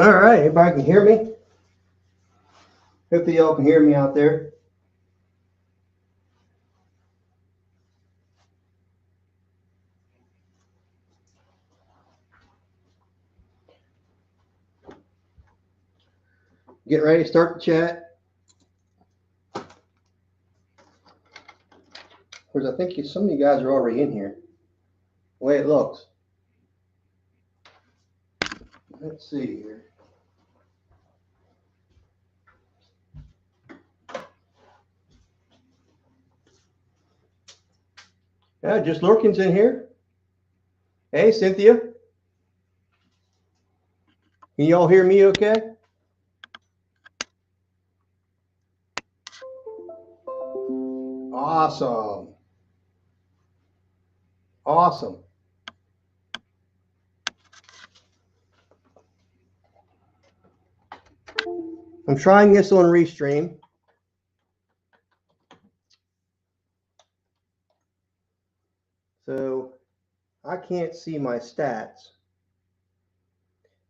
All right, everybody can hear me? Hopefully y'all can hear me out there. Get ready to start the chat. Because I think some of you guys are already in here. The way it looks. Let's see here. Yeah, just Lurkin's in here. Hey, Cynthia. Can y'all hear me okay? Awesome. Awesome. I'm trying this on Restream. So I can't see my stats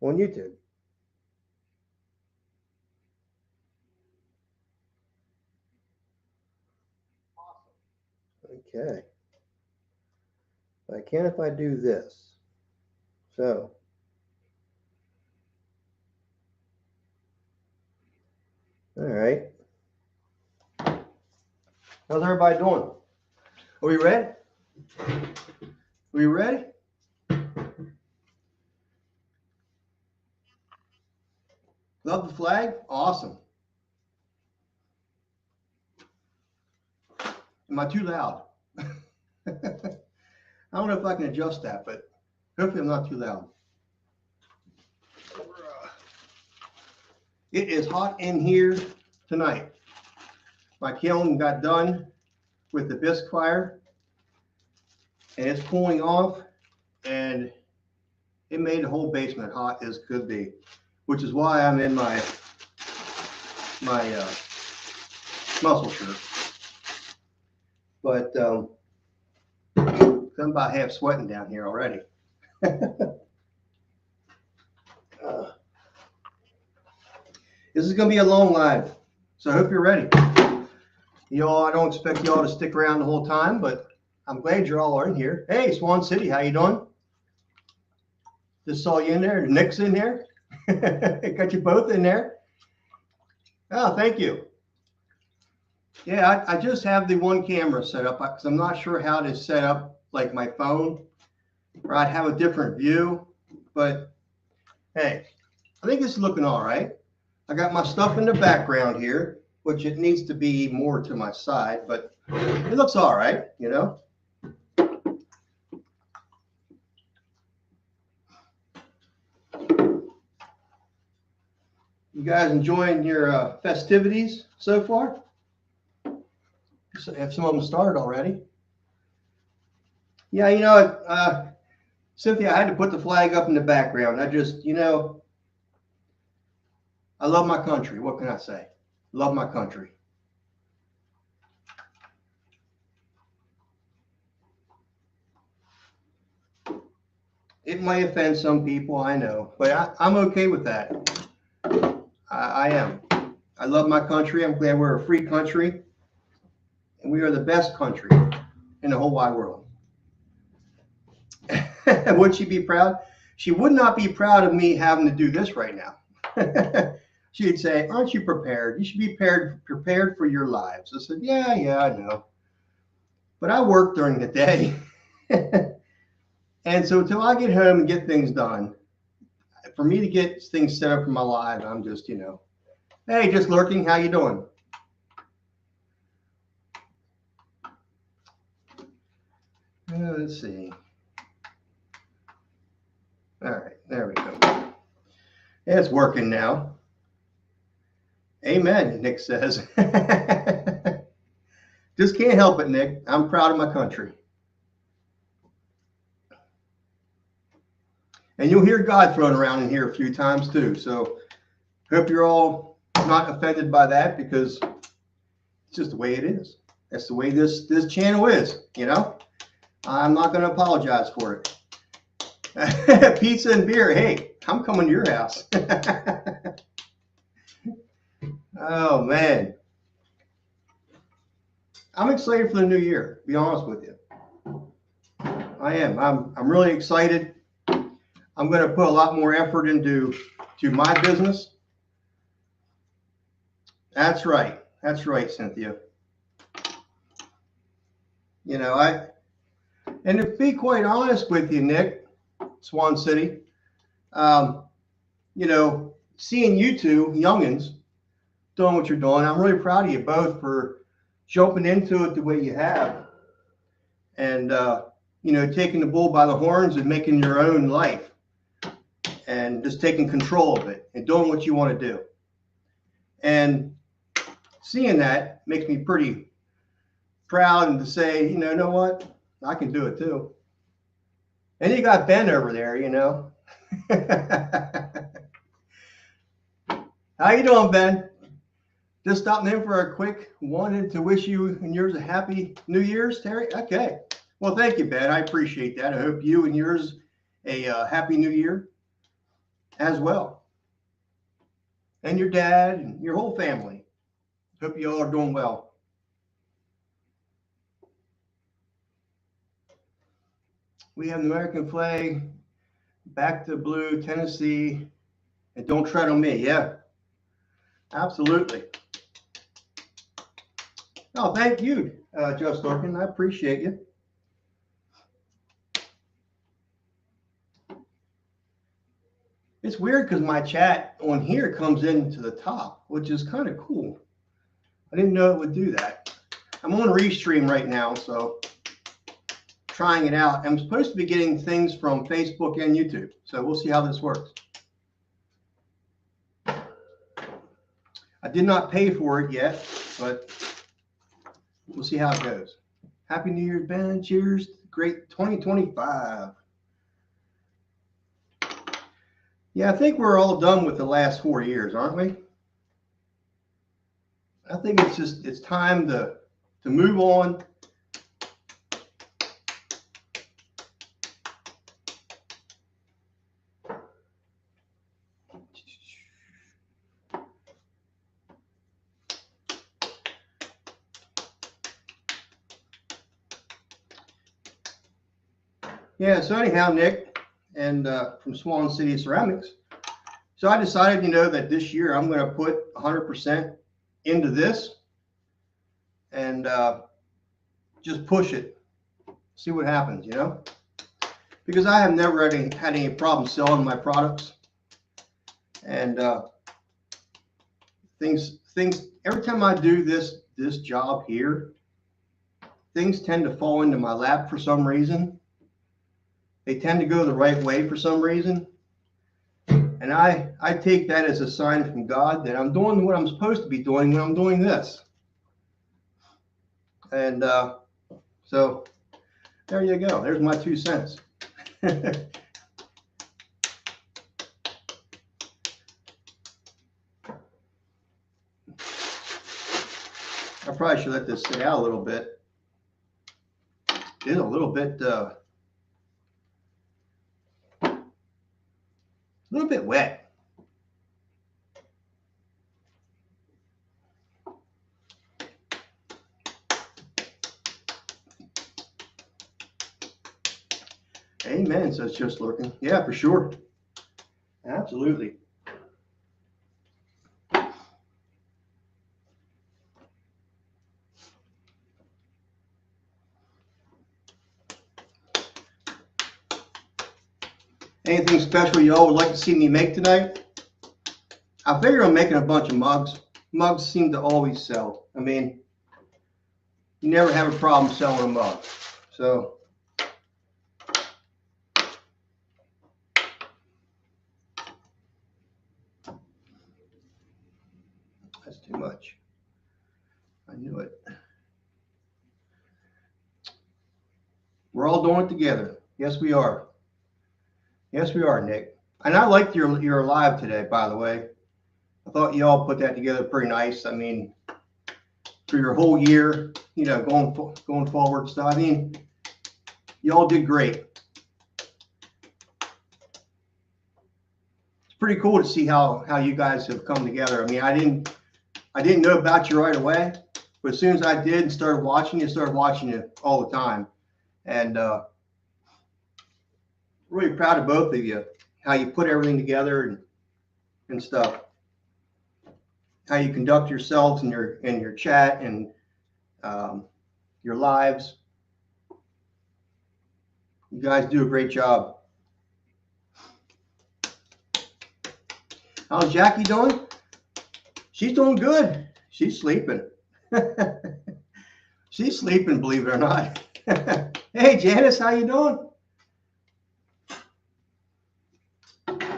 on YouTube. Okay. I can if I do this. So. All right. How's everybody doing? Are we ready? Are we ready? Love the flag? Awesome. Am I too loud? I don't know if I can adjust that, but hopefully I'm not too loud. It is hot in here tonight. My kiln got done with the bisque fire, and it's cooling off, and it made the whole basement hot as could be, which is why I'm in my muscle shirt. But I'm about half sweating down here already. This is going to be a long live, so I hope you're ready. Y'all, I don't expect y'all to stick around the whole time, but I'm glad you're all in here. Hey, Swan City, how you doing? Just saw you in there. Nick's in there. Got you both in there. Oh, thank you. Yeah, I just have the one camera set up because I'm not sure how to set up like my phone, or I'd have a different view. But hey, I think this is looking all right. I got my stuff in the background here, which it needs to be more to my side, but it looks all right, you know. You guys enjoying your festivities so far? Have some of them started already? Yeah, you know, Cynthia, I had to put the flag up in the background. I just, you know, I love my country. What can I say? Love my country. It may offend some people, I know, but I'm okay with that. I am. I love my country. I'm glad we're a free country, and we are the best country in the whole wide world. Would she be proud? She would not be proud of me having to do this right now. She'd say, aren't you prepared? You should be prepared for your lives. I said, yeah, I know. But I work during the day. And so until I get home and get things done, for me to get things set up for my live, I'm just, you know, hey, just lurking. How you doing? Let's see. All right, there we go. It's working now. Amen, Nick says. Just can't help it, Nick. I'm proud of my country. And you'll hear God thrown around in here a few times too. So hope you're all not offended by that, because it's just the way it is. That's the way this channel is, you know. I'm not going to apologize for it. Pizza and beer. Hey, I'm coming to your house. Oh man, I'm excited for the new year. To be honest with you, I am. I'm really excited. I'm going to put a lot more effort into my business. That's right. That's right, Cynthia. You know, and to be quite honest with you, Nick, Swan City, you know, seeing you two youngins doing what you're doing, I'm really proud of you both for jumping into it the way you have, and you know, taking the bull by the horns and making your own life, and just taking control of it and doing what you want to do. And seeing that makes me pretty proud, and to say, you know what, I can do it too. And you got Ben over there, you know. How you doing, Ben? Just stopping in for a quick, wanted to wish you and yours a happy New Year's, Terry. Okay. Well, thank you, Ben. I appreciate that. I hope you and yours a happy New Year as well. And your dad and your whole family. Hope you all are doing well. We have the American flag, back to blue, Tennessee, and don't tread on me. Yeah, absolutely. Oh, thank you, Joe Storkin. I appreciate you. It's weird because my chat on here comes into the top, which is kind of cool. I didn't know it would do that. I'm on Restream right now, so trying it out. I'm supposed to be getting things from Facebook and YouTube, so we'll see how this works. I did not pay for it yet, but we'll see how it goes. Happy New Year, Ben. Cheers. Great 2025. Yeah, I think we're all done with the last 4 years, aren't we? I think it's time to move on. Yeah, so anyhow, Nick, and from Swan City Ceramics. So I decided, you know, that this year I'm going to put 100% into this and just push it, see what happens, you know, because I have never had any problem selling my products, and things every time I do this job here, things tend to fall into my lap for some reason. They tend to go the right way for some reason. And I take that as a sign from God that I'm doing what I'm supposed to be doing when I'm doing this. And so there you go. There's my 2 cents. I probably should let this sit out a little bit. It's a little bit wet. Amen, says Just Lurking. Yeah, for sure. Absolutely. Anything special y'all would like to see me make tonight? I figure I'm making a bunch of mugs. Mugs seem to always sell. I mean, you never have a problem selling a mug. So that's too much. I knew it. We're all doing it together. Yes, we are. Yes, we are, Nick. And I liked your live today, by the way. I thought you all put that together pretty nice. I mean, for your whole year, you know, going forward. So I mean, you all did great. pretty cool to see how you guys have come together. I mean, I didn't know about you right away, but as soon as I did and started watching you all the time. And really proud of both of you, how you put everything together and stuff, how you conduct yourselves in your chat and your lives. You guys do a great job. How's Jackie doing? She's doing good. She's sleeping. She's sleeping, believe it or not. Hey, Janice, how you doing?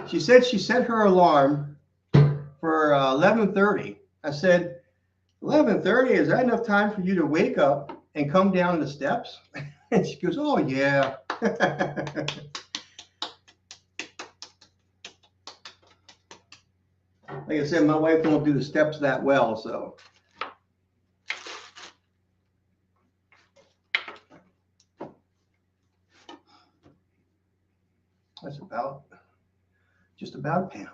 She said she set her alarm for 11:30. I said, 11:30, is that enough time for you to wake up and come down the steps? And she goes, oh, yeah. Like I said, my wife don't do the steps that well, so. That's just about a pound.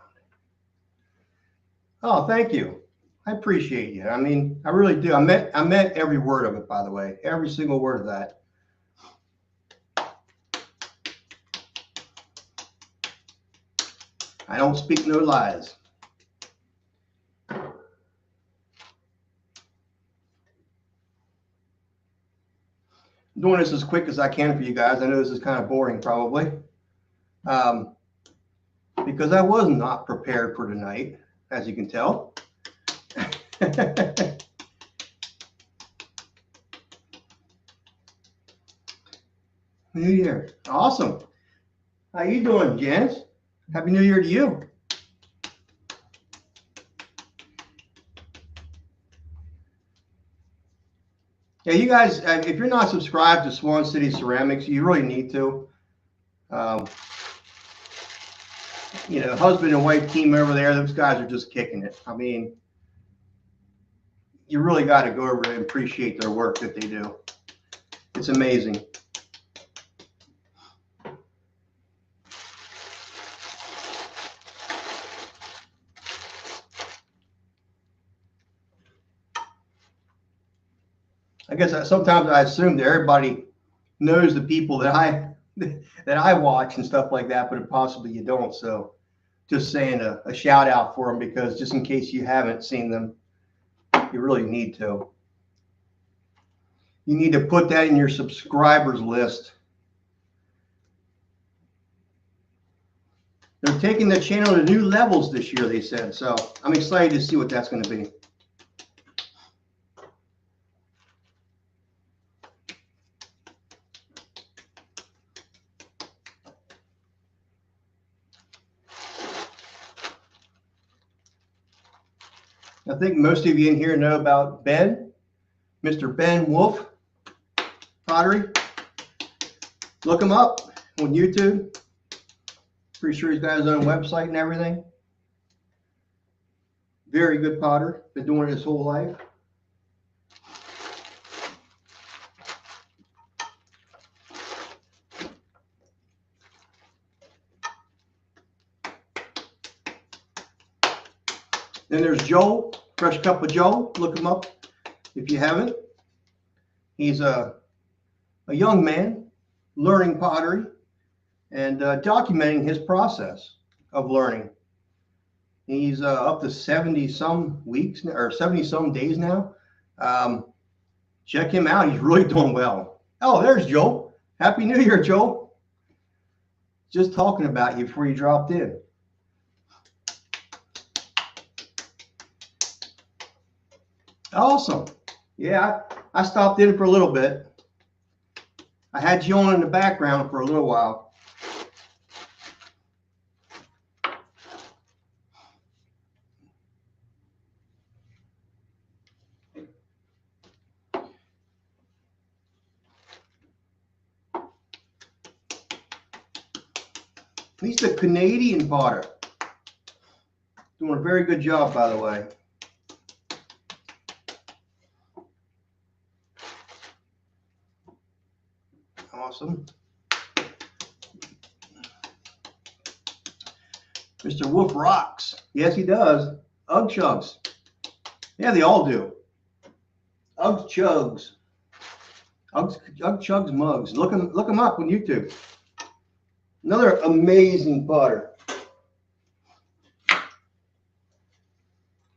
Oh, thank you. I appreciate you. I mean, I really do. I meant every word of it, by the way, every single word of that. I don't speak no lies. I'm doing this as quick as I can for you guys. I know this is kind of boring, probably, because I was not prepared for tonight, as you can tell. New Year. Awesome. How you doing, Janice? Happy New Year to you. Yeah, you guys, if you're not subscribed to Swan City Ceramics, you really need to. You know, husband and wife team over there, those guys are just kicking it. I mean, you really got to go over and appreciate their work that they do. It's amazing. I guess sometimes I assume that everybody knows the people that I watch and stuff like that, but possibly you don't. So just saying a shout out for them, because just in case you haven't seen them, you really need to. You need to put that in your subscribers list. They're taking the channel to new levels this year, they said. So I'm excited to see what that's going to be. I think most of you in here know about Ben, Mr. Ben Wolf Pottery. Look him up on YouTube. Pretty sure he's got his own website and everything. Very good potter. Been doing it his whole life. Then there's Joel, Fresh Cup of Joel. Look him up if you haven't. He's a young man learning pottery and documenting his process of learning. He's up to 70 some weeks or 70 some days now. Check him out. He's really doing well. Oh, there's Joel. Happy New Year, Joel. Just talking about you before you dropped in. Awesome. Yeah, I stopped in for a little bit. I had you on in the background for a little while. He's the Canadian potter. Doing a very good job, by the way. Awesome. Mr. Wolf rocks. Yes, he does. Ugg chugs. Yeah, they all do. Ugg chugs. Ugg chugs mugs. Look them up on YouTube. Another amazing potter.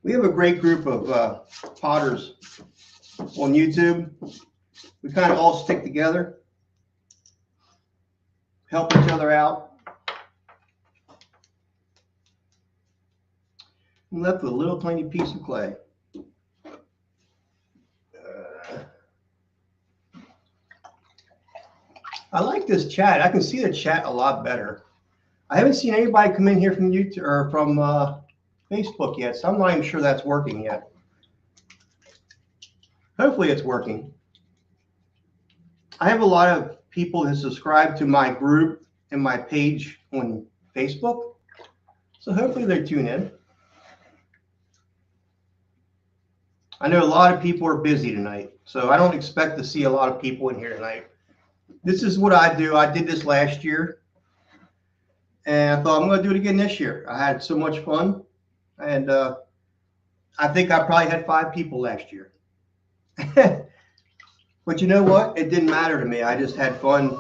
We have a great group of potters on YouTube. We kind of all stick together, help each other out. I'm left with a little tiny piece of clay. I like this chat. I can see the chat a lot better. I haven't seen anybody come in here from YouTube or from Facebook yet, so I'm not even sure that's working yet. Hopefully it's working. I have a lot of people that subscribe to my group and my page on Facebook, so hopefully they tune in. I know a lot of people are busy tonight, so I don't expect to see a lot of people in here tonight. This is what I do. I did this last year, and I thought I'm going to do it again this year. I had so much fun, and I think I probably had 5 people last year. But you know what? It didn't matter to me. I just had fun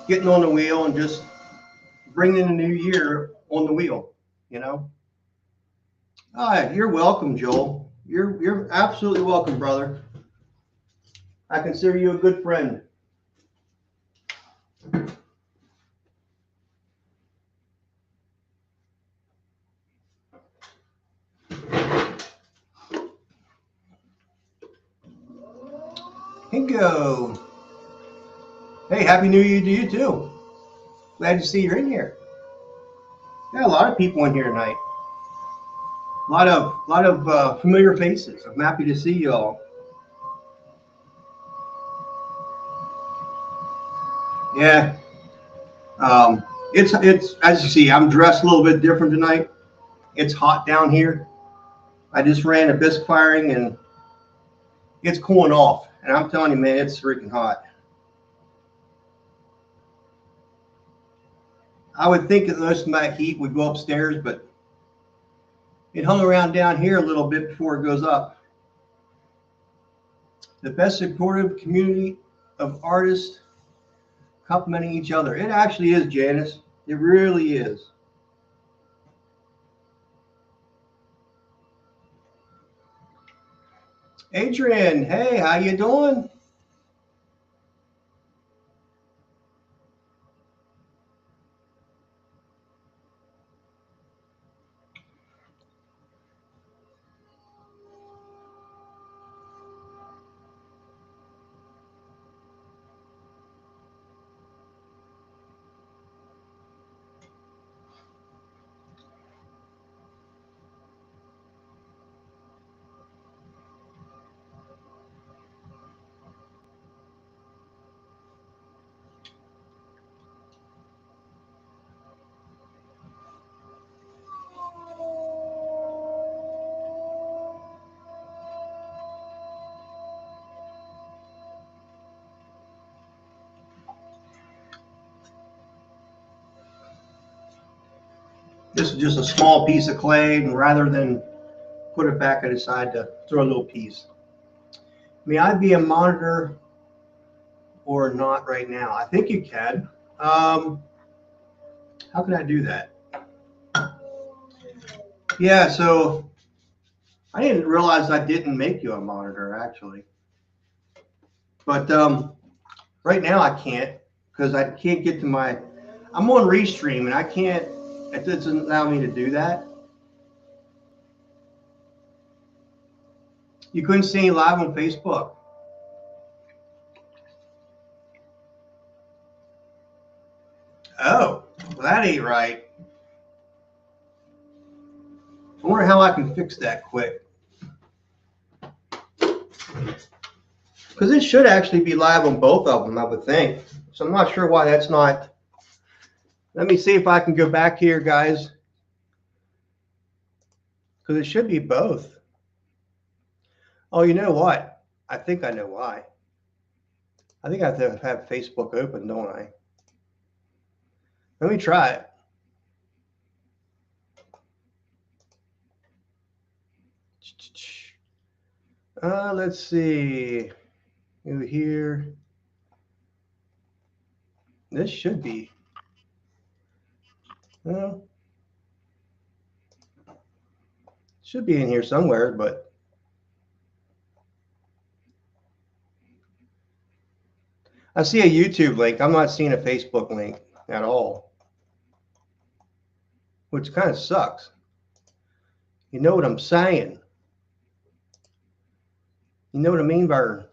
getting on the wheel and just bringing the new year on the wheel, you know? All right, you're welcome, Joel. You're absolutely welcome, brother. I consider you a good friend. Hingo. Hey, Happy New Year to you too. Glad to see you're in here. Got a lot of people in here tonight. A lot of familiar faces. I'm happy to see you all. Yeah. It's as you see, I'm dressed a little bit different tonight. It's hot down here. I just ran a bisque firing and it's cooling off. And I'm telling you, man, it's freaking hot. I would think that most of my heat would go upstairs, but it hung around down here a little bit before it goes up. The best supportive community of artists complimenting each other. It actually is, Janice. It really is. Adrian, hey, how you doing? This is just a small piece of clay, and rather than put it back, I decided to throw a little piece. May I be a monitor or not right now? I think you can. How can I do that? Yeah, so I didn't realize I didn't make you a monitor, actually. But right now I can't, because I can't get to my, I'm on Restream, and I can't, it doesn't allow me to do that. You couldn't see me live on Facebook. Oh, well, that ain't right. I wonder how I can fix that quick. Because it should actually be live on both of them, I would think. So I'm not sure why that's not. Let me see if I can go back here, guys. Because it should be both. Oh, you know what? I think I know why. I think I have to have Facebook open, don't I? Let me try it. Let's see. Over here. This should be. Well, should be in here somewhere, but I see a YouTube link. I'm not seeing a Facebook link at all, which kind of sucks. You know what I'm saying? You know what I mean, Vern?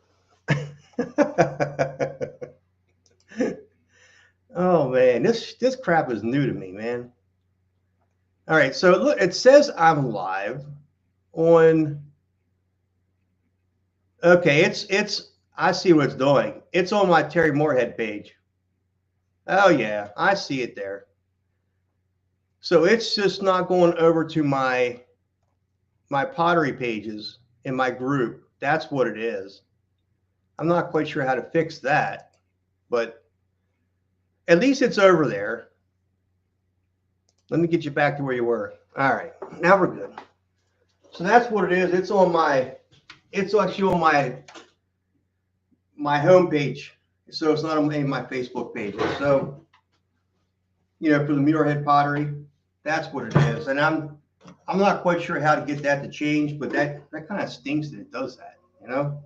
Oh man, this crap is new to me, man. All right, so look, it says I'm live on. Okay, it's. I see what it's doing. It's on my Terry Muirhead page. Oh yeah, I see it there. So it's just not going over to my pottery pages in my group. That's what it is. I'm not quite sure how to fix that, but at least it's over there. Let me get you back to where you were. All right, now we're good. So that's what it is. It's on my. It's actually on my home page. So it's not on any of my Facebook pages. So, you know, for the Muirhead Pottery, that's what it is. And I'm not quite sure how to get that to change, but that kind of stinks that it does that, you know?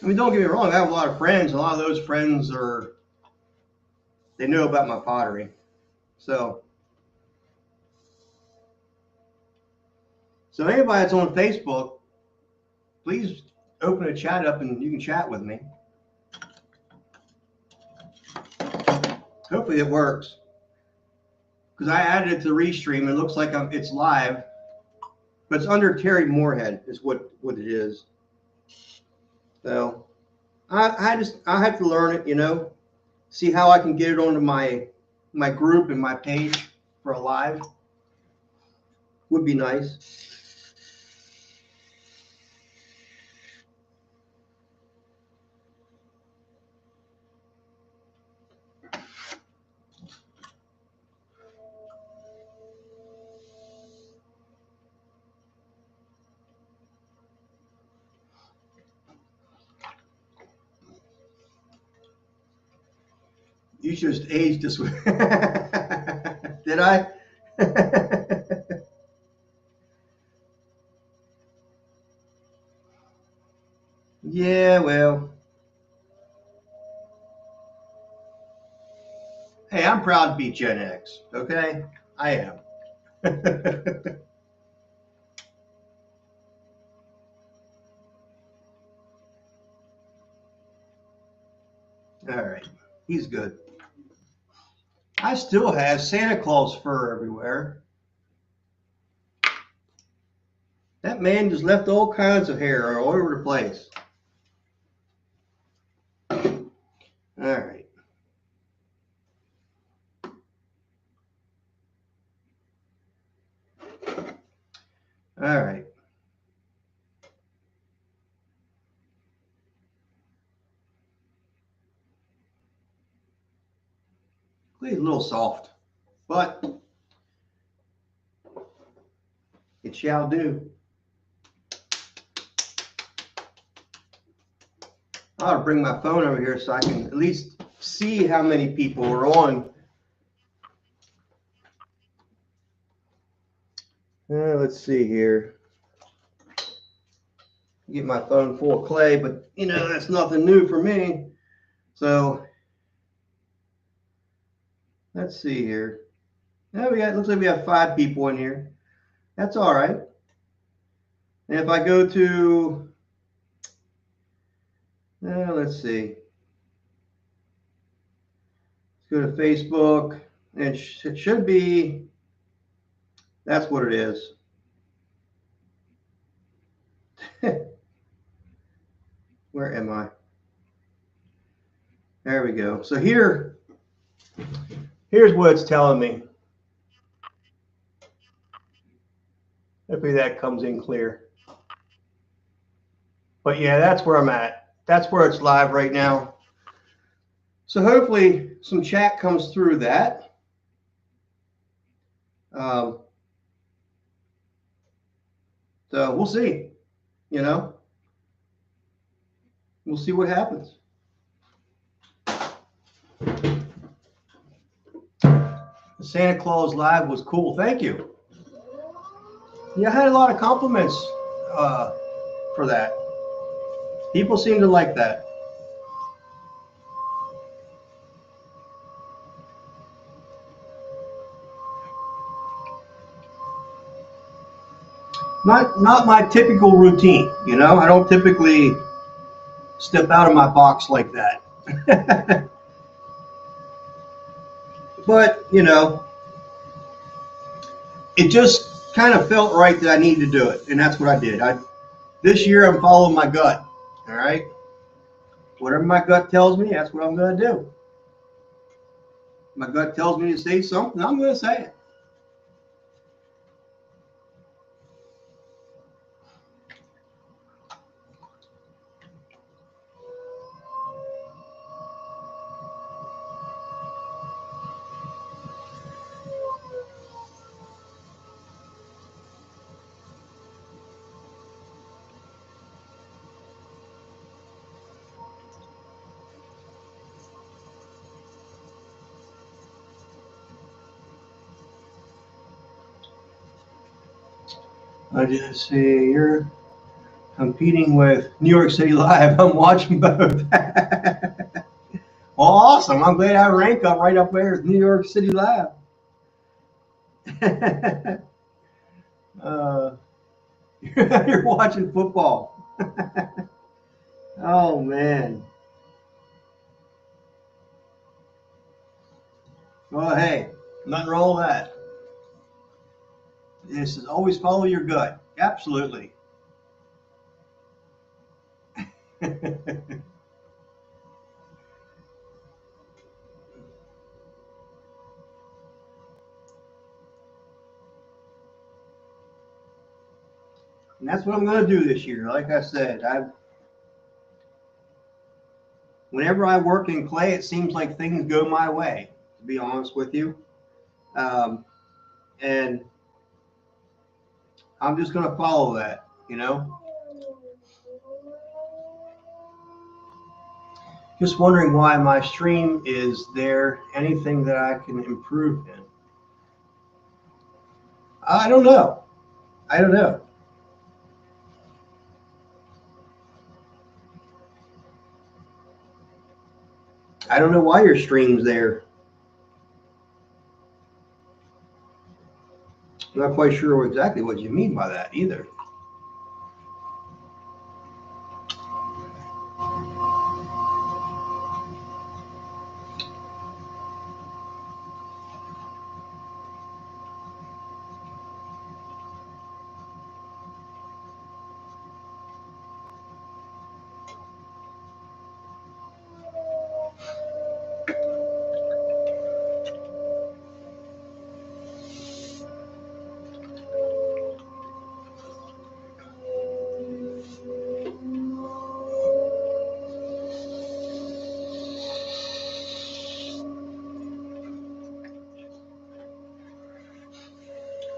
I mean, don't get me wrong. I have a lot of friends. A lot of those friends they know about my pottery. So anybody that's on Facebook, please open a chat up and you can chat with me. Hopefully it works. Because I added it to the restream. It looks like it's live, but it's under Terry Muirhead is what it is. So I have to learn it, you know, see how I can get it onto my group and my page for a live. Would be nice. You just aged this way. Did I? Yeah, well. Hey, I'm proud to be Gen X, okay? I am. All right, he's good. I still have Santa Claus fur everywhere. That man just left all kinds of hair all over the place. All right. All right. It's a little soft, but it shall do. I ought to bring my phone over here so I can at least see how many people are on. Let's see here. Get my phone full of clay, but you know, that's nothing new for me. So let's see here. Now looks like we have 5 people in here. That's all right. And if I go to, let's see. Let's go to Facebook. And it should be, that's what it is. Where am I? There we go. So here's what it's telling me. Hopefully that comes in clear. But yeah, that's where I'm at. That's where it's live right now. So hopefully some chat comes through that. So we'll see, you know, we'll see what happens. The Santa Claus Live was cool. Thank you. Yeah, I had a lot of compliments for that. People seem to like that. Not my typical routine, you know. I don't typically step out of my box like that. But, you know, it just kind of felt right that I needed to do it, and that's what I did. This year I'm following my gut. All right, whatever my gut tells me, that's what I'm going to do. My gut tells me to say something, I'm going to say it. I just say you're competing with New York City Live. I'm watching both. Well, awesome. I'm glad I rank up right up there with New York City Live. uh, you're watching football. Oh, man. Well, hey, nothing wrong with that. This is always follow your gut. Absolutely. And that's what I'm going to do this year. Like I said, whenever I work in clay, it seems like things go my way, to be honest with you. Um, and I'm just going to follow that, you know. Just wondering why my stream is there. Anything that I can improve in? I don't know. I don't know. I don't know why your stream's there. I'm not quite sure exactly what you mean by that either.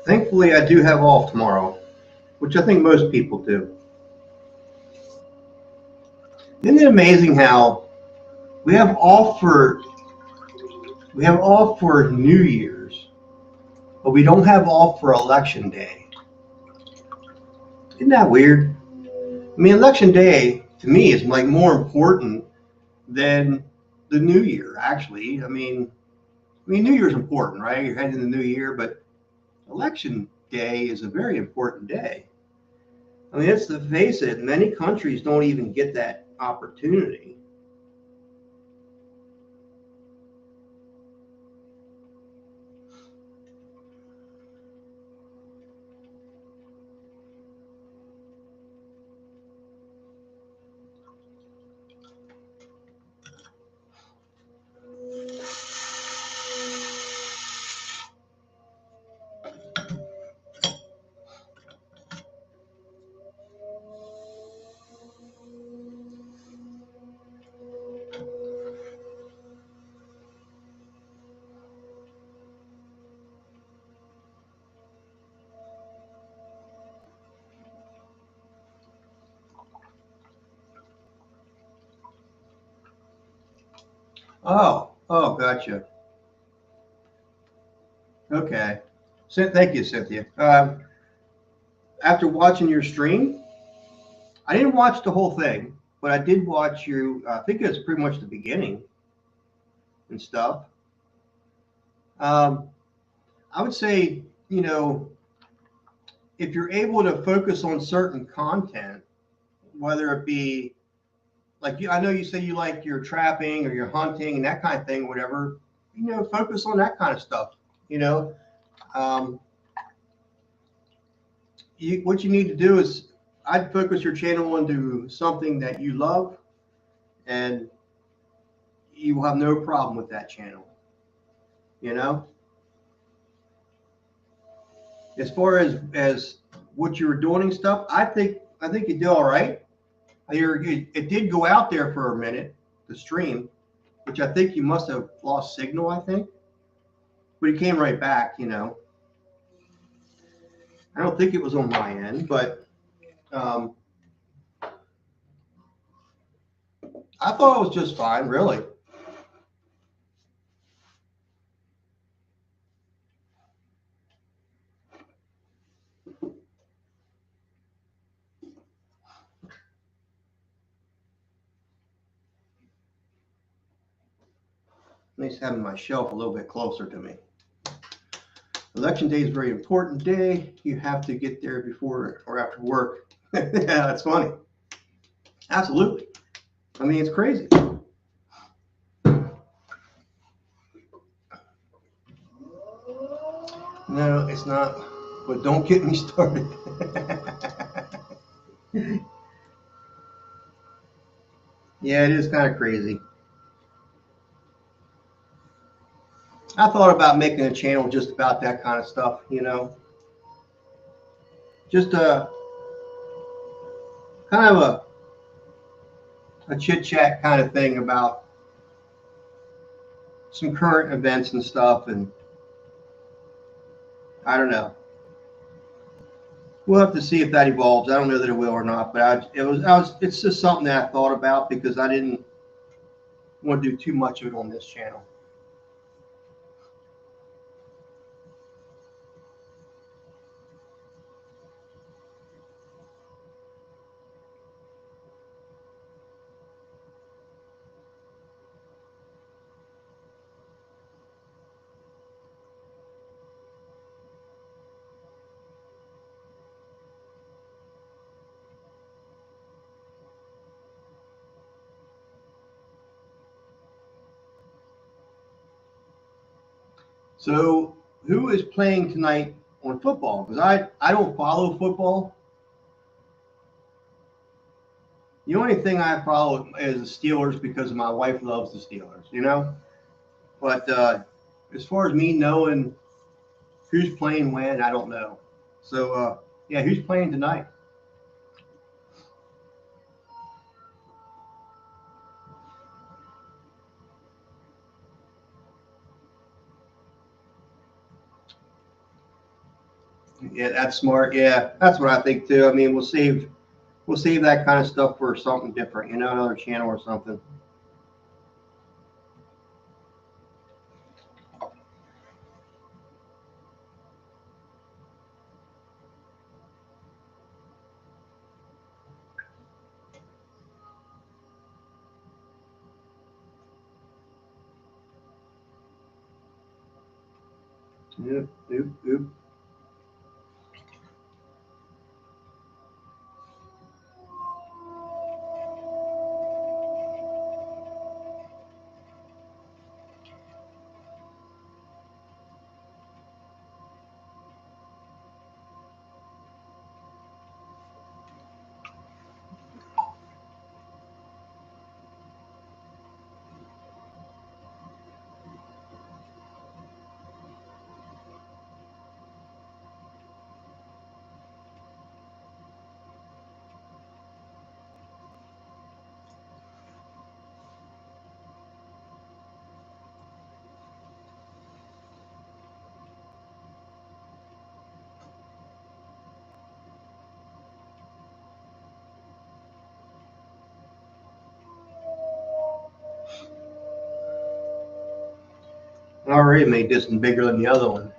Thankfully, I do have off tomorrow, which I think most people do. Isn't it amazing how we have off for New Year's, but we don't have off for Election Day? Isn't that weird? I mean, Election Day to me is like more important than the New Year. Actually, I mean, New Year's important, right? You're heading to the New Year, but Election Day is a very important day. I mean, let's face it, many countries don't even get that opportunity. Oh, gotcha. Okay. Thank you, Cynthia. After watching your stream, I didn't watch the whole thing, but I did watch you. I think it's pretty much the beginning and stuff. Um, I would say, if you're able to focus on certain content, whether it be like I know you say you like your trapping or your hunting and that kind of thing, whatever, focus on that kind of stuff. You know, um, what you need to do is I'd focus your channel into something that you love, and you will have no problem with that channel. You know, as far as what you were doing and stuff, I think you did all right. It did go out there for a minute, the stream, which I think you must have lost signal. I think, but it came right back. I don't think it was on my end, but um, I thought it was just fine, really. At least having my shelf a little bit closer to me. Election day is a very important day. You have to get there before or after work. Yeah, that's funny. Absolutely. I mean, it's crazy. No, it's not. But don't get me started. Yeah, it is kind of crazy. I thought about making a channel just about that kind of stuff, just a kind of a chit chat kind of thing about some current events and stuff. And I don't know. We'll have to see if that evolves. I don't know that it will or not, but it's just something that I thought about because I didn't want to do too much of it on this channel. So, who is playing tonight on football? Because I don't follow football. The only thing I follow is the Steelers because my wife loves the Steelers. But as far as me knowing who's playing when, I don't know. So, yeah, who's playing tonight? Yeah, that's smart. Yeah, that's what I think too. I mean, we'll save that kind of stuff for something different, another channel or something. Yep, yep, yep. already made this one bigger than the other one.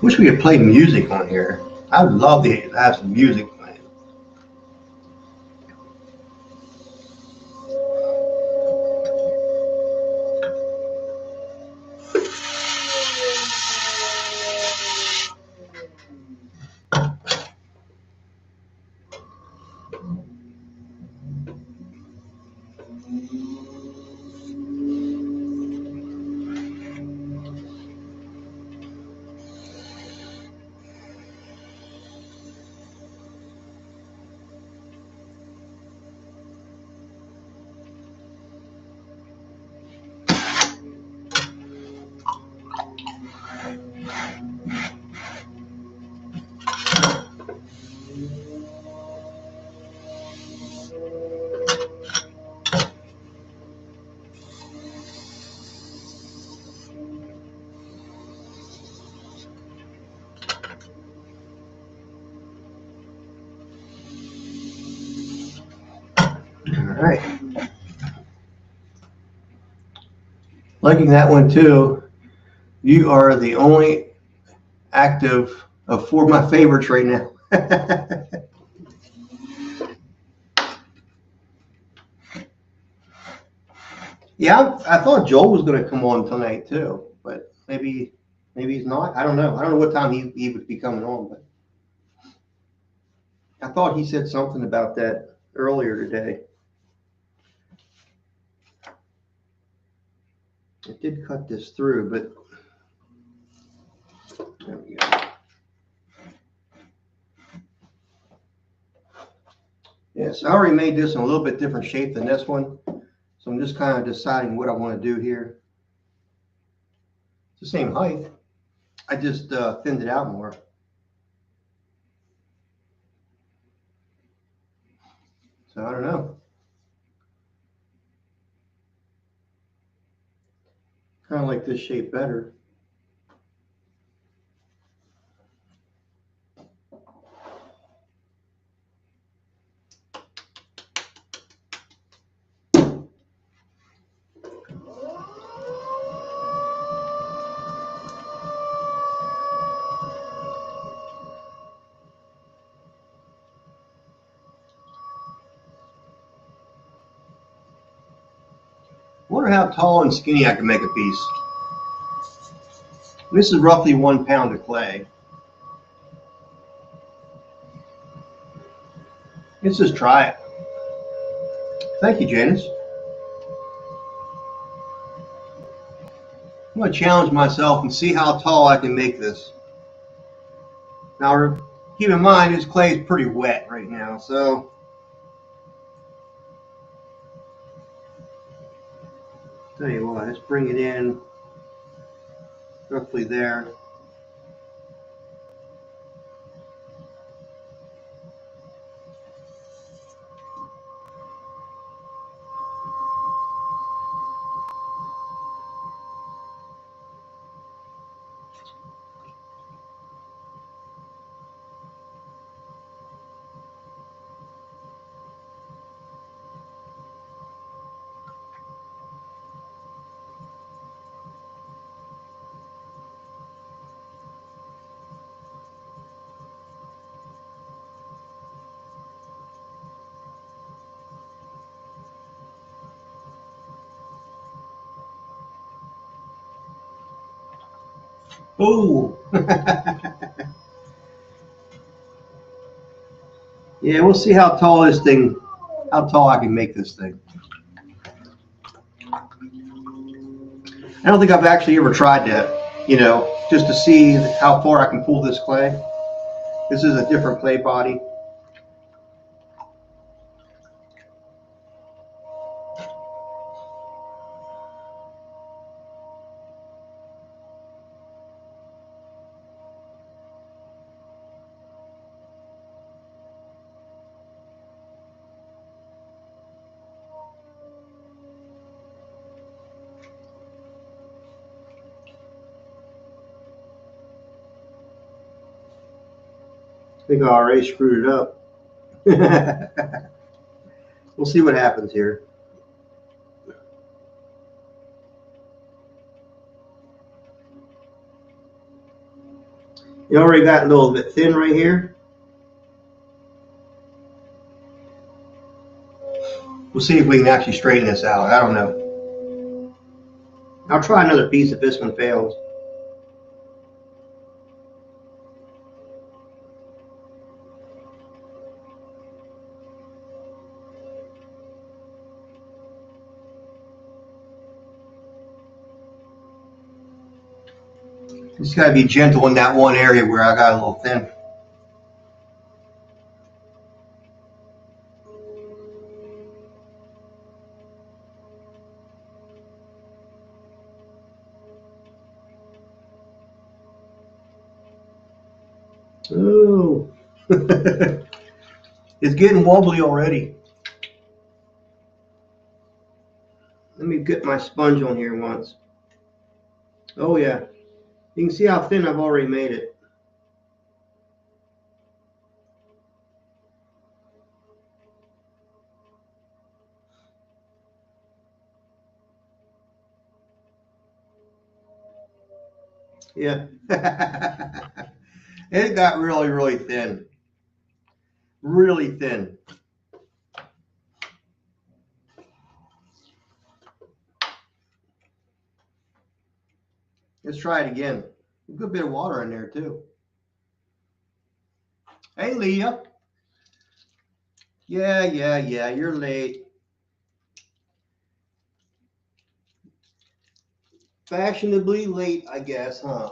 Wish we could play music on here. I would love to have some music playing. All right. Liking that one too. You are the only active of 4 of my favorites right now. Yeah, I thought Joel was going to come on tonight too, but maybe he's not. I don't know. I don't know what time he would be coming on, but I thought he said something about that earlier today. It did cut this through, but there we go. Yes, I already made this in a little bit different shape than this one, so I'm just kind of deciding what I want to do here. It's the same height. I just thinned it out more. So I don't know. Kind of like this shape better. I wonder how tall and skinny I can make a piece. This is roughly 1 pound of clay. Let's just try it. Thank you, Janice. I'm going to challenge myself and see how tall I can make this. Now, keep in mind, this clay is pretty wet right now, so tell you what, let's bring it in roughly there. Oh! Yeah, we'll see how tall I can make this thing. I don't think I've actually ever tried that, just to see how far I can pull this clay. This is a different clay body. I think I already screwed it up. We'll see what happens here. You already got a little bit thin right here. We'll see if we can actually straighten this out. I don't know. I'll try another piece if this one fails. Just got to be gentle in that one area where I got a little thin. Oh, it's getting wobbly already. Let me get my sponge on here once. Oh yeah, you can see how thin I've already made it. Yeah. It got really, really thin. Really thin. Let's try it again. A good bit of water in there too. Hey, Leah. Yeah, you're late. Fashionably late, I guess, huh?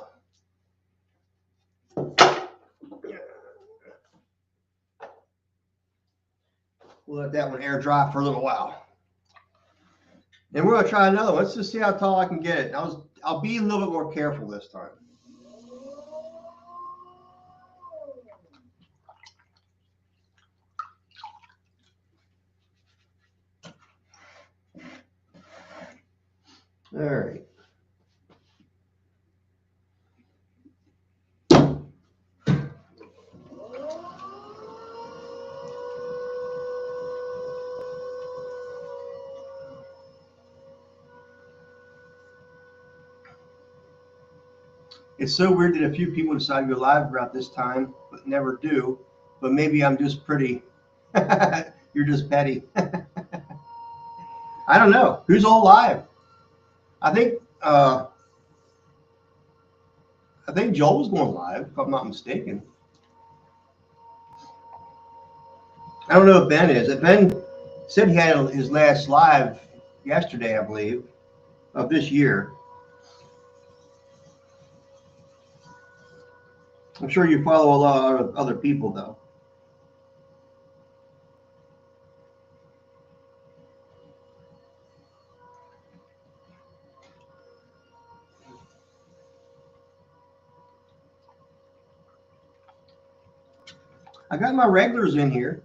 We'll let that one air dry for a little while. And we're gonna try another one. Let's just see how tall I can get it. I'll be a little bit more careful this time. All right. It's so weird that a few people decide to go live about this time, but never do. But maybe I'm just pretty. You're just petty. I don't know. Who's all live? I think Joel's going live, if I'm not mistaken. I don't know if Ben is. If Ben said he had his last live yesterday, I believe, of this year. I'm sure you follow a lot of other people, though. I got my regulars in here.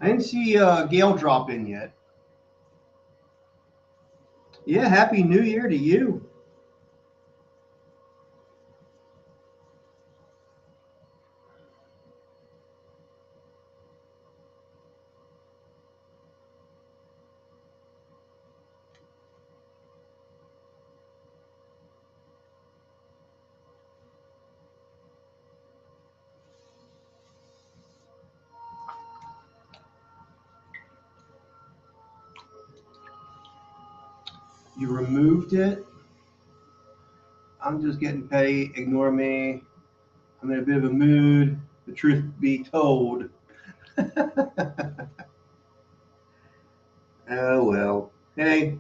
I didn't see Gail drop in yet. Yeah, Happy New Year to you. You removed it. I'm just getting petty. Ignore me. I'm in a bit of a mood. The truth be told. Oh, well. Hey,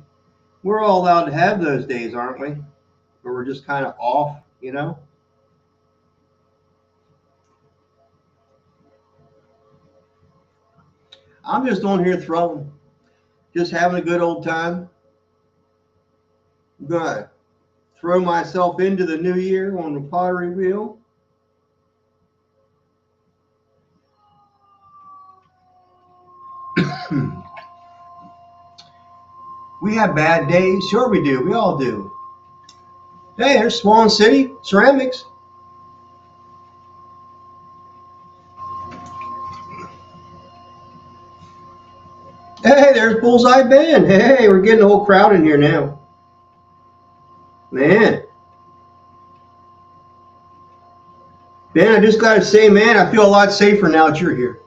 we're all allowed to have those days, aren't we? Where we're just kind of off, you know? I'm just on here throwing, just having a good old time. I'm going to throw myself into the new year on the pottery wheel. We have bad days. Sure we do. We all do. Hey, there's Swan City Ceramics. Hey, there's Bullseye Ben. Hey, we're getting a whole crowd in here now. Man. Ben, I just got to say, man, I feel a lot safer now that you're here.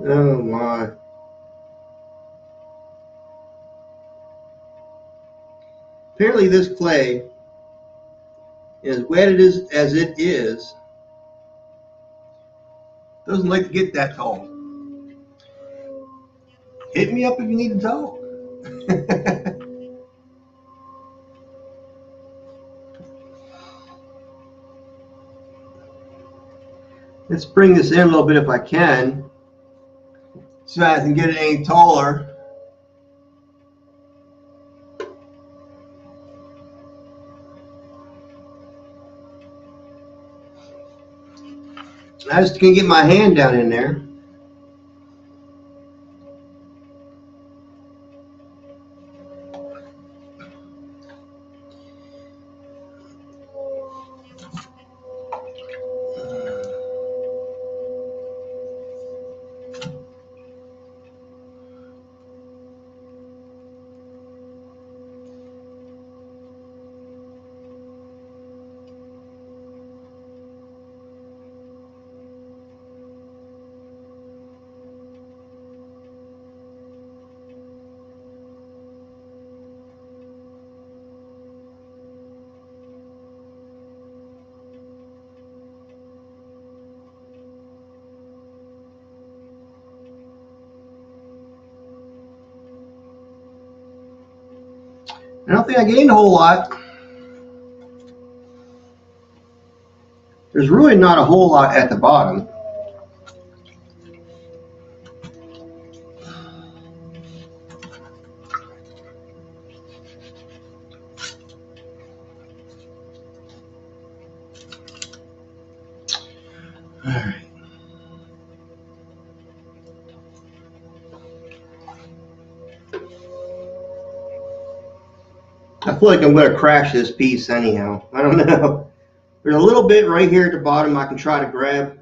Oh, my. Apparently, this clay, as wet as it is, doesn't like to get that tall. Hit me up if you need to talk. Let's bring this in a little bit if I can, so I can get it any taller. I just can get my hand down in there. I don't think I gained a whole lot. There's really not a whole lot at the bottom. All right. I feel like I'm going to crash this piece anyhow. I don't know. There's a little bit right here at the bottom I can try to grab.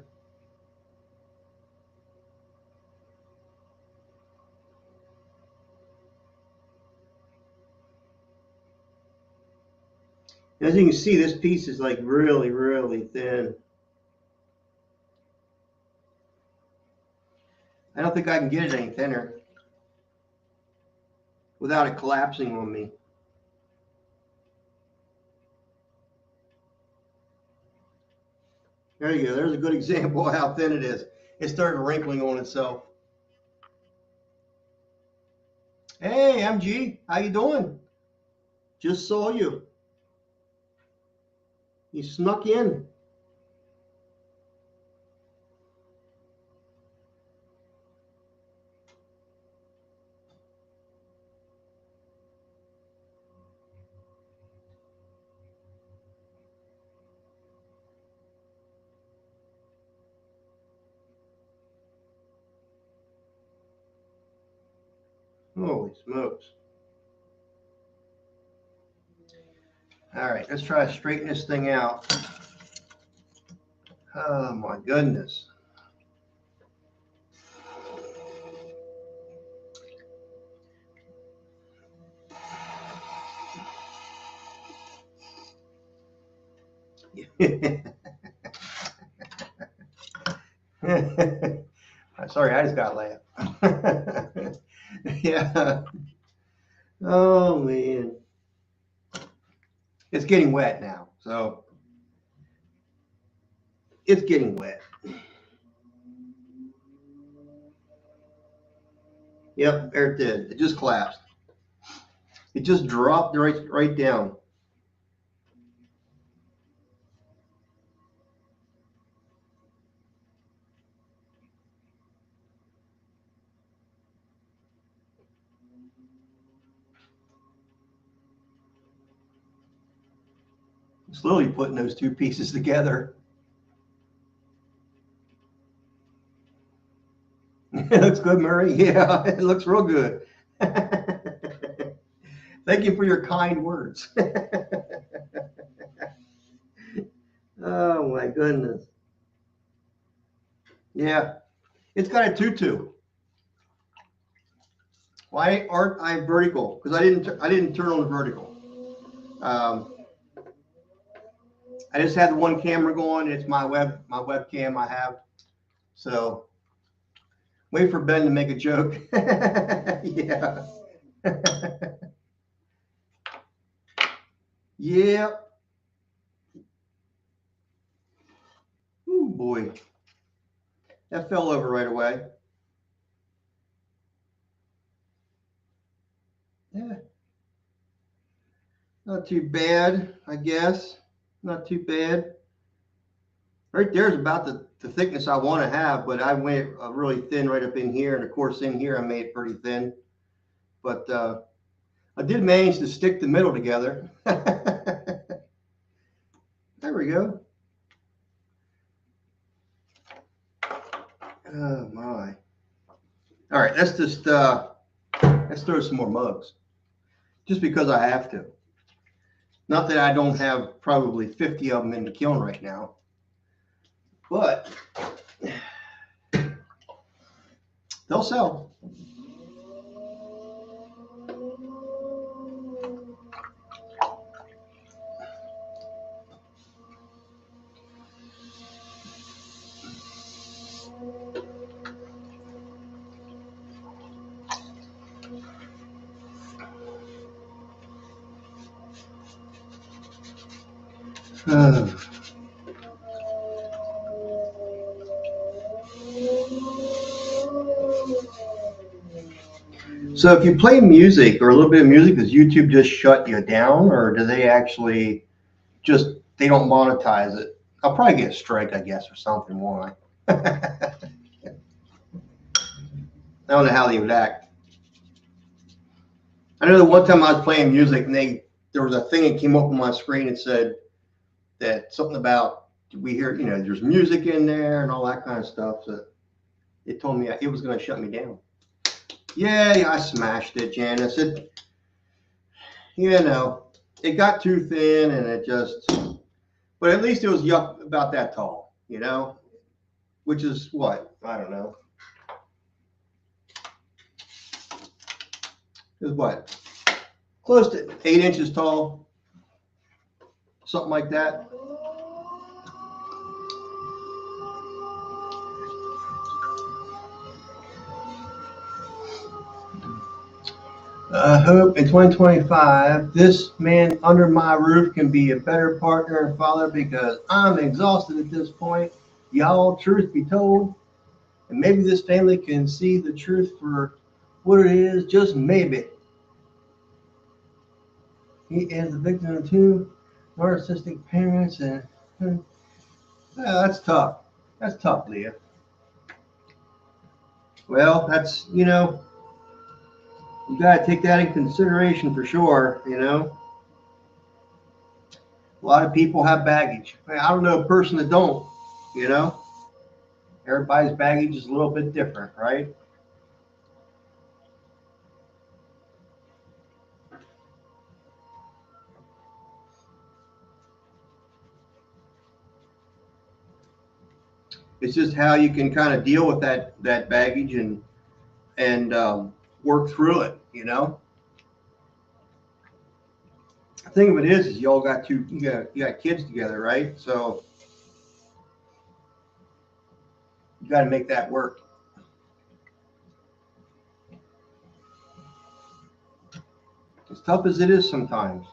As you can see, this piece is like really, really thin. I don't think I can get it any thinner without it collapsing on me. There you go. There's a good example of how thin it is. It started wrinkling on itself. Hey, MG, how you doing? Just saw you. You snuck in. Holy smokes. All right, let's try to straighten this thing out. Oh my goodness. Sorry, I just got laughed. Yeah. Oh man. It's getting wet now, so it's getting wet. Yep, there it did. It just collapsed. It just dropped right down. Slowly putting those two pieces together. It looks good, Murray. Yeah, it looks real good. Thank you for your kind words. Oh my goodness. Yeah, it's got a tutu. Why aren't I vertical? Because I didn't turn on the vertical. I just had the one camera going. It's my webcam I have. So wait for Ben to make a joke. Yeah. Yep. Oh boy. That fell over right away. Yeah. Not too bad, I guess. Not too bad. Right there's about the thickness I want to have, but I went really thin right up in here. And of course in here I made it pretty thin. But I did manage to stick the middle together. There we go. Oh my. All right, let's just let's throw some more mugs. Just because I have to. Not that I don't have probably 50 of them in the kiln right now. But they'll sell. So if you play music or a little bit of music, does YouTube just shut you down, or do they actually they don't monetize it? I'll probably get a strike, I guess, or something, won't I? I don't know how they would act. I know the one time I was playing music and there was a thing that came up on my screen and said that something about we hear, there's music in there and all that kind of stuff. So it told me it was going to shut me down. Yeah, I smashed it, Janice. It got too thin and but at least it was about that tall, which is what? I don't know. It was what? Close to 8 inches tall, something like that. I hope in 2025, this man under my roof can be a better partner and father because I'm exhausted at this point. Y'all, truth be told, and maybe this family can see the truth for what it is, just maybe. He is the victim of two narcissistic parents, and that's tough. That's tough, Leah. Well, that's, you got to take that in consideration for sure, A lot of people have baggage. I don't know a person that don't, Everybody's baggage is a little bit different, right? It's just how you can kind of deal with that baggage and work through it, The thing of it is you all got you got kids together, right? So you got to make that work. As tough as it is sometimes.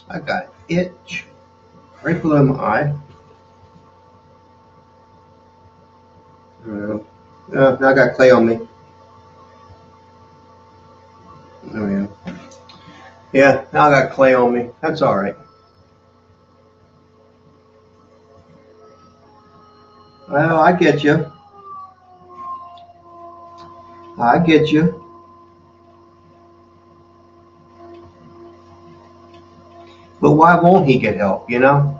I got an itch right below my eye. Now I got clay on me. Oh yeah. Yeah, now I got clay on me. That's all right. Well, I get you. I get you. But why won't he get help, you know?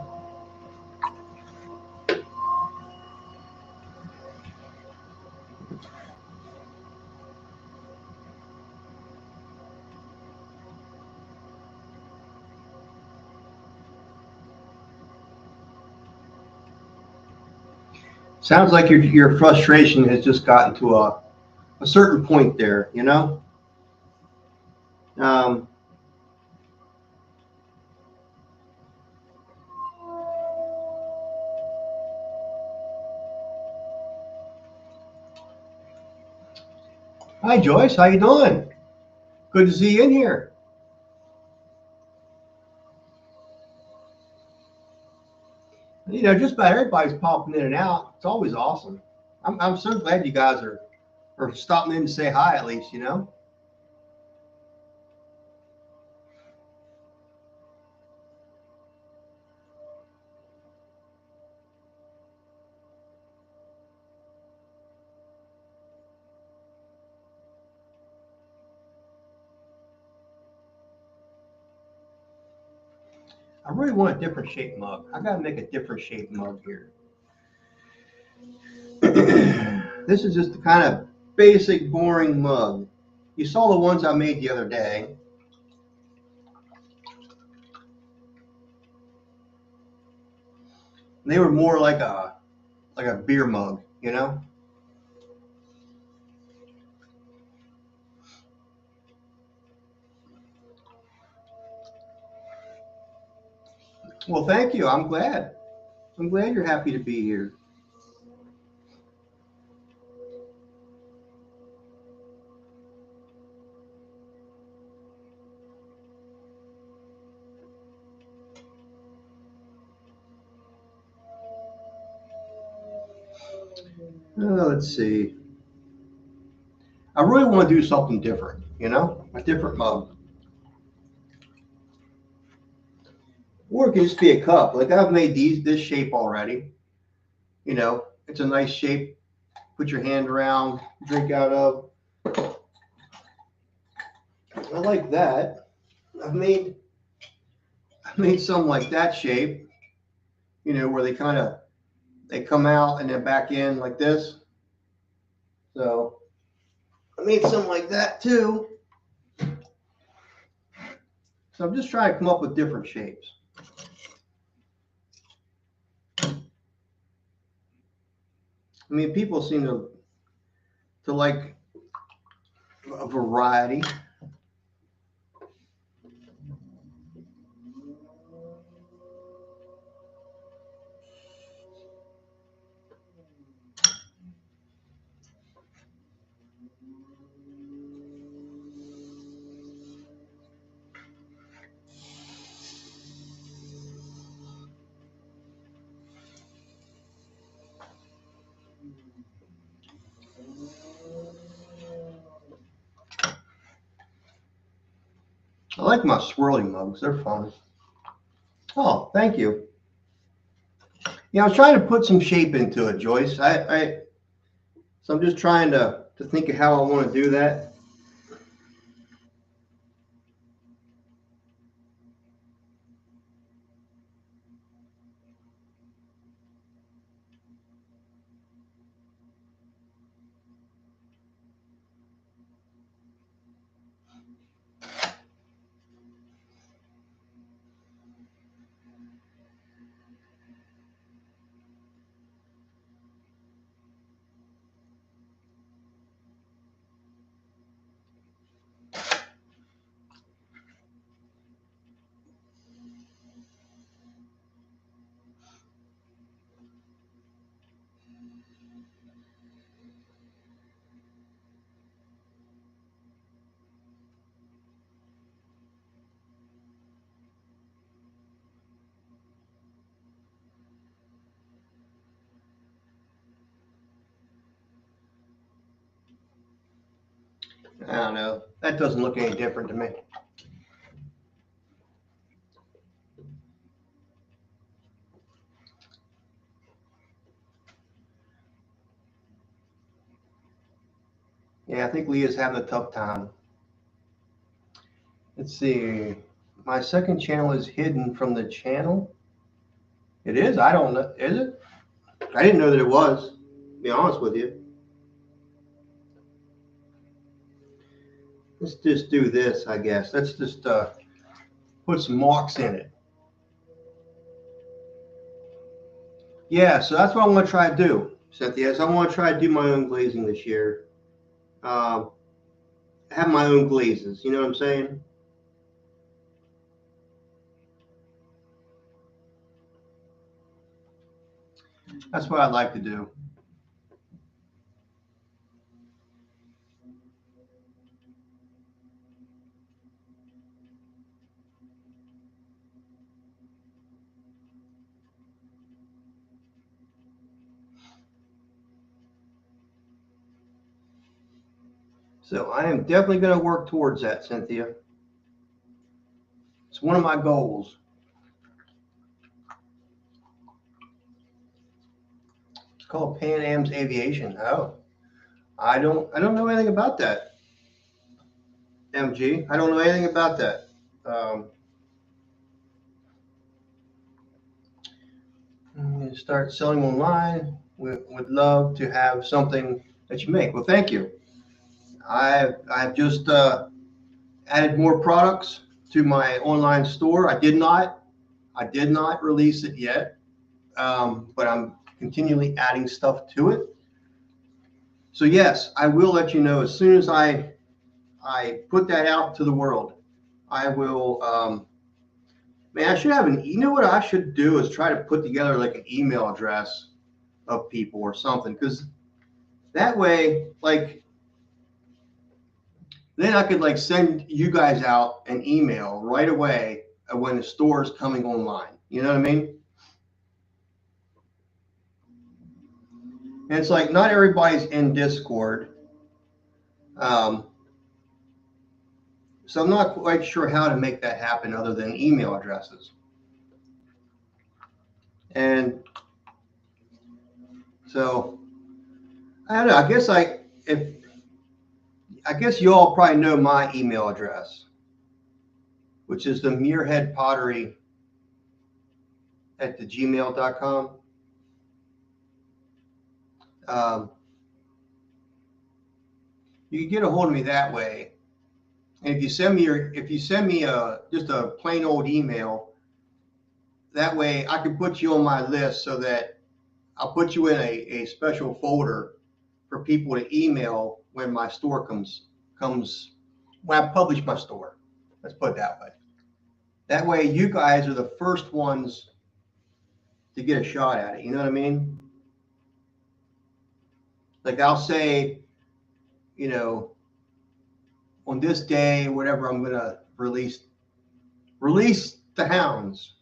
Sounds like your frustration has just gotten to a certain point there, you know? Um, Hi, Joyce. How you doing? Good to see you in here. You know, just about everybody's popping in and out. It's always awesome. I'm so glad you guys are stopping in to say hi at least, you know? I really want a different shaped mug. I gotta make a different shaped mug here. This is just the kind of basic, boring mug. You saw the ones I made the other day. They were more like a beer mug, you know? Well, thank you. I'm glad. I'm glad you're happy to be here. Let's see. I really want to do something different, you know? A different mug. Or it can just be a cup. Like I've made this shape already. You know, it's a nice shape. Put your hand around, drink out of. I like that. I've made some like that shape, you know, where they come out and then back in like this. So I made some like that too. So I'm just trying to come up with different shapes. I mean, people seem to like a variety. I like my swirly mugs. They're fun. Oh, thank you. Yeah, I was trying to put some shape into it, Joyce. So I'm just trying to think of how I want to do that. I don't know. That doesn't look any different to me. Yeah, I think Leah's having a tough time. Let's see. My second channel is hidden from the channel. It is? I don't know. Is it? I didn't know that it was, to be honest with you. Let's just do this, I guess. Let's just put some marks in it. Yeah, so that's what I want to try to do, Cynthia. Is I want to try to do my own glazing this year. Have my own glazes. You know what I'm saying? That's what I'd like to do. So I am definitely going to work towards that, Cynthia. It's one of my goals. It's called Pan Am's Aviation. Oh, I don't know anything about that. MG, I don't know anything about that. I'm going to start selling online. Would love to have something that you make. Well, thank you. I've just added more products to my online store. I did not release it yet, but I'm continually adding stuff to it. So yes, I will let you know as soon as I put that out to the world. I will. Man, I should have an. You know what I should do is try to put together like an email address of people or something, because that way, like, then I could like send you guys out an email right away when the store is coming online. You know what I mean? And it's like not everybody's in Discord. Um, so I'm not quite sure how to make that happen other than email addresses. And so I don't know. I guess you all probably know my email address, which is the Muirhead Pottery at the gmail.com. You can get a hold of me that way. And if you send me just a plain old email, that way I can put you on my list so that I'll put you in a special folder for people to email when my store comes when I publish my store. Let's put it that way. That way you guys are the first ones to get a shot at it. You know what I mean? Like I'll say, you know, on this day, whatever, I'm gonna release the hounds.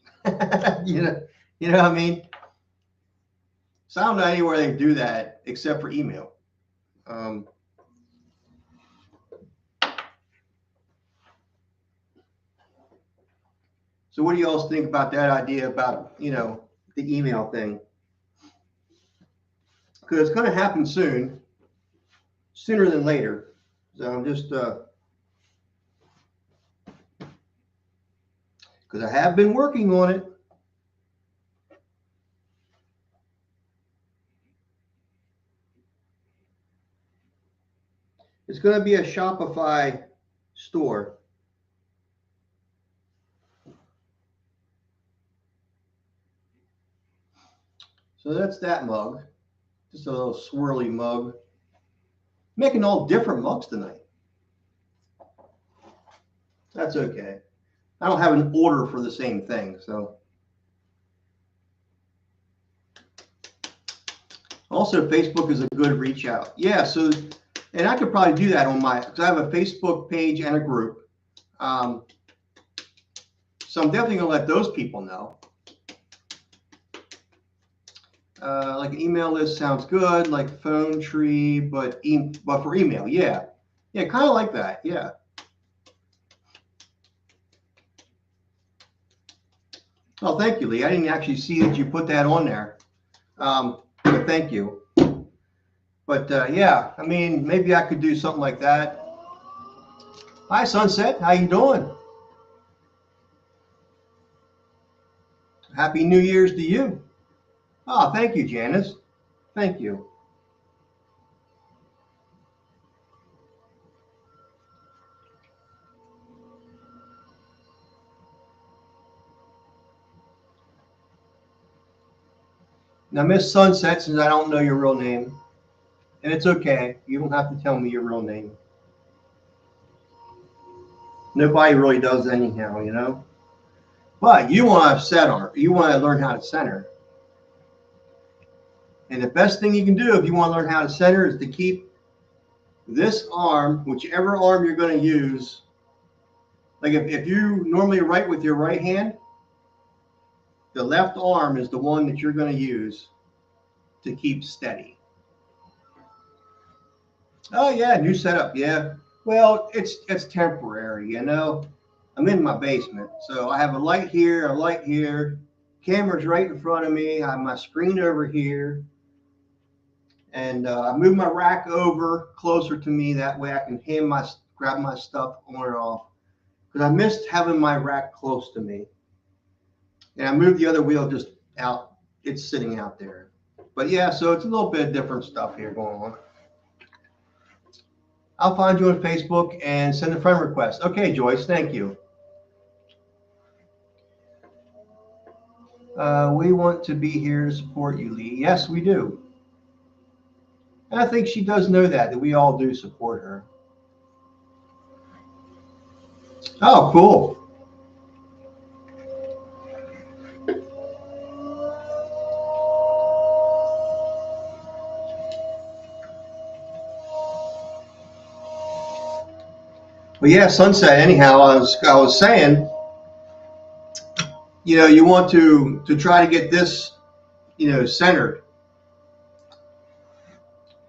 you know, you know what I mean? So I don't know anywhere they do that except for email. So what do you all think about that idea about, you know, the email thing? Because it's going to happen soon, sooner than later. So I'm just, because I have been working on it. It's going to be a Shopify store. So that's that mug. Just a little swirly mug. Making all different mugs tonight. That's okay. I don't have an order for the same thing, so. Also, Facebook is a good reach out. Yeah, so, and I could probably do that on because I have a Facebook page and a group. So I'm definitely gonna let those people know. Like an email list sounds good, like phone tree, but for email, yeah. Yeah, kind of like that. Yeah. Oh, thank you, Lee. I didn't actually see that you put that on there. But thank you. But yeah, I mean, maybe I could do something like that. Hi, Sunset. How you doing? Happy New Year's to you. Oh, thank you, Janice. Thank you. Now, Miss Sunset, since I don't know your real name, and it's okay, you don't have to tell me your real name. Nobody really does anyhow, you know. But you want to center. You want to learn how to center. And the best thing you can do if you want to learn how to center is to keep this arm, whichever arm you're going to use. Like if you normally write with your right hand, the left arm is the one that you're going to use to keep steady. Oh yeah, new setup. Yeah. Well, it's temporary, you know. I'm in my basement, so I have a light here, a light here. Camera's right in front of me. I have my screen over here, and I move my rack over closer to me. That way, I can grab my stuff on and off. Because I missed having my rack close to me, and I moved the other wheel just out. It's sitting out there. But yeah, so it's a little bit of different stuff here going on. I'll find you on Facebook and send a friend request. Okay, Joyce, thank you. We want to be here to support you, Lee. Yes, we do. And I think she does know that we all do support her. Oh, cool. Well, yeah, Sunset. Anyhow, I was saying, you know, you want to try to get this, you know, centered.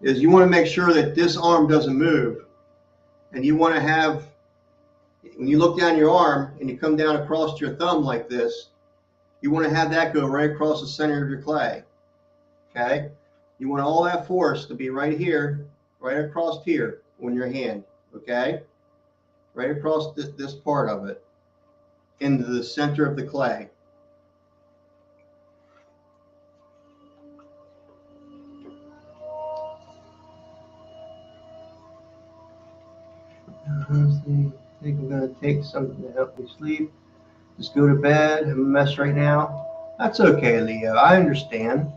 Is you want to make sure that this arm doesn't move, and you want to have, when you look down your arm and you come down across your thumb like this, you want to have that go right across the center of your clay. Okay, you want all that force to be right here, right across here on your hand. Okay, right across this part of it into the center of the clay. I think I'm going to take something to help me sleep. Just go to bed. I'm a mess right now. That's okay, Leo. I understand.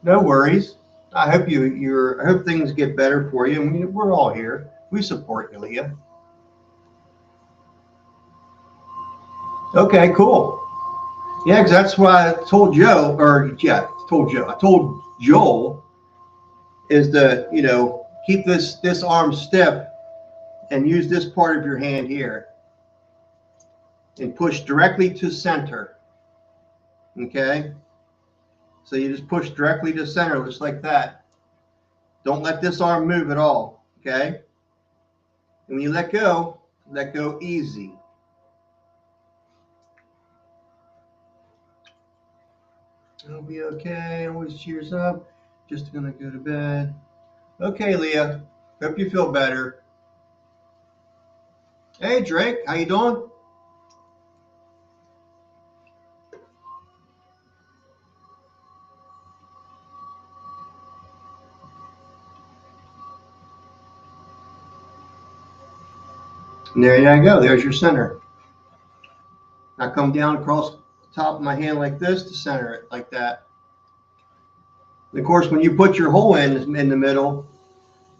No worries. I hope I hope things get better for you. I mean, we're all here. We support you, Leah. Okay, cool. Yeah, because that's why I told Joe, or yeah, told Joe. I told Joel is to, you know, keep this arm stiff and use this part of your hand here and push directly to center. Okay. So you just push directly to center, just like that. Don't let this arm move at all. Okay. And when you let go easy. It'll be okay. Always cheers up. Just gonna go to bed. Okay, Leah. Hope you feel better. Hey, Drake. How you doing? And there you go. There's your center. Now come down across the top of my hand like this to center it like that. And of course, when you put your hole in the middle,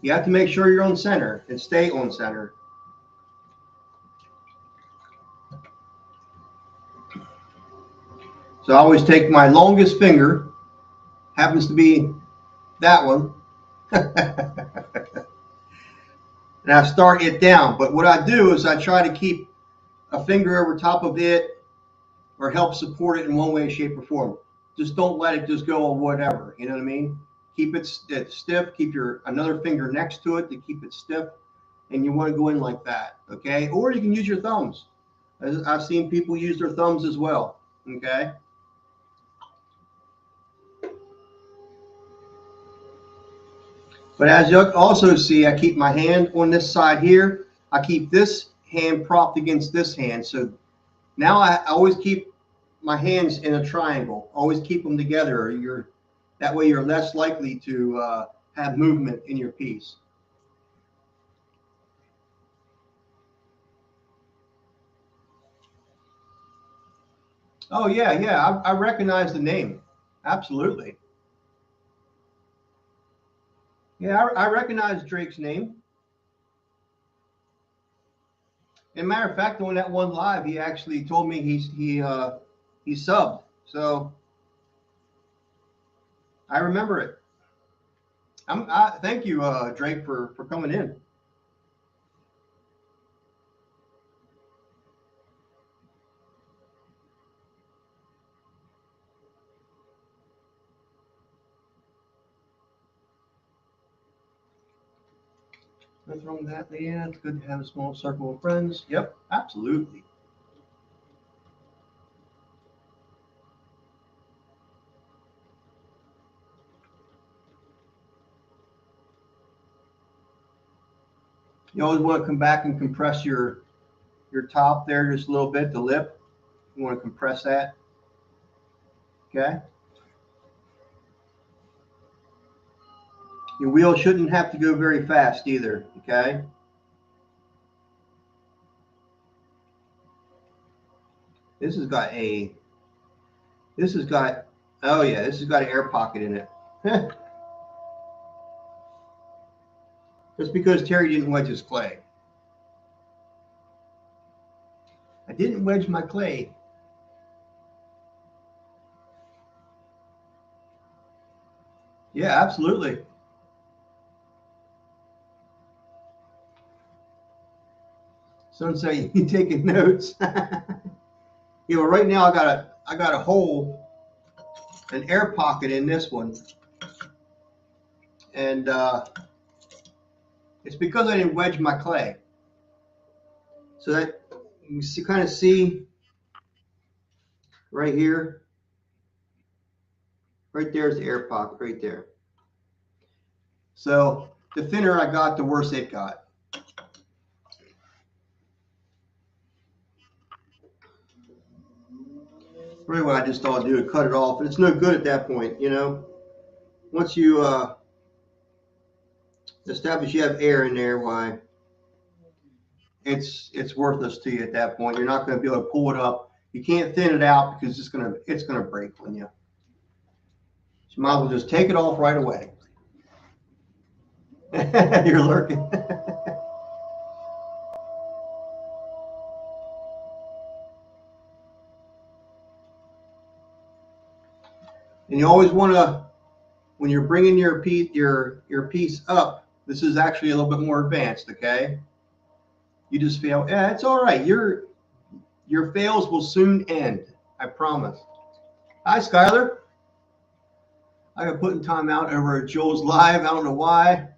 you have to make sure you're on center and stay on center. So I always take my longest finger, happens to be that one, and I start it down. But what I do is I try to keep a finger over top of it or help support it in one way, shape, or form. Just don't let it just go on whatever. You know what I mean? keep it stiff. Keep your another finger next to it to keep it stiff, and you want to go in like that, okay? Or you can use your thumbs. I've seen people use their thumbs as well, okay? But as you also see, I keep my hand on this side here. I keep this hand propped against this hand. So now I always keep my hands in a triangle. Always keep them together. That way you're less likely to have movement in your piece. Oh yeah, yeah, I recognize the name. Absolutely. Yeah, I recognize Drake's name. As a matter of fact, on that one live, he actually told me he subbed. So I remember it. Thank you, Drake, for coming in. Nothing wrong with that, Leanne. It's good to have a small circle of friends. Yep, absolutely. You always want to come back and compress your top there just a little bit, the lip. You want to compress that. Okay. Your wheel shouldn't have to go very fast either. Okay. This has got oh yeah, this has got an air pocket in it. Just because Terry didn't wedge his clay. I didn't wedge my clay. Yeah, absolutely. Some say you taking notes. You know, right now I got a hole, an air pocket in this one, and it's because I didn't wedge my clay. So that you see, kind of see right here, right there's the air pocket right there. So the thinner I got, the worse it got. Really, what I just thought I'd do is cut it off, but it's no good at that point, you know. Once you establish you have air in there, why it's worthless to you at that point. You're not going to be able to pull it up. You can't thin it out because it's gonna break on you. So you might as well just take it off right away. You're lurking. And you always want to, when you're bringing your piece up, this is actually a little bit more advanced, okay? You just fail. Yeah, it's all right. Your fails will soon end. I promise. Hi, Skylar. I got put in timeout over at Joel's live. I don't know why.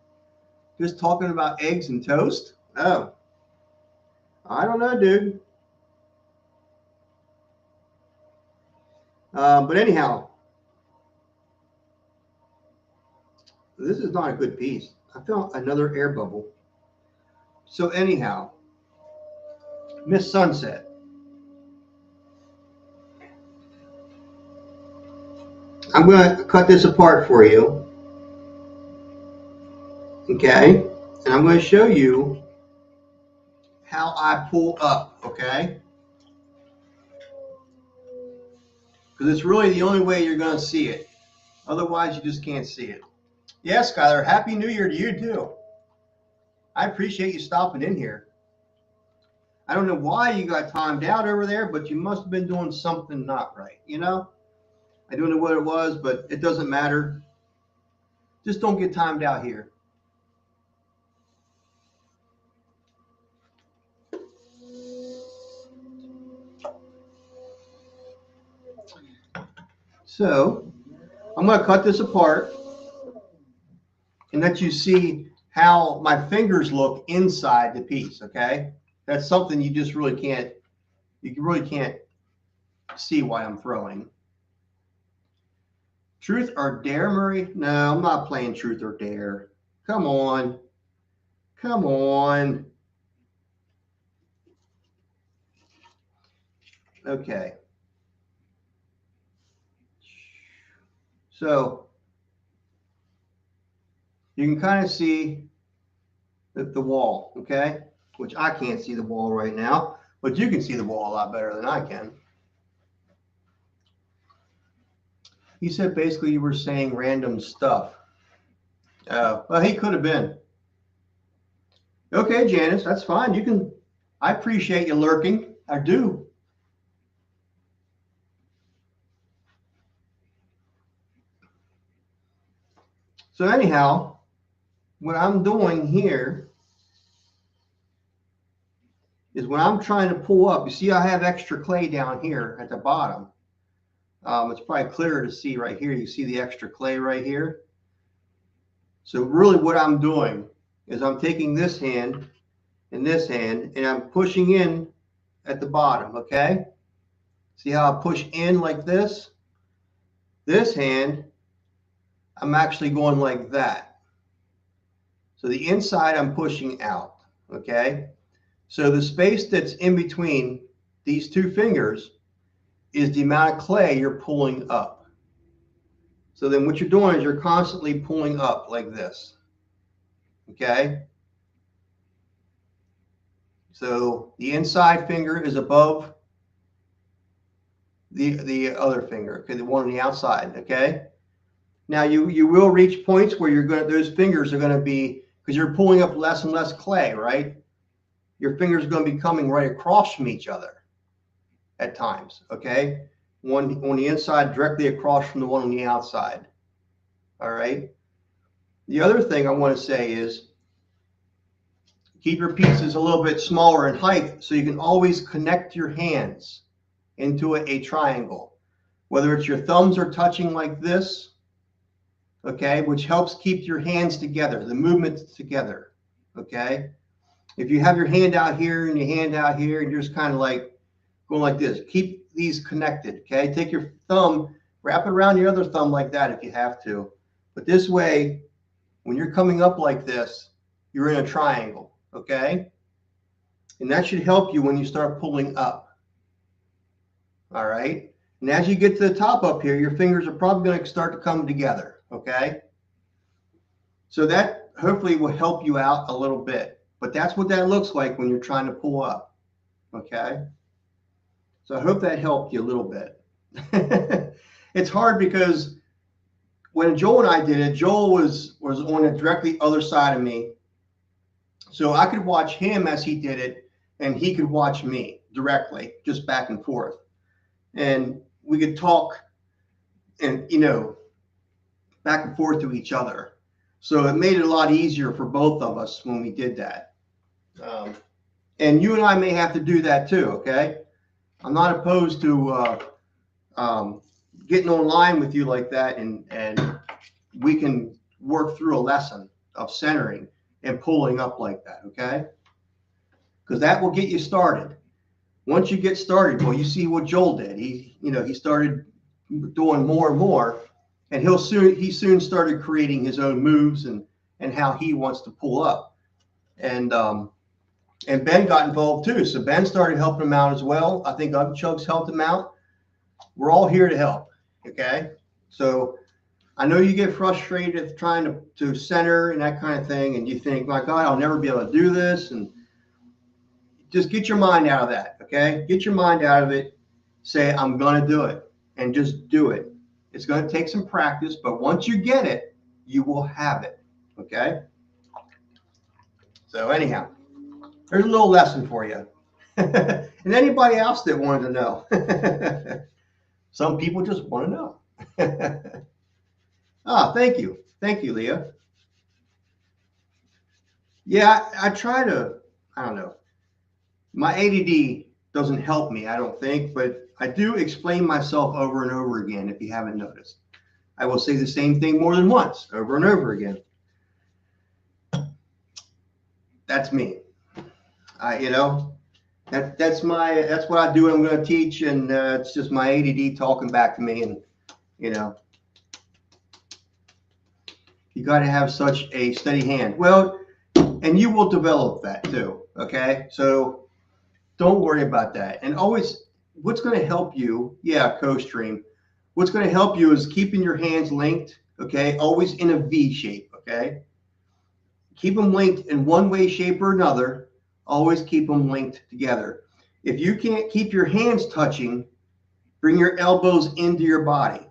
Just talking about eggs and toast. Oh, I don't know, dude. But anyhow, this is not a good piece. I felt another air bubble. So anyhow, Miss Sunset. I'm going to cut this apart for you. Okay? And I'm going to show you how I pull up, okay? Because it's really the only way you're going to see it. Otherwise, you just can't see it. Yes, Skylar, Happy New Year to you too. I appreciate you stopping in here. I don't know why you got timed out over there, but you must have been doing something not right, you know? I don't know what it was, but it doesn't matter. Just don't get timed out here. So I'm going to cut this apart. and let you see how my fingers look inside the piece, okay? That's something you just really can't, you really can't see why I'm throwing. Truth or dare, Murray? No, I'm not playing truth or dare. Come on. Come on. Okay. So you can kind of see the wall, okay? Which I can't see the wall right now, but you can see the wall a lot better than I can. He said basically you were saying random stuff. Well, he could have been. Okay, Janice, that's fine. You can, I appreciate you lurking. I do. So anyhow, what I'm doing here is when I'm trying to pull up, you see I have extra clay down here at the bottom. It's probably clearer to see right here. You see the extra clay right here. So really what I'm doing is I'm taking this hand and this hand and I'm pushing in at the bottom, okay? See how I push in like this? This hand, I'm actually going like that. So the inside I'm pushing out, okay? So the space that's in between these two fingers is the amount of clay you're pulling up. So then what you're doing is you're constantly pulling up like this, okay? So the inside finger is above the other finger, okay, the one on the outside, okay? Now you will reach points where you're going to, those fingers are going to be, because you're pulling up less and less clay, right? Your fingers are going to be coming right across from each other at times, okay? One on the inside directly across from the one on the outside, all right? The other thing I want to say is keep your pieces a little bit smaller in height so you can always connect your hands into a triangle. Whether it's your thumbs are touching like this, okay, which helps keep your hands together, the movements together, okay? If you have your hand out here and your hand out here and you're just kind of like going like this, keep these connected, okay? Take your thumb, wrap it around your other thumb like that if you have to. But this way, when you're coming up like this, you're in a triangle, okay? And that should help you when you start pulling up, all right? And as you get to the top up here, your fingers are probably going to start to come together, okay? So that hopefully will help you out a little bit. But that's what that looks like when you're trying to pull up, okay? So I hope that helped you a little bit. It's hard because when Joel and I did it, Joel was on the directly other side of me. So I could watch him as he did it, and he could watch me directly, just back and forth. And we could talk and, you know, back and forth to each other. So it made it a lot easier for both of us when we did that. And you and I may have to do that too, okay? I'm not opposed to getting online with you like that, and we can work through a lesson of centering and pulling up like that, okay? Because that will get you started. Once you get started, well, you see what Joel did. He started doing more and more, and he soon started creating his own moves and how he wants to pull up. And Ben got involved too. So Ben started helping him out as well. I think other Chugs helped him out. We're all here to help, okay? So I know you get frustrated trying to center and that kind of thing, and you think, my God, I'll never be able to do this. And just get your mind out of that, okay? Get your mind out of it. Say, I'm going to do it, and just do it. It's going to take some practice, but once you get it, you will have it, okay? So anyhow, there's a little lesson for you. And anybody else that wanted to know. Some people just want to know. Thank you. Thank you, Leah. Yeah, I try to, I don't know. My ADD doesn't help me, I don't think, but I do explain myself over and over again, if you haven't noticed. I will say the same thing more than once, over and over again. that's me. You know, that's what I do. I'm going to teach, and it's just my ADD talking back to me. And you know, you got to have such a steady hand. Well, and you will develop that too. Okay, so don't worry about that. And always, what's going to help you? Yeah, co-stream. What's going to help you is keeping your hands linked. Okay, always in a V shape. Okay, keep them linked in one way, shape, or another. Always keep them linked together. If you can't keep your hands touching, bring your elbows into your body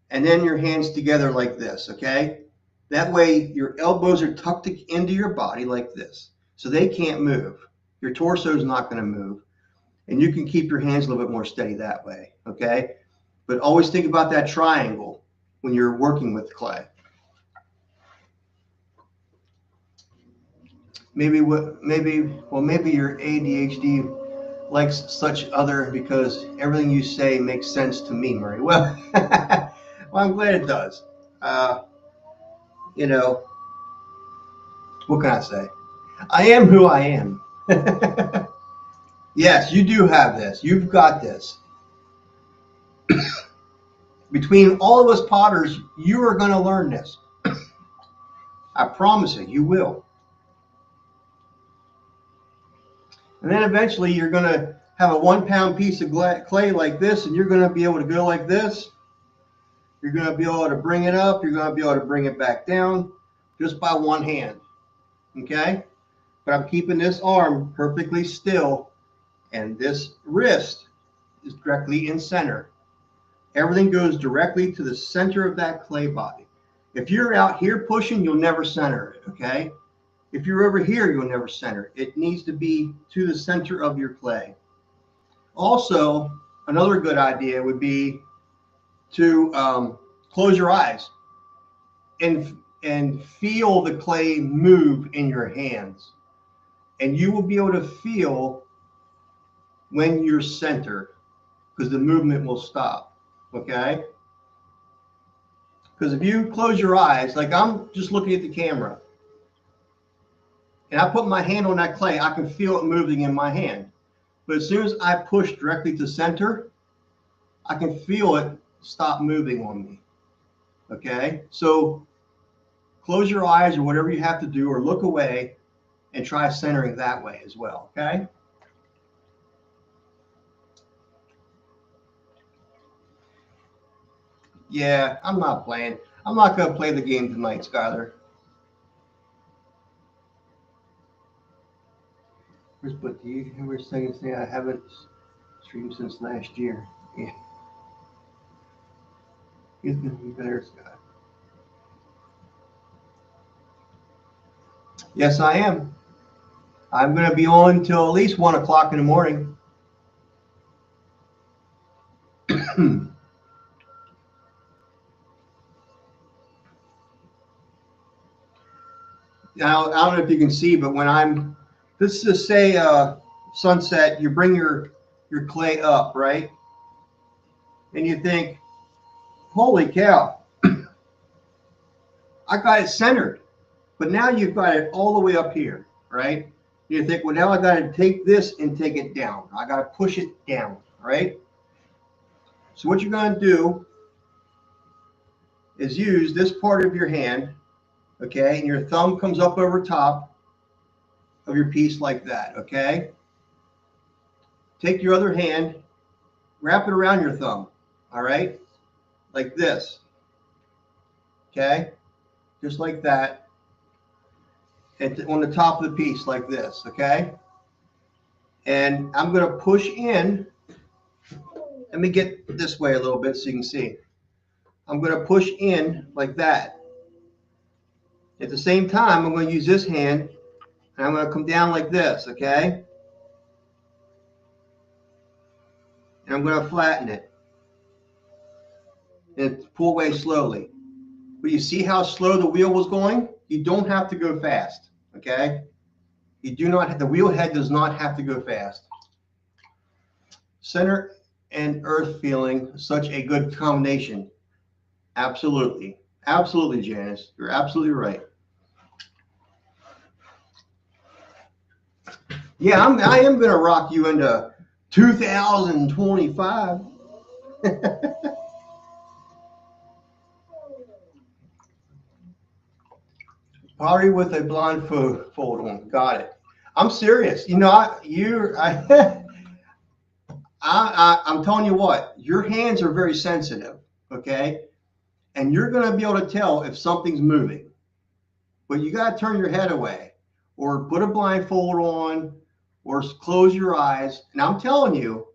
and then your hands together like this, okay? That way your elbows are tucked into your body like this, so they can't move. Your torso is not going to move, and you can keep your hands a little bit more steady that way, okay? But always think about that triangle when you're working with clay. Maybe your ADHD likes such other because everything you say makes sense to me, Murray. Well, well, I'm glad it does. You know, what can I say? I am who I am. Yes, you do have this. You've got this. Between all of us potters, you are going to learn this. I promise it, you will. And then eventually you're going to have a 1 pound piece of clay like this, and you're going to be able to go like this. You're going to be able to bring it up. You're going to be able to bring it back down just by one hand. Okay? But I'm keeping this arm perfectly still, and this wrist is directly in center. Everything goes directly to the center of that clay body. If you're out here pushing, you'll never center it, okay? If you're over here, you'll never center it. It needs to be to the center of your clay. Also, another good idea would be to close your eyes and feel the clay move in your hands. And you will be able to feel when you're centered, because the movement will stop, okay? Because if you close your eyes, like I'm just looking at the camera, and I put my hand on that clay, I can feel it moving in my hand. But as soon as I push directly to center, I can feel it stop moving on me, okay? So close your eyes or whatever you have to do, or look away and try centering that way as well, okay? Yeah, I'm not playing. I'm not going to play the game tonight, Skylar. But do you ever say I haven't streamed since last year? Yeah. He's going to be better, Scott. Yes, I am. I'm going to be on until at least 1 o'clock in the morning. Now, I don't know if you can see, but when let's just say sunset, you bring your clay up, right? And you think, holy cow, I got it centered. But now you've got it all the way up here, right? You think, well, now I got to take this and take it down. I got to push it down, right? So what you're going to do is use this part of your hand, okay? And your thumb comes up over top of your piece like that, okay? Take your other hand, wrap it around your thumb, all right? Like this, okay? Just like that. And on the top of the piece like this, okay? And I'm going to push in. Let me get this way a little bit so you can see. I'm going to push in like that. At the same time, I'm going to use this hand, and I'm going to come down like this, okay? And I'm going to flatten it and pull away slowly. But you see how slow the wheel was going? You don't have to go fast, okay? You do not, the wheel head does not have to go fast. Center and earth feeling, such a good combination. Absolutely. Absolutely, Janice. You're absolutely right. Yeah, I am going to rock you into 2025. Pottery with a blindfold on. Got it. I'm serious. You know, I'm telling you what, your hands are very sensitive, okay? And you're going to be able to tell if something's moving. But you got to turn your head away or put a blindfold on or close your eyes. And I'm telling you,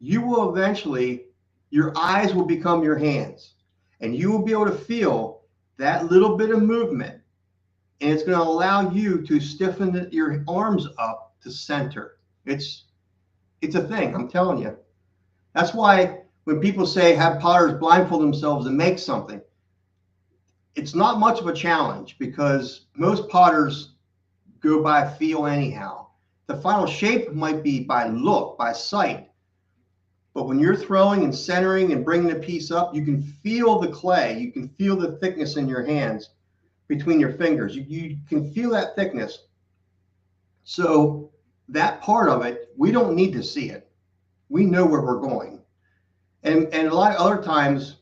you will eventually, your eyes will become your hands and you will be able to feel that little bit of movement. And it's going to allow you to stiffen your arms up to center. It's a thing, I'm telling you. That's why when people say have potters blindfold themselves and make something, it's not much of a challenge because most potters go by feel anyhow. The final shape might be by look, by sight. But when you're throwing and centering and bringing the piece up, you can feel the clay. You can feel the thickness in your hands between your fingers. You can feel that thickness. So that part of it, we don't need to see it. We know where we're going. And a lot of other times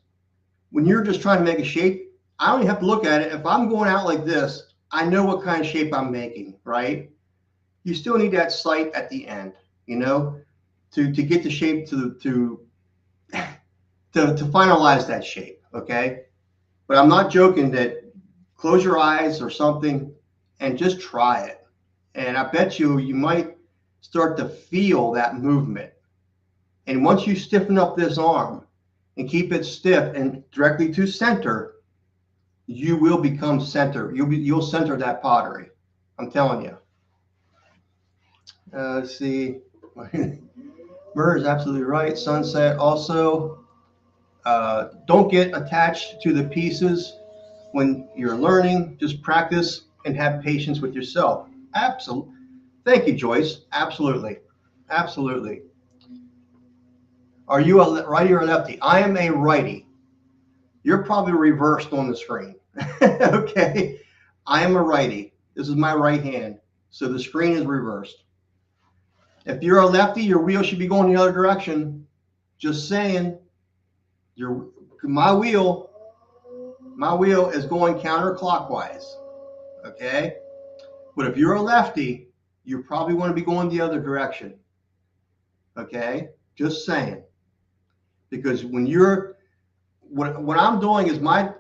when you're just trying to make a shape, I don't even have to look at it. If I'm going out like this, I know what kind of shape I'm making, right? You still need that sight at the end, you know, to get the shape to finalize that shape, okay? But I'm not joking that close your eyes or something and just try it. And I bet you might start to feel that movement. And once you stiffen up this arm and keep it stiff and directly to center, you will become center. You'll center that pottery. I'm telling you. Let's see. Murr is absolutely right. Sunset also. Don't get attached to the pieces when you're learning. Just practice and have patience with yourself. Absolutely. Thank you, Joyce. Absolutely. Absolutely. Are you a righty or a lefty? I am a righty. You're probably reversed on the screen. Okay. I am a righty. This is my right hand. So the screen is reversed. If you're a lefty, your wheel should be going the other direction. Just saying. My wheel is going counterclockwise. Okay. But if you're a lefty, you probably want to be going the other direction. Okay. Just saying. Because when what I'm doing is my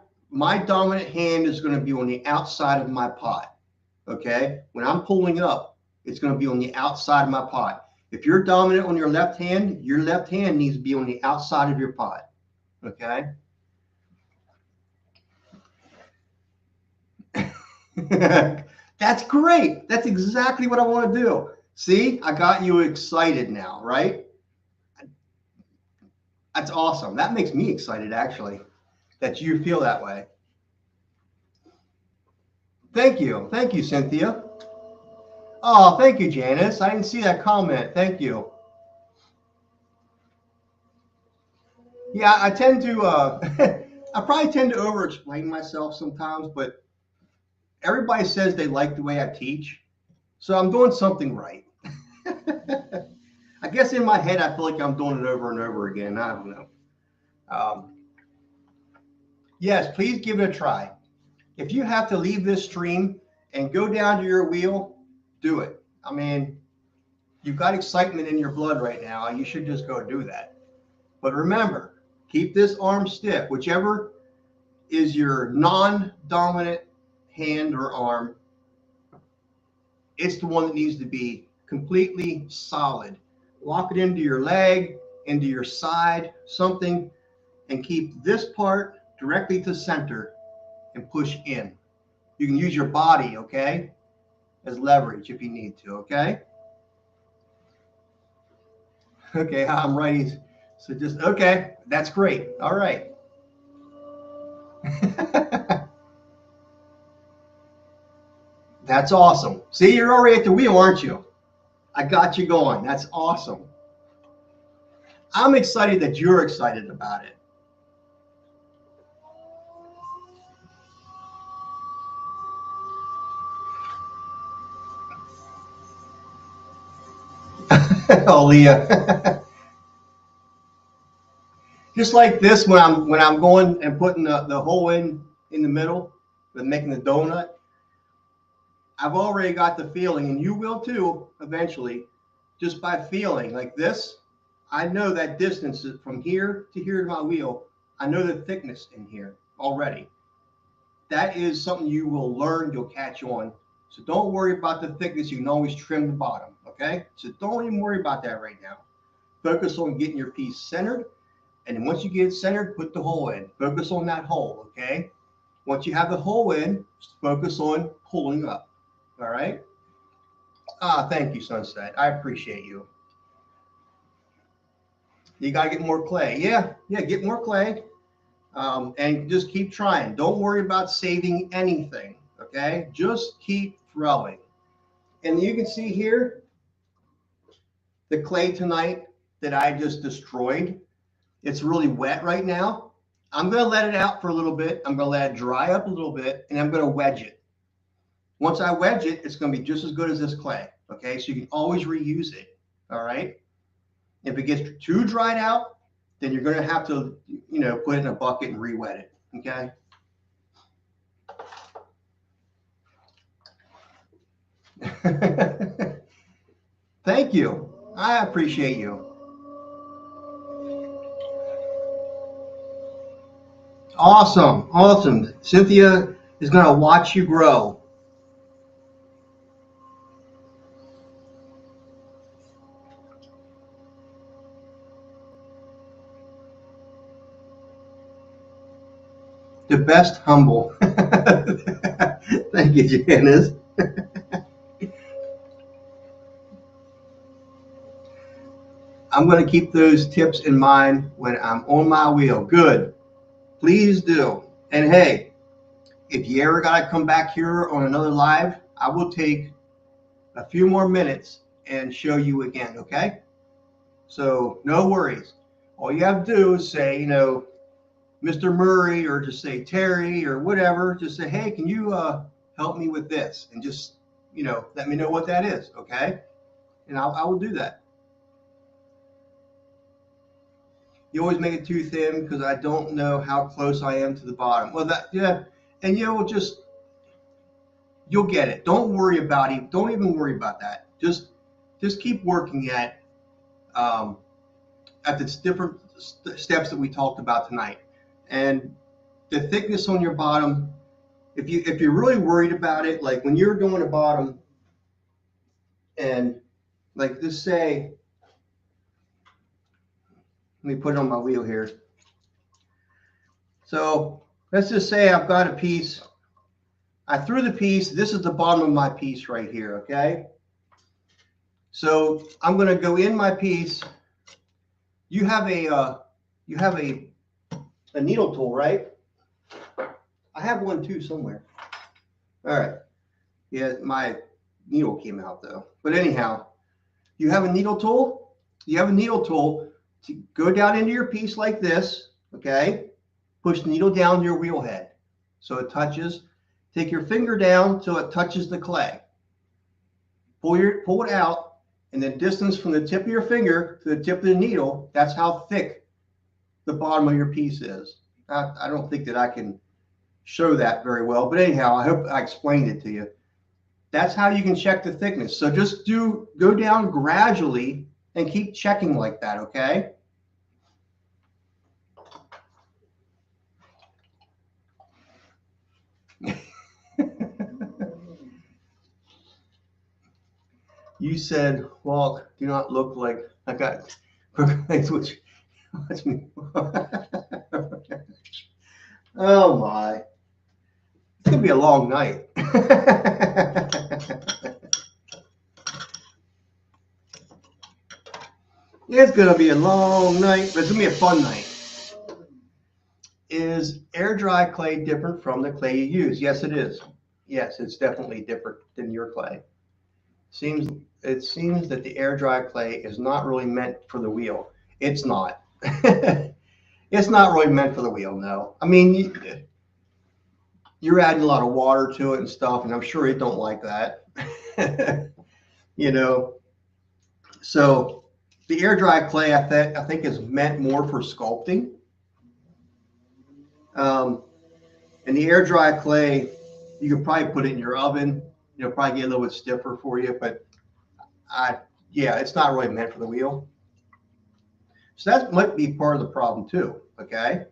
dominant hand is going to be on the outside of my pot. Okay. When I'm pulling up, it's going to be on the outside of my pot. If you're dominant on your left hand needs to be on the outside of your pot. Okay. That's great. That's exactly what I want to do. See, I got you excited now, right? That's awesome. That makes me excited, actually, that you feel that way. Thank you. Thank you, Cynthia. Oh, thank you, Janice. I didn't see that comment. Thank you. Yeah, I tend to, I probably tend to over-explain myself sometimes, but everybody says they like the way I teach, so I'm doing something right. I guess in my head, I feel like I'm doing it over and over again. I don't know. Yes, please give it a try. If you have to leave this stream and go down to your wheel, do it. I mean, you've got excitement in your blood right now. You should just go do that. But remember, keep this arm stiff. Whichever is your non-dominant hand or arm, it's the one that needs to be completely solid. Lock it into your leg, into your side, something, and keep this part directly to center and push in. You can use your body, okay, as leverage if you need to, okay? Okay, I'm righty. So just, okay, that's great. All right. That's awesome. See, you're already at the wheel, aren't you? I got you going. That's awesome. I'm excited that you're excited about it. Oh, Leah. Just like this, when I'm going and putting the hole in the middle, and making the donut, I've already got the feeling, and you will too eventually, just by feeling like this. I know that distance from here to here to my wheel. I know the thickness in here already. That is something you will learn, you'll catch on. So don't worry about the thickness. You can always trim the bottom, okay? So don't even worry about that right now. Focus on getting your piece centered. And then once you get it centered, put the hole in. Focus on that hole, okay? Once you have the hole in, just focus on pulling up, all right? Thank you, Sunset. I appreciate you. You got to get more clay. Yeah, get more clay. And just keep trying. Don't worry about saving anything, okay? Just keep throwing. And you can see here the clay tonight that I just destroyed. It's really wet right now. I'm going to let it out for a little bit. I'm going to let it dry up a little bit, and I'm going to wedge it. Once I wedge it, it's going to be just as good as this clay, okay? So you can always reuse it, all right? If it gets too dried out, then you're going to have to, put it in a bucket and re-wet it, okay? Thank you. I appreciate you. Awesome. Awesome. Cynthia is going to watch you grow. The best humble. Thank you, Janice. I'm going to keep those tips in mind when I'm on my wheel. Good. Please do. And hey, if you ever got to come back here on another live, I will take a few more minutes and show you again, okay? So no worries. All you have to do is say, Mr. Murray, or just say Terry or whatever. Just say, hey, can you help me with this? And just, let me know what that is, okay? And I will do that. You always make it too thin because I don't know how close I am to the bottom. Well, and you'll get it. Don't worry about it. Don't even worry about that. Just keep working at the different steps that we talked about tonight. And the thickness on your bottom, if you're really worried about it, like when you're doing a bottom, and like just say, let me put it on my wheel here. So let's just say I've got a piece. I threw the piece. This is the bottom of my piece right here, okay? So I'm going to go in my piece. You have a needle tool, right? I have one too somewhere. All right. Yeah, my needle came out though. But anyhow, you have a needle tool. You have a needle tool to go down into your piece like this, okay? Push the needle down to your wheel head so it touches. Take your finger down till it touches the clay. Pull it out, and the distance from the tip of your finger to the tip of the needle, that's how thick the bottom of your piece is. I don't think that I can show that very well, but anyhow, I hope I explained it to you. That's how you can check the thickness. So just go down gradually and keep checking like that, okay? You said, Walt, do not look like I got which watch me. Oh my. It's gonna be a long night. It's gonna be a long night, but it's gonna be a fun night. Is air dry clay different from the clay you use? Yes, it is. Yes, it's definitely different than your clay. It seems that the air dry clay is not really meant for the wheel. It's not. It's not really meant for the wheel, no. I mean, you're adding a lot of water to it and stuff, and I'm sure it don't like that. So The air dry clay, I think is meant more for sculpting. And the air dry clay, you could probably put it in your oven. It'll probably get a little bit stiffer for you, but yeah, it's not really meant for the wheel. So that might be part of the problem too, okay?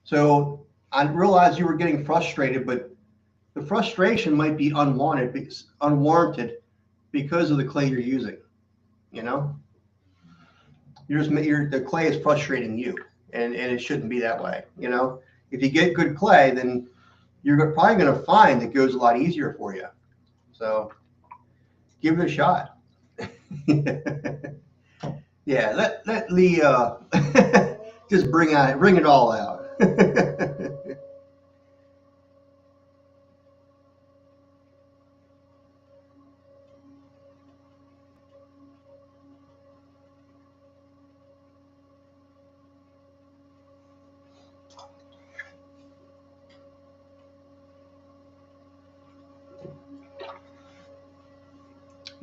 So I realized you were getting frustrated, but the frustration might be unwarranted because of the clay you're using, you know? The clay is frustrating you, and it shouldn't be that way, you know? If you get good clay, then you're probably going to find it goes a lot easier for you. So give it a shot. Yeah, let Lee just bring it all out.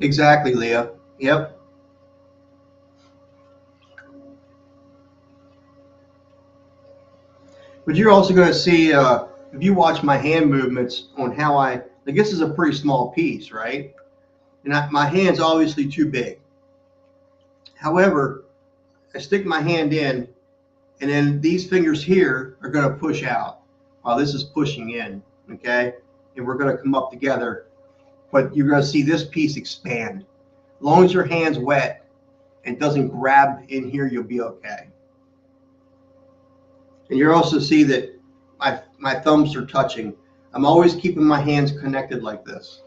Exactly, Leah. Yep. But you're also going to see if you watch my hand movements on how like this is a pretty small piece, right? And my hand's obviously too big. However, I stick my hand in, and then these fingers here are going to push out while this is pushing in, okay? And we're going to come up together, but you're going to see this piece expand. As long as your hand's wet and doesn't grab in here, you'll be okay. And you'll also see that my thumbs are touching. I'm always keeping my hands connected like this.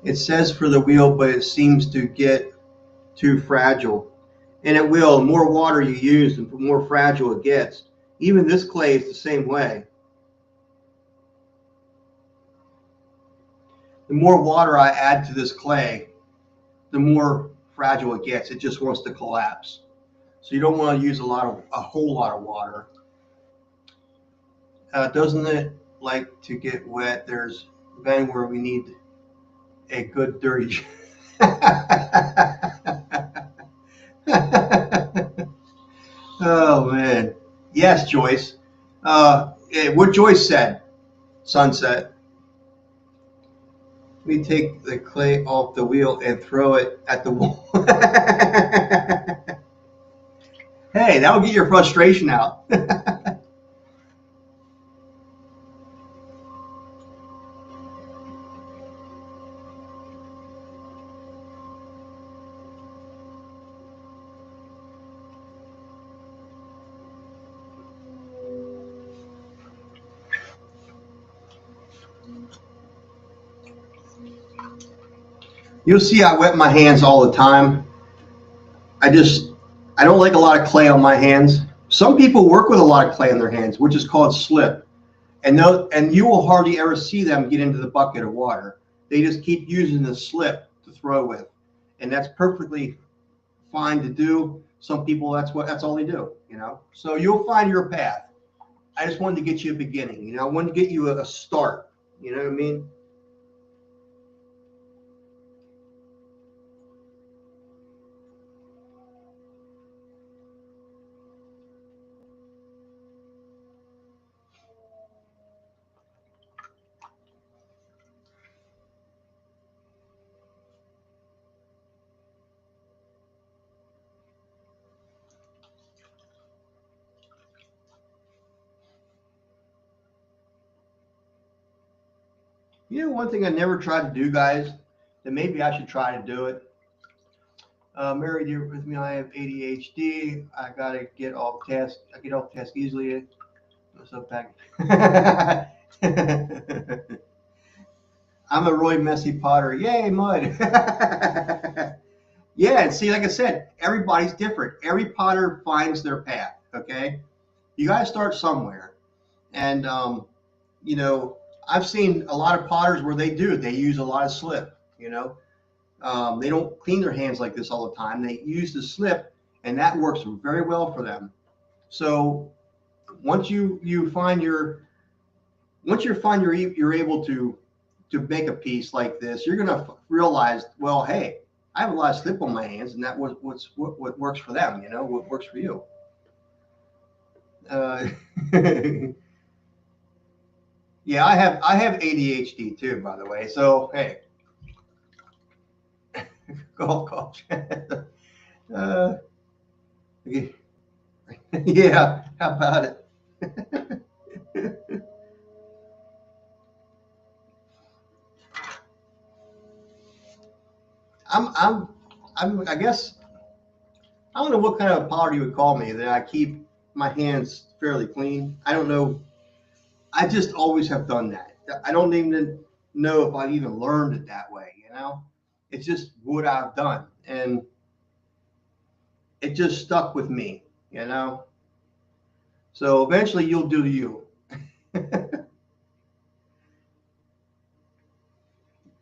It says for the wheel, but it seems to get too fragile. And it will. The more water you use, the more fragile it gets. Even this clay is the same way. The more water I add to this clay, the more fragile it gets. It just wants to collapse. So you don't want to use a whole lot of water. Doesn't it like to get wet? There's been where we need a good dirty. Oh man, yes, Joyce. What Joyce said, Sunset. We take the clay off the wheel and throw it at the wall. Hey, that'll get your frustration out. You'll see I wet my hands all the time. I don't like a lot of clay on my hands. Some people work with a lot of clay on their hands, which is called slip. And you will hardly ever see them get into the bucket of water. They just keep using the slip to throw with. And that's perfectly fine to do. Some people, that's all they do, you know. So you'll find your path. I just wanted to get you a beginning, you know. I wanted to get you a start, you know what I mean? You know, one thing I never tried to do, guys, that maybe I should try to do it. Mary, dear, with me, I have ADHD. I gotta get off task. I get off task easily. What's up, Pack? I'm a really messy potter. Yay, mud. Yeah, and see, like I said, everybody's different. Every potter finds their path, okay? You got to start somewhere. And, you know, I've seen a lot of potters where they use a lot of slip, you know. They don't clean their hands like this all the time. They use the slip, and that works very well for them. So once you're able to to make a piece like this, you're going to realize, well, hey, I have a lot of slip on my hands, and that what works for them, you know, what works for you. Yeah, I have ADHD too, by the way. So hey, golf coach. uh, yeah, how about it? I guess I don't know what kind of potter you would call me. That I keep my hands fairly clean. I don't know. I just always have done that. I don't even know if I've even learned it that way. You know, it's just what I've done, and it just stuck with me. You know, so eventually you'll do you.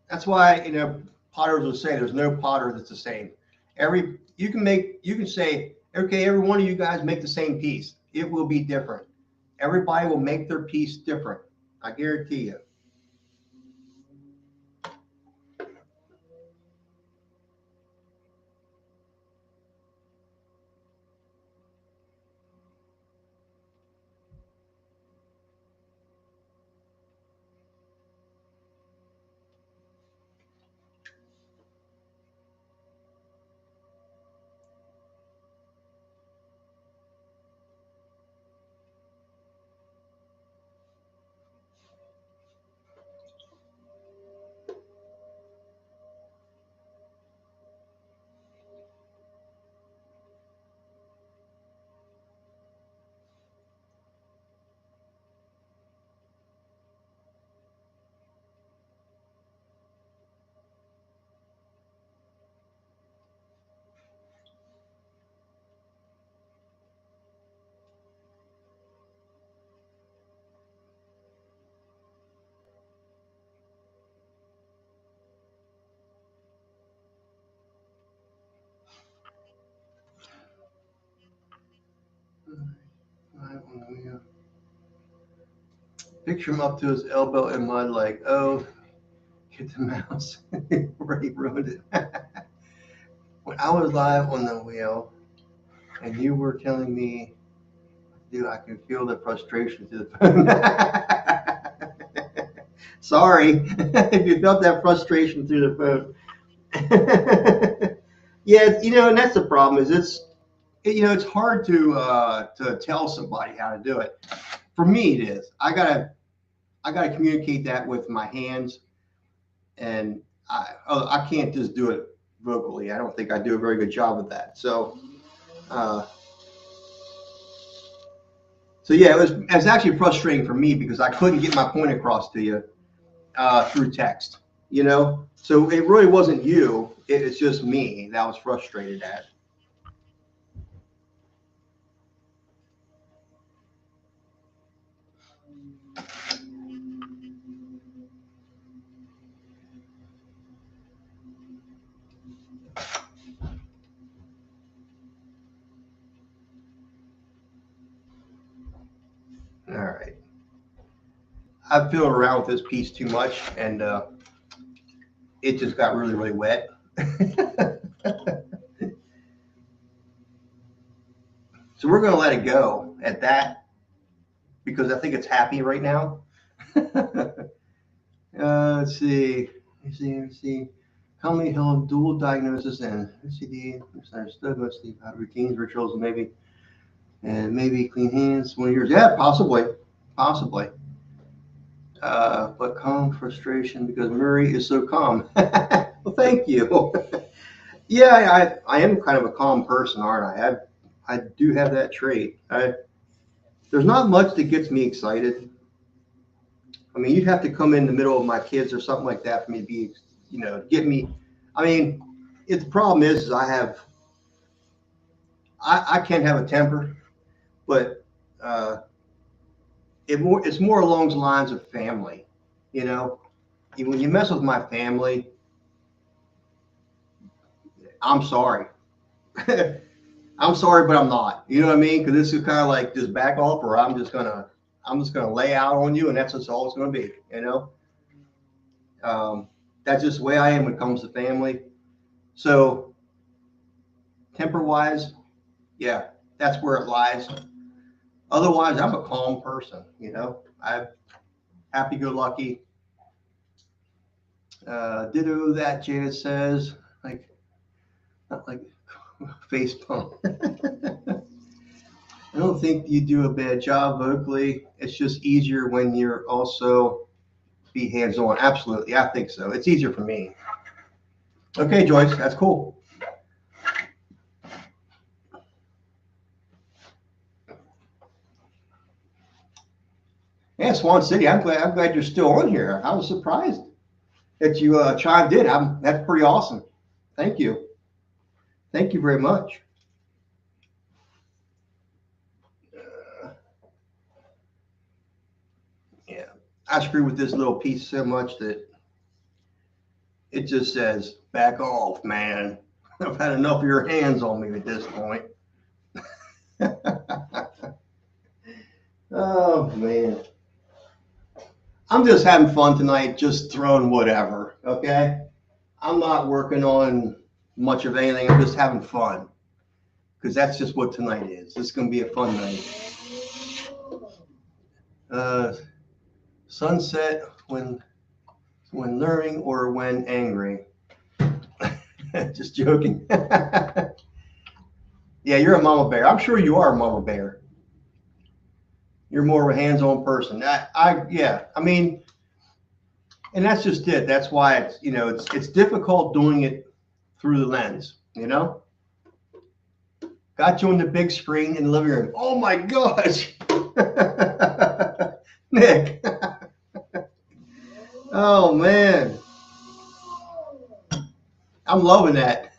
That's why, you know, potters will say there's no potter that's the same. You can say, okay, every one of you guys make the same piece. It will be different. Everybody will make their piece different. I guarantee you. Picture him up to his elbow in mud, like, oh, get the mouse. Already ruined it. When I was live on the wheel and you were telling me, dude, I can feel the frustration through the phone. Sorry if you felt that frustration through the phone. Yeah, you know, and that's the problem. It's hard to tell somebody how to do it. For me, it is. I gotta communicate that with my hands, and I can't just do it vocally. I don't think I do a very good job of that. Uh, so yeah, it was actually frustrating for me because I couldn't get my point across to you through text. You know, so it really wasn't you. It's just me that I was frustrated at. All right. I've fiddled around with this piece too much, and it just got really, really wet. So we're going to let it go at that because I think it's happy right now. Let's see. Let's see. Commonly held dual diagnosis and OCD, misunderstood, mostly about routines, rituals, and maybe clean hands, 1 year. Yeah, possibly. But calm frustration because Murray is so calm. Well, thank you. Yeah, I am kind of a calm person, aren't I? I do have that trait. There's not much that gets me excited. I mean, you'd have to come in the middle of my kids or something like that for me to be, get me. I mean, the problem is I can have a temper, but it's more along the lines of family. You know, when you mess with my family, I'm sorry. I'm sorry, but I'm not. You know what I mean? Because this is kind of like just back off, or I'm just gonna lay out on you, and that's just all it's gonna be. You know. That's just the way I am when it comes to family. So temper wise, yeah, that's where it lies. Otherwise, I'm a calm person. I'm happy-go-lucky. Ditto that Janet says, like not like face pump. I don't think you do a bad job vocally. It's just easier when you're also be hands-on. Absolutely, I think so. It's easier for me. Okay, Joyce, that's cool. Yeah, Swan City. I'm glad you're still on here. I was surprised that you chimed in. That's pretty awesome. Thank you. Thank you very much. Yeah, I screw with this little piece so much that it just says, "Back off, man." I've had enough of your hands on me at this point. Oh man, I'm just having fun tonight, just throwing whatever. Okay, I'm not working on much of anything. I'm just having fun because that's just what tonight is. It's going to be a fun night. Uh, Sunset when learning or when angry. Just joking. Yeah, you're a mama bear. I'm sure you are a mama bear. You're more of a hands-on person. Yeah. I mean, and that's just it. That's why it's difficult doing it through the lens. Got you on the big screen in the living room. Oh my gosh, Nick. Oh man, I'm loving that.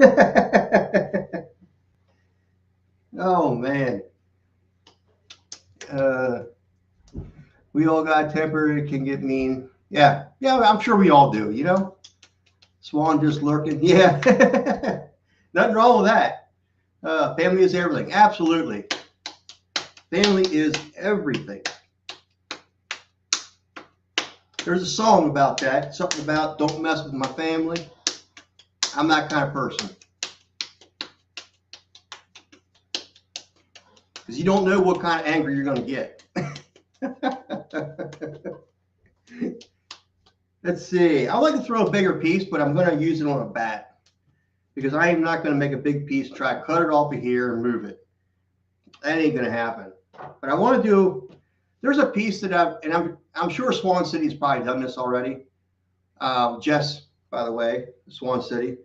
Oh man, uh, we all got temper. It can get mean. Yeah, yeah. I'm sure we all do. Swan just lurking. Yeah, nothing wrong with that. Family is everything. Absolutely, family is everything. There's a song about that. Something about don't mess with my family. I'm that kind of person. Because you don't know what kind of anger you're going to get. Let's see. I like to throw a bigger piece, but I'm going to use it on a bat. Because I am not going to make a big piece, try to cut it off of here and move it. That ain't going to happen. But I want to do, there's a piece that I'm sure Swan City's probably done this already. Jess, by the way, Swan City,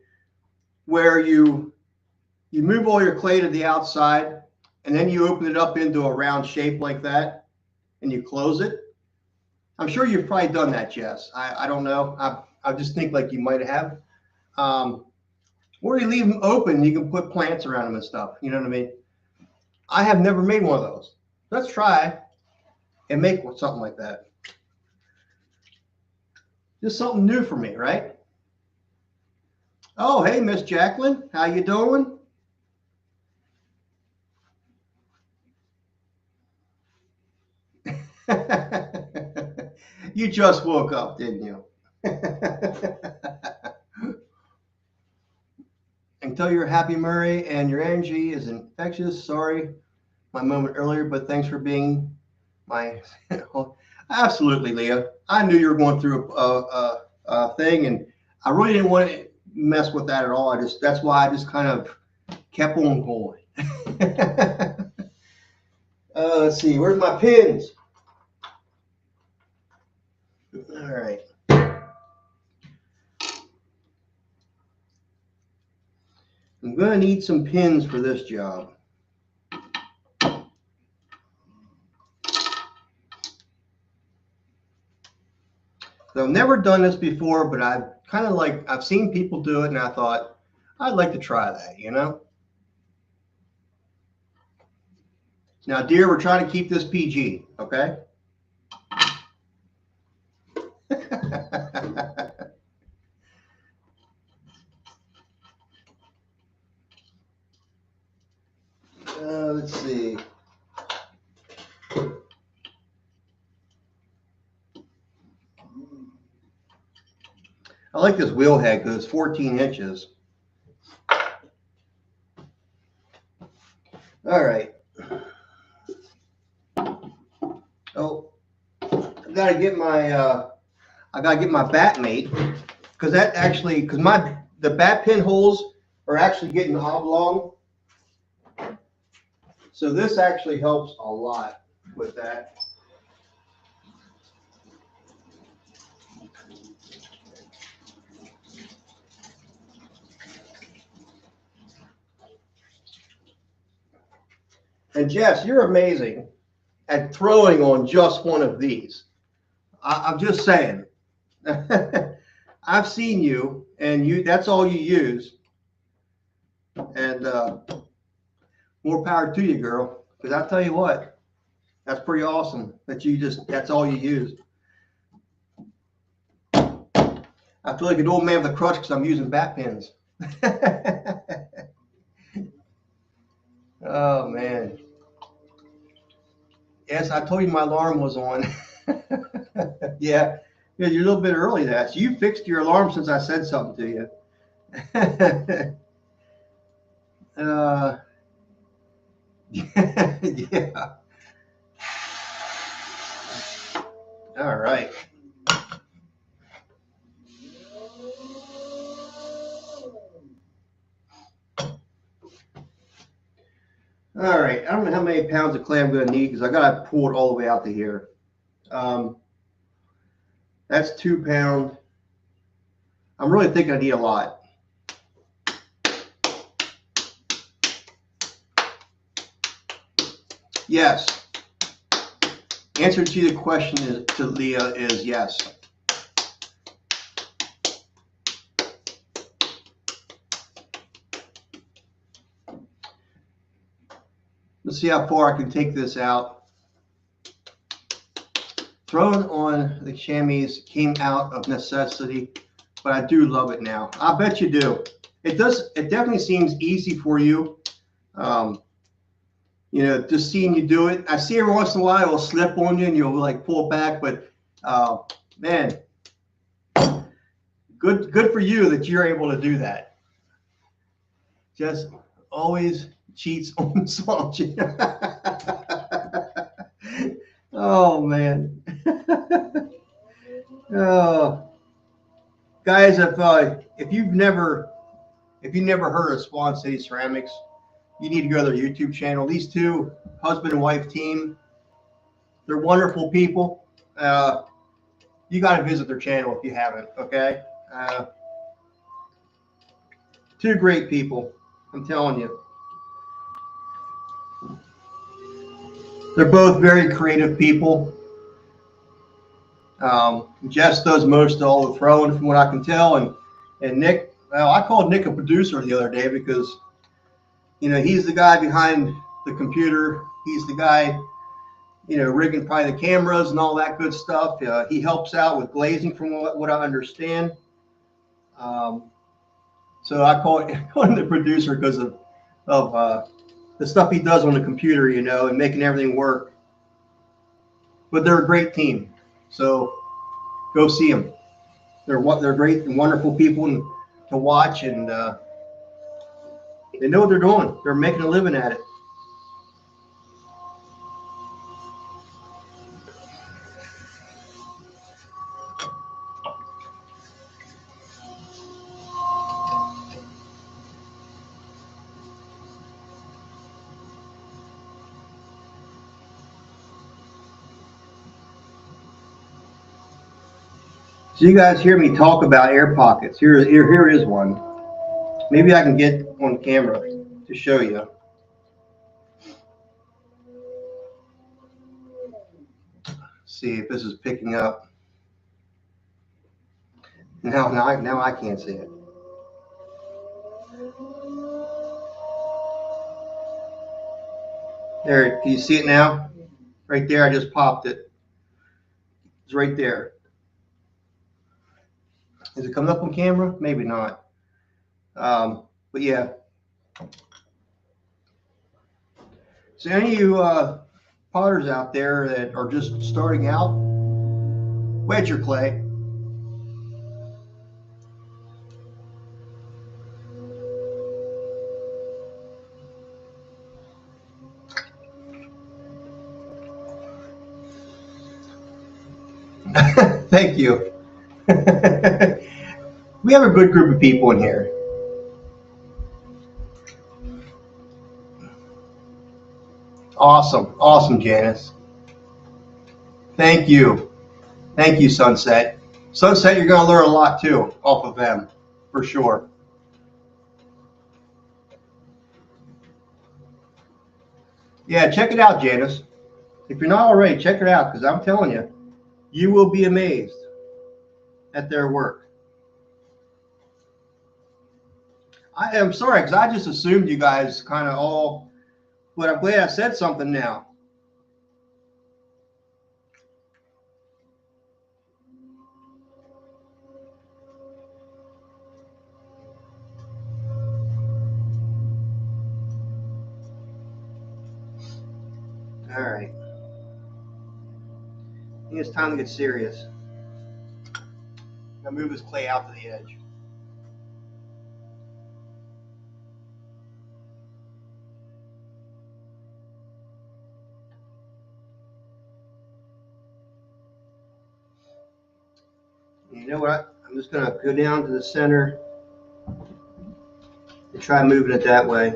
where you move all your clay to the outside, and then you open it up into a round shape like that, and you close it. I'm sure you've probably done that, Jess. I don't know. I just think like you might have. Or you leave them open, you can put plants around them and stuff. You know what I mean? I have never made one of those. Let's try and make something like that. Just something new for me, right? Oh, hey, Miss Jacqueline, how you doing? You just woke up, didn't you? Until you're happy, Murray, and your energy is infectious. Sorry, my moment earlier, but thanks for being my. Absolutely, Leah. I knew you were going through a thing, and I really didn't want to mess with that at all. That's why I just kind of kept on going. Let's see, where's my pins? All right. I'm going to need some pins for this job. So I've never done this before, but I've seen people do it, and I thought I'd like to try that, Now, dear, we're trying to keep this PG, okay? Let's see. like this wheel head because it's 14 inches. All right. Oh, I gotta get my bat mate, because that actually, the bat pin holes are actually getting oblong. So this actually helps a lot with that. And Jess, you're amazing at throwing on just one of these. I'm just saying. I've seen you, and that's all you use. And more power to you, girl. Because I tell you what, that's pretty awesome that that's all you use. I feel like an old man with a crutch because I'm using bat pins. Oh, man. Yes, I told you my alarm was on. Yeah, you're a little bit early that. So you fixed your alarm since I said something to you. Yeah. All right. All right. I don't know how many pounds of clay I'm going to need because I got to pull it all the way out to here. That's 2 pounds. I'm really thinking I need a lot. Yes. Answer to the question to Leah is yes. Let's see how far I can take this out. Throwing on the chamois came out of necessity, but I do love it now. I bet you do. It definitely seems easy for you. Just seeing you do it. I see every once in a while it'll slip on you and you'll like pull back, but man, good for you that you're able to do that. Just always cheats on something. Oh man. Oh, guys, if you've never heard of Swan City Ceramics, you need to go to their YouTube channel. These two, husband and wife team, they're wonderful people. You got to visit their channel if you haven't. Okay, two great people. I'm telling you. They're both very creative people. Jess does most of all the throwing, from what I can tell, and Nick. Well, I called Nick a producer the other day because, he's the guy behind the computer. He's the guy, rigging probably the cameras and all that good stuff. He helps out with glazing, from what I understand. So I call him the producer because of the stuff he does on the computer, and making everything work. But they're a great team, so go see them. They're great and wonderful people to watch, and they know what they're doing. They're making a living at it. So you guys hear me talk about air pockets. Here is one. Maybe I can get on camera to show you. See if this is picking up. Now I can't see it. There, can you see it now? Right there, I just popped it. It's right there. Is it coming up on camera? Maybe not. But yeah. So any of you potters out there that are just starting out, wedge your clay. Thank you. We have a good group of people in here. Awesome. Awesome, Janice. Thank you. Thank you, Sunset. Sunset, you're going to learn a lot too off of them, for sure. Yeah, check it out, Janice. If you're not already, check it out, because I'm telling you, you will be amazed at their work. I am sorry, because I just assumed you guys kind of all, but I'm glad I said something now. All right. I think it's time to get serious. Now move this clay out to the edge. You know what? I'm just going to go down to the center and try moving it that way.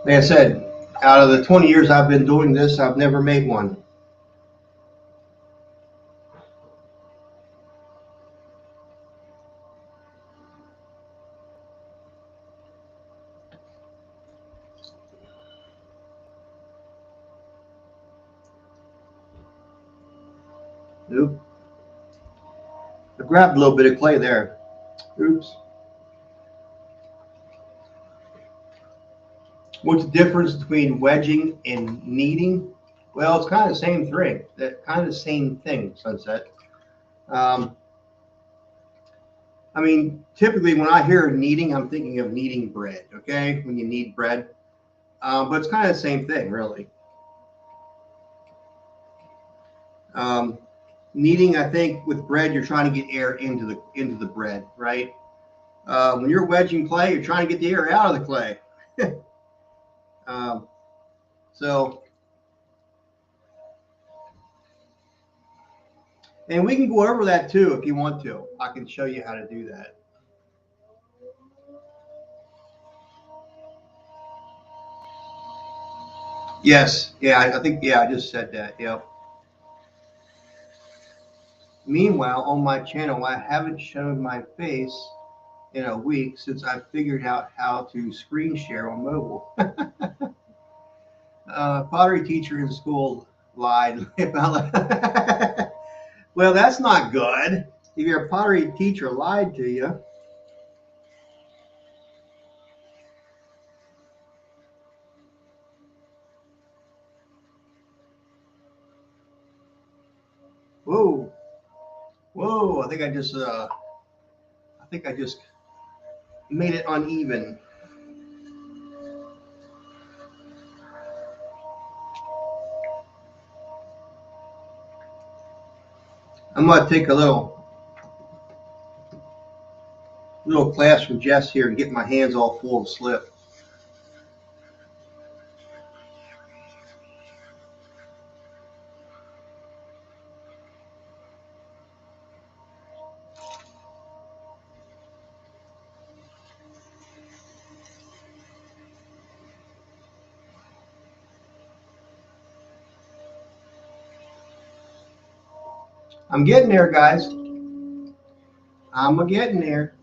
Like I said, out of the 20 years I've been doing this, I've never made one. Oop. I grabbed a little bit of clay there. Oops. What's the difference between wedging and kneading? Well, it's kind of the same thing. Kind of the same thing, Sunset. I mean, typically when I hear kneading, I'm thinking of kneading bread, okay? When you knead bread. But it's kind of the same thing, really. Kneading, I think, with bread, you're trying to get air into the bread, right? When you're wedging clay, you're trying to get the air out of the clay. So, and we can go over that too if you want to. I can show you how to do that. Yes, yeah, I think, yeah, I just said that, yep. Meanwhile, on my channel, I haven't shown my face in a week since I figured out how to screen share on mobile. Pottery teacher in school lied about it. Well, that's not good. If your pottery teacher lied to you. Whoa, whoa! I think I just made it uneven. I'm gonna take a little class from Jess here and get my hands all full of slip. I'm getting there, guys. I'm getting there.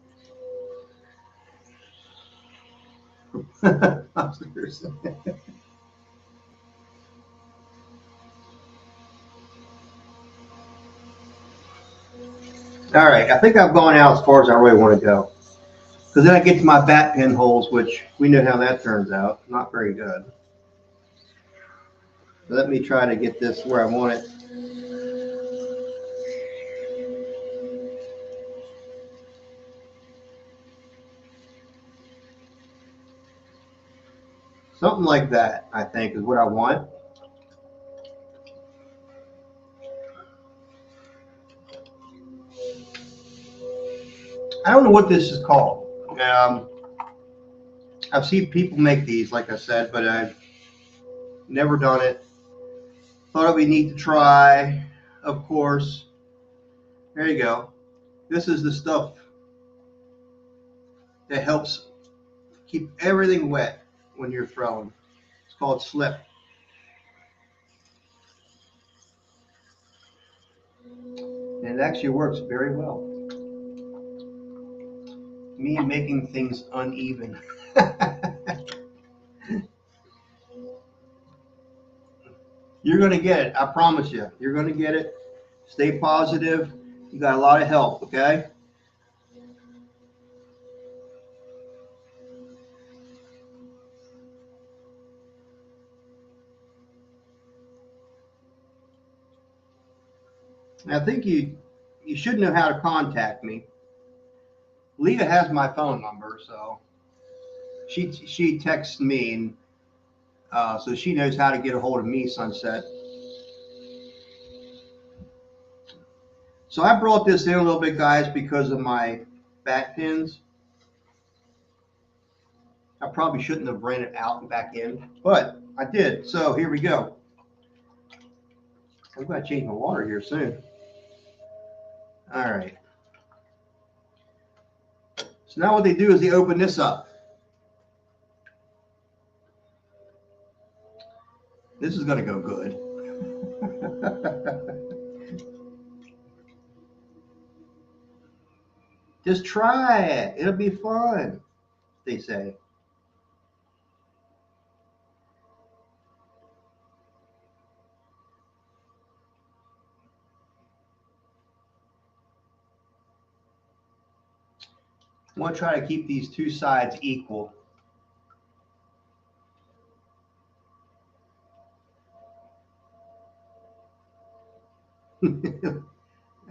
All right, I think I've gone out as far as I really want to go. Because then I get to my bat pin holes, which we know how that turns out. Not very good. So let me try to get this where I want it. Something like that, I think, is what I want. I don't know what this is called. I've seen people make these, like I said, but I've never done it. Thought it would be neat to try, of course. There you go. This is the stuff that helps keep everything wet when you're throwing. It's called slip. And it actually works very well. Me making things uneven. You're going to get it. I promise you. You're going to get it. Stay positive. You got a lot of help, okay? And I think you should know how to contact me. Leah has my phone number, so she texts me, and so she knows how to get a hold of me, Sunset. So I brought this in a little bit, guys, because of my back pins. I probably shouldn't have ran it out and back in, but I did. So here we go. I'm going to change my water here soon. All right. So now what they do is they open this up. This is going to go good. Just try it. It'll be fun, they say. I want to try to keep these two sides equal. I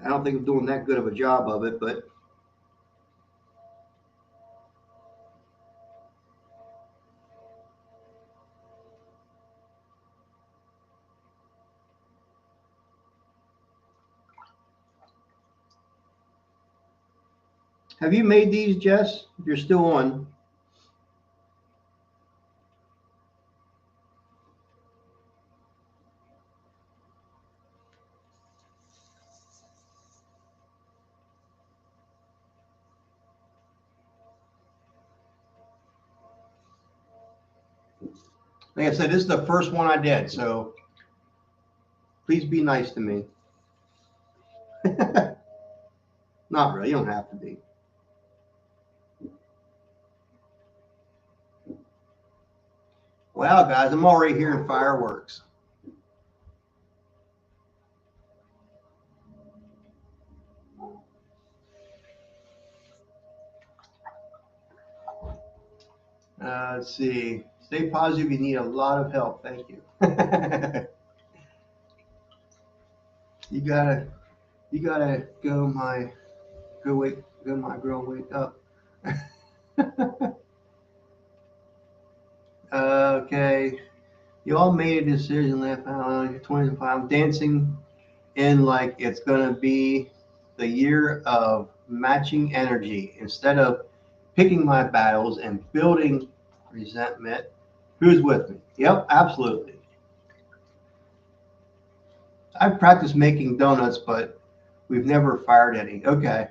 don't think I'm doing that good of a job of it, but have you made these, Jess? If you're still on. Like I said, this is the first one I did, so please be nice to me. Not really, you don't have to be. Wow, guys, I'm already hearing fireworks. Let's see. Stay positive. You need a lot of help. Thank you. you gotta go my girl, wake up. Okay. You all made a decision last night. You're 25. I'm dancing in like it's gonna be the year of matching energy. Instead of picking my battles and building resentment, who's with me? Yep, absolutely. I've practiced making donuts, but we've never fired any. Okay.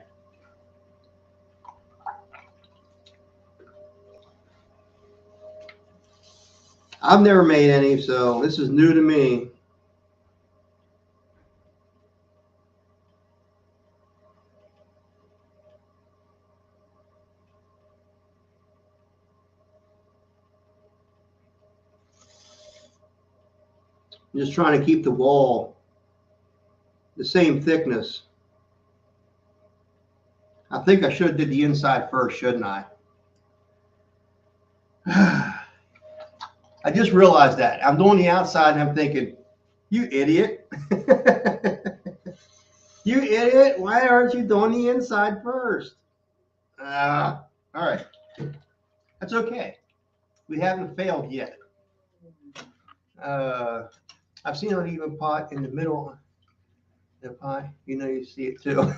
I've never made any, so this is new to me. I'm just trying to keep the wall the same thickness. I think I should have did the inside first, shouldn't I? I just realized that. I'm doing the outside and I'm thinking, you idiot. You idiot. Why aren't you doing the inside first? All right. That's okay. We haven't failed yet. I've seen an uneven pot in the middle of the pie. You know, you see it too.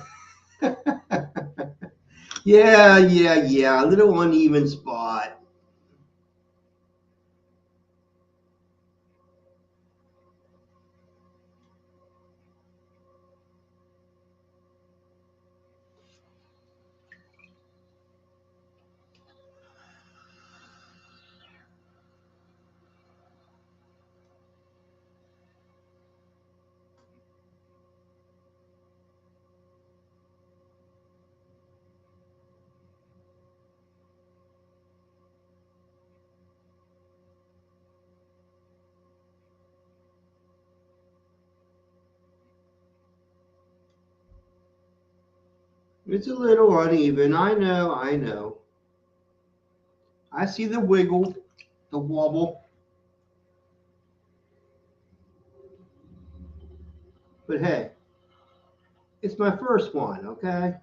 Yeah. A little uneven spot. It's a little uneven. I know, I know. I see the wiggle, the wobble. But hey, it's my first one, okay?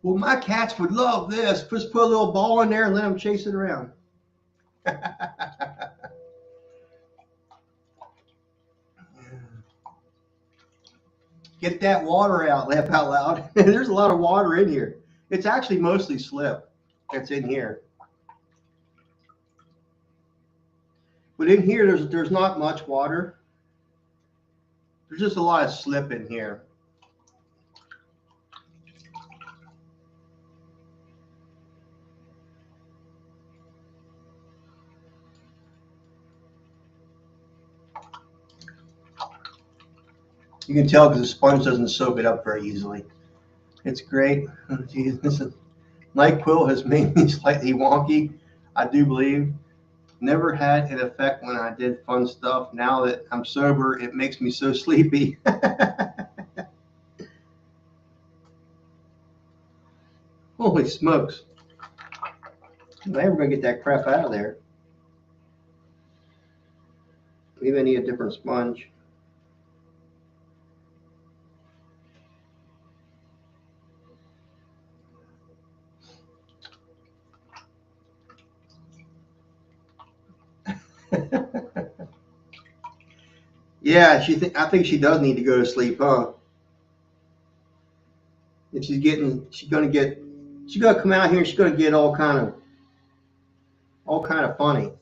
Well, my cats would love this. Just put a little ball in there and let them chase it around. Get that water out, laugh out loud. There's a lot of water in here. It's actually mostly slip that's in here. But in here, there's not much water. There's just a lot of slip in here. You can tell because the sponge doesn't soak it up very easily. It's great. Oh, geez, this is, NyQuil has made me slightly wonky, I do believe. Never had an effect when I did fun stuff. Now that I'm sober, it makes me so sleepy. Holy smokes. I'm never going to get that crap out of there. Maybe I need a different sponge. Yeah, I think she does need to go to sleep, huh? If she's gonna come out here and she's gonna get all kind of funny.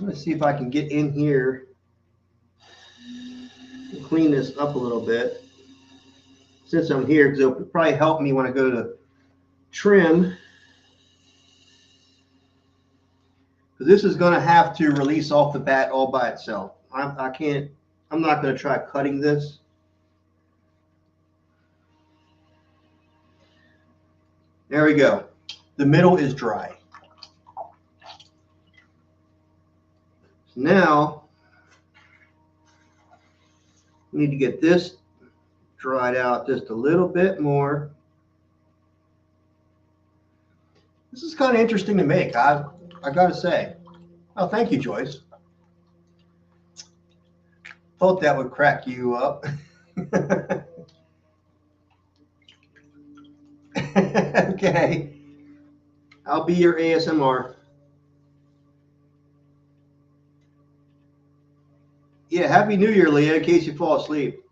Let's see if I can get in here and clean this up a little bit since I'm here, because it'll probably help me when I go to trim. Because this is going to have to release off the bat all by itself. I'm not going to try cutting this. There we go. The middle is dry. So now, we need to get this dried out just a little bit more. This is kind of interesting to make, I got to say. Oh, thank you, Joyce. Thought that would crack you up. Okay. I'll be your ASMR. Yeah, Happy New Year, Leah, in case you fall asleep.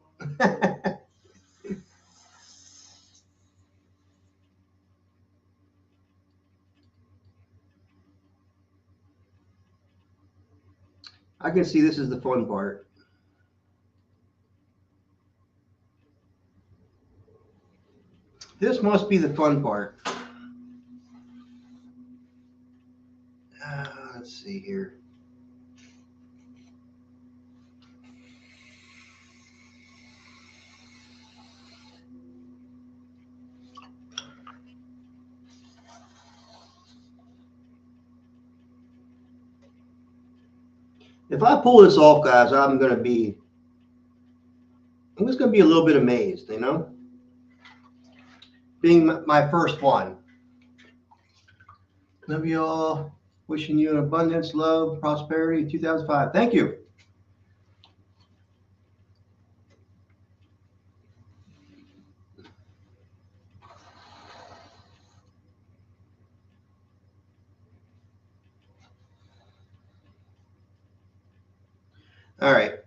I can see this is the fun part. This must be the fun part. Let's see here. If I pull this off, guys, I'm just going to be a little bit amazed, you know? Being my first one. Love you all. Wishing you abundance, love, prosperity, 2005. Thank you. All right.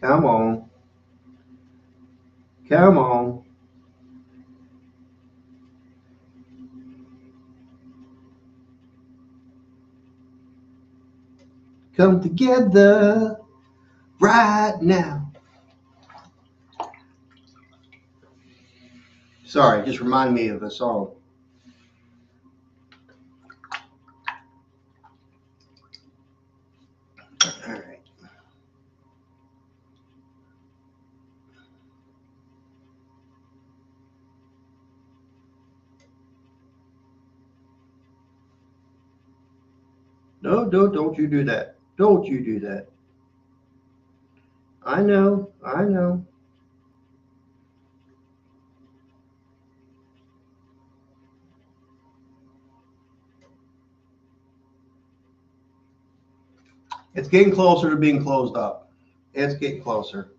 Come on. Come on. come together right now. Sorry, just remind me of a song. All right. No, don't you do that. Don't you do that. I know, I know. It's getting closer to being closed up. It's getting closer.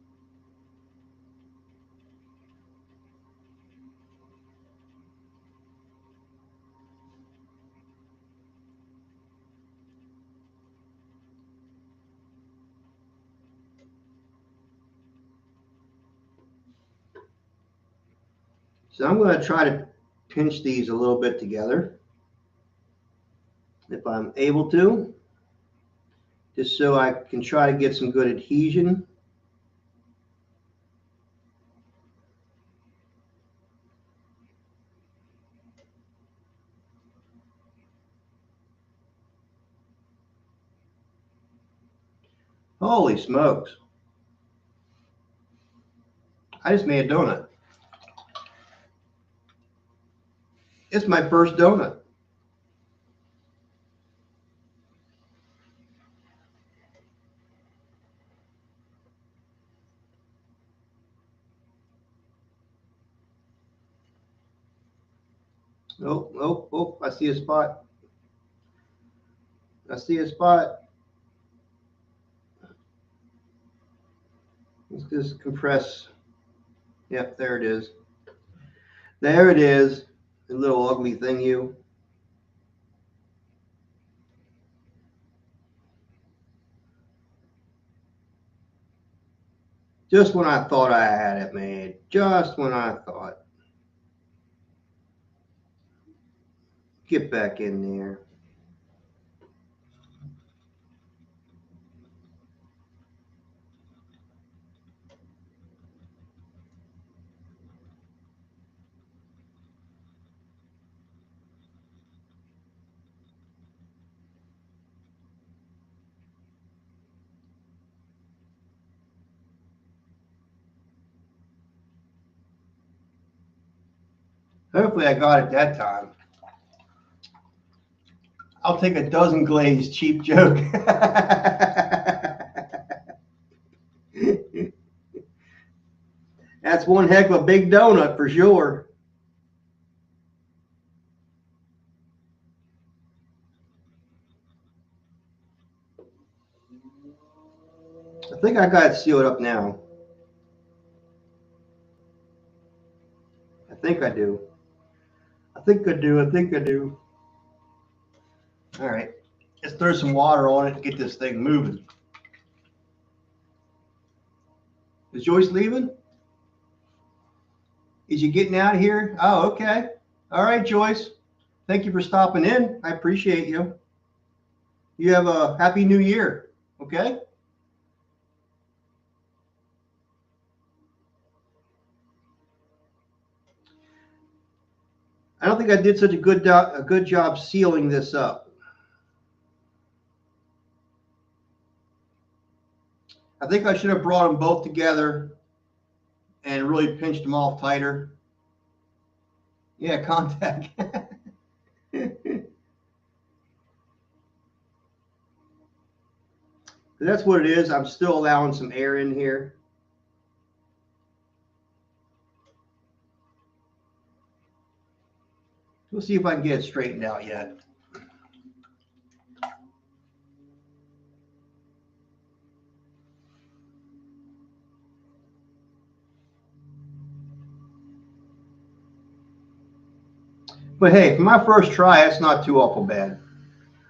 So I'm going to try to pinch these a little bit together, if I'm able to, just so I can try to get some good adhesion. Holy smokes. I just made a donut. It's my first donut. Oh, oh, oh, I see a spot. I see a spot. Let's just compress. Yep, there it is. There it is. The little ugly thing, you. Just when I thought I had it made. Just when I thought. Get back in there. Hopefully I got it that time. I'll take a dozen glazed, cheap joke. That's one heck of a big donut for sure. I think I got it sealed up now. I think I do. I think I do. I think I do. All right. Let's throw some water on it to get this thing moving. Is Joyce leaving? Is you getting out of here? Oh, okay. All right, Joyce. Thank you for stopping in. I appreciate you. You have a happy new year. Okay? I don't think I did such a good job sealing this up. I think I should have brought them both together and really pinched them all tighter. Yeah, contact. That's what it is. I'm still allowing some air in here. We'll see if I can get it straightened out yet. But hey, for my first try, it's not too awful bad.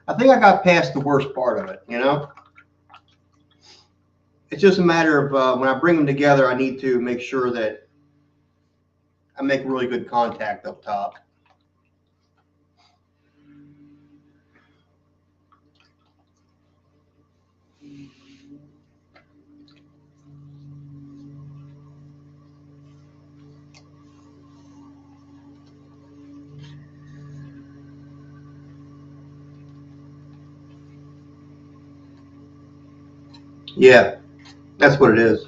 I think I got past the worst part of it, you know? It's just a matter of when I bring them together, I need to make sure that I make really good contact up top. Yeah, that's what it is.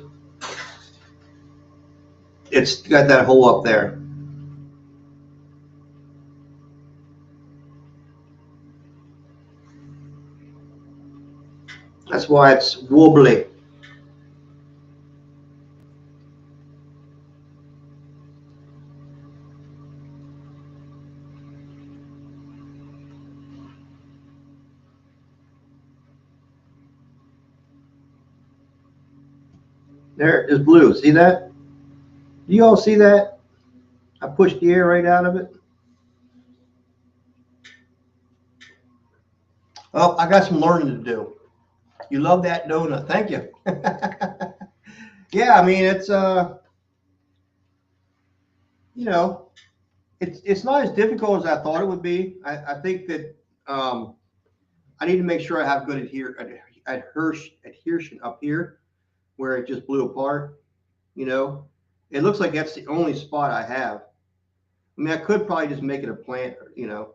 It's got that hole up there. That's why it's wobbly. There, it's blue. See that? Do you all see that? I pushed the air right out of it. Oh, I got some learning to do. You love that donut. Thank you. Yeah, I mean, it's, you know, it's not as difficult as I thought it would be. I think that I need to make sure I have good adhesion up here where it just blew apart. You know, it looks like that's the only spot I have. I mean, I could probably just make it a plant, you know.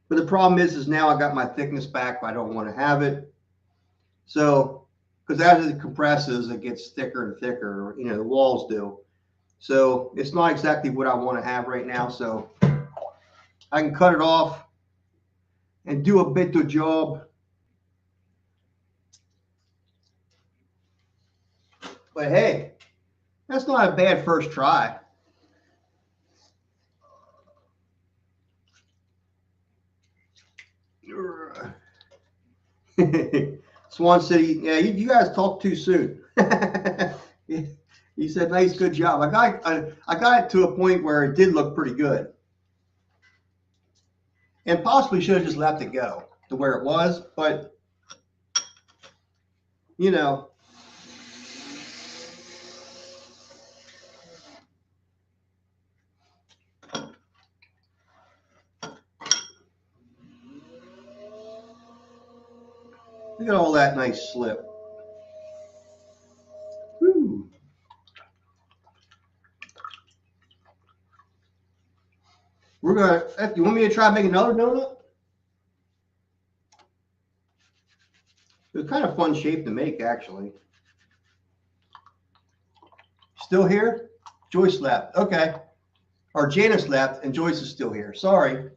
But the problem is now I got my thickness back, but I don't want to have it. So, because as it compresses, it gets thicker and thicker, you know, the walls do. So it's not exactly what I want to have right now. So I can cut it off and do a better job. But hey, that's not a bad first try. Swan City, yeah, you guys talked too soon. He said, "Nice, good job." I got it to a point where it did look pretty good, and possibly should have just left it go to where it was. But you know, look at all that nice slip. Woo. We're gonna. You want me to try and make another donut? It's kind of fun shape to make, actually. Still here? Joyce left. Okay. Or Janice left, and Joyce is still here. Sorry.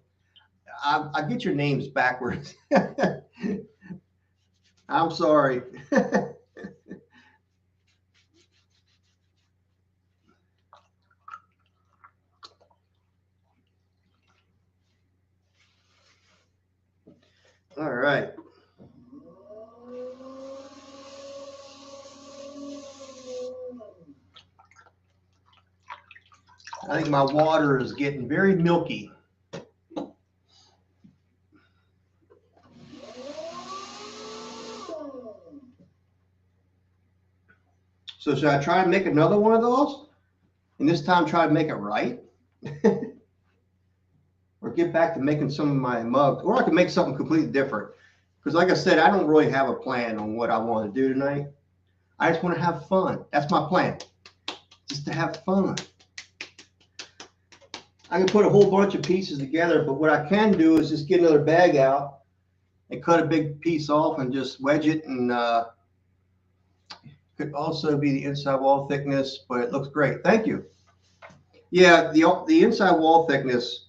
I get your names backwards. I'm sorry. All right. I think my water is getting very milky. So should I try and make another one of those? And this time try to make it right? Or get back to making some of my mugs? Or I can make something completely different. Because like I said, I don't really have a plan on what I want to do tonight. I just want to have fun. That's my plan. Just to have fun. I can put a whole bunch of pieces together, but what I can do is just get another bag out and cut a big piece off and just wedge it, and could also be the inside wall thickness, but it looks great. Thank you. Yeah, the inside wall thickness,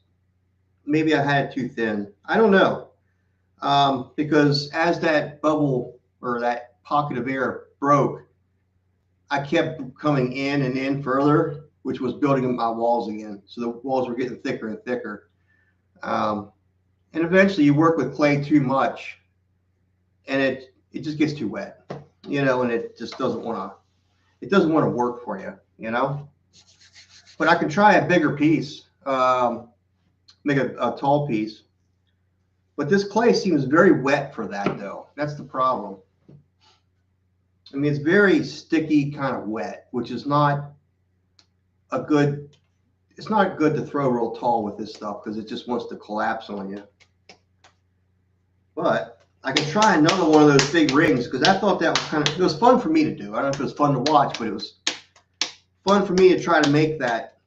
maybe I had it too thin. I don't know. Because as that bubble or that pocket of air broke, I kept coming in and in further, which was building up my walls again. So the walls were getting thicker and thicker. And eventually you work with clay too much and it just gets too wet, you know, and it just doesn't want to work for you, you know. But I can try a bigger piece, make a tall piece. But this clay seems very wet for that, though. That's the problem. I mean, it's very sticky, kind of wet, which is not a good. It's not good to throw real tall with this stuff because it just wants to collapse on you. But I can try another one of those big rings because I thought that was it was fun for me to do. I don't know if it was fun to watch, but it was fun for me to try to make that.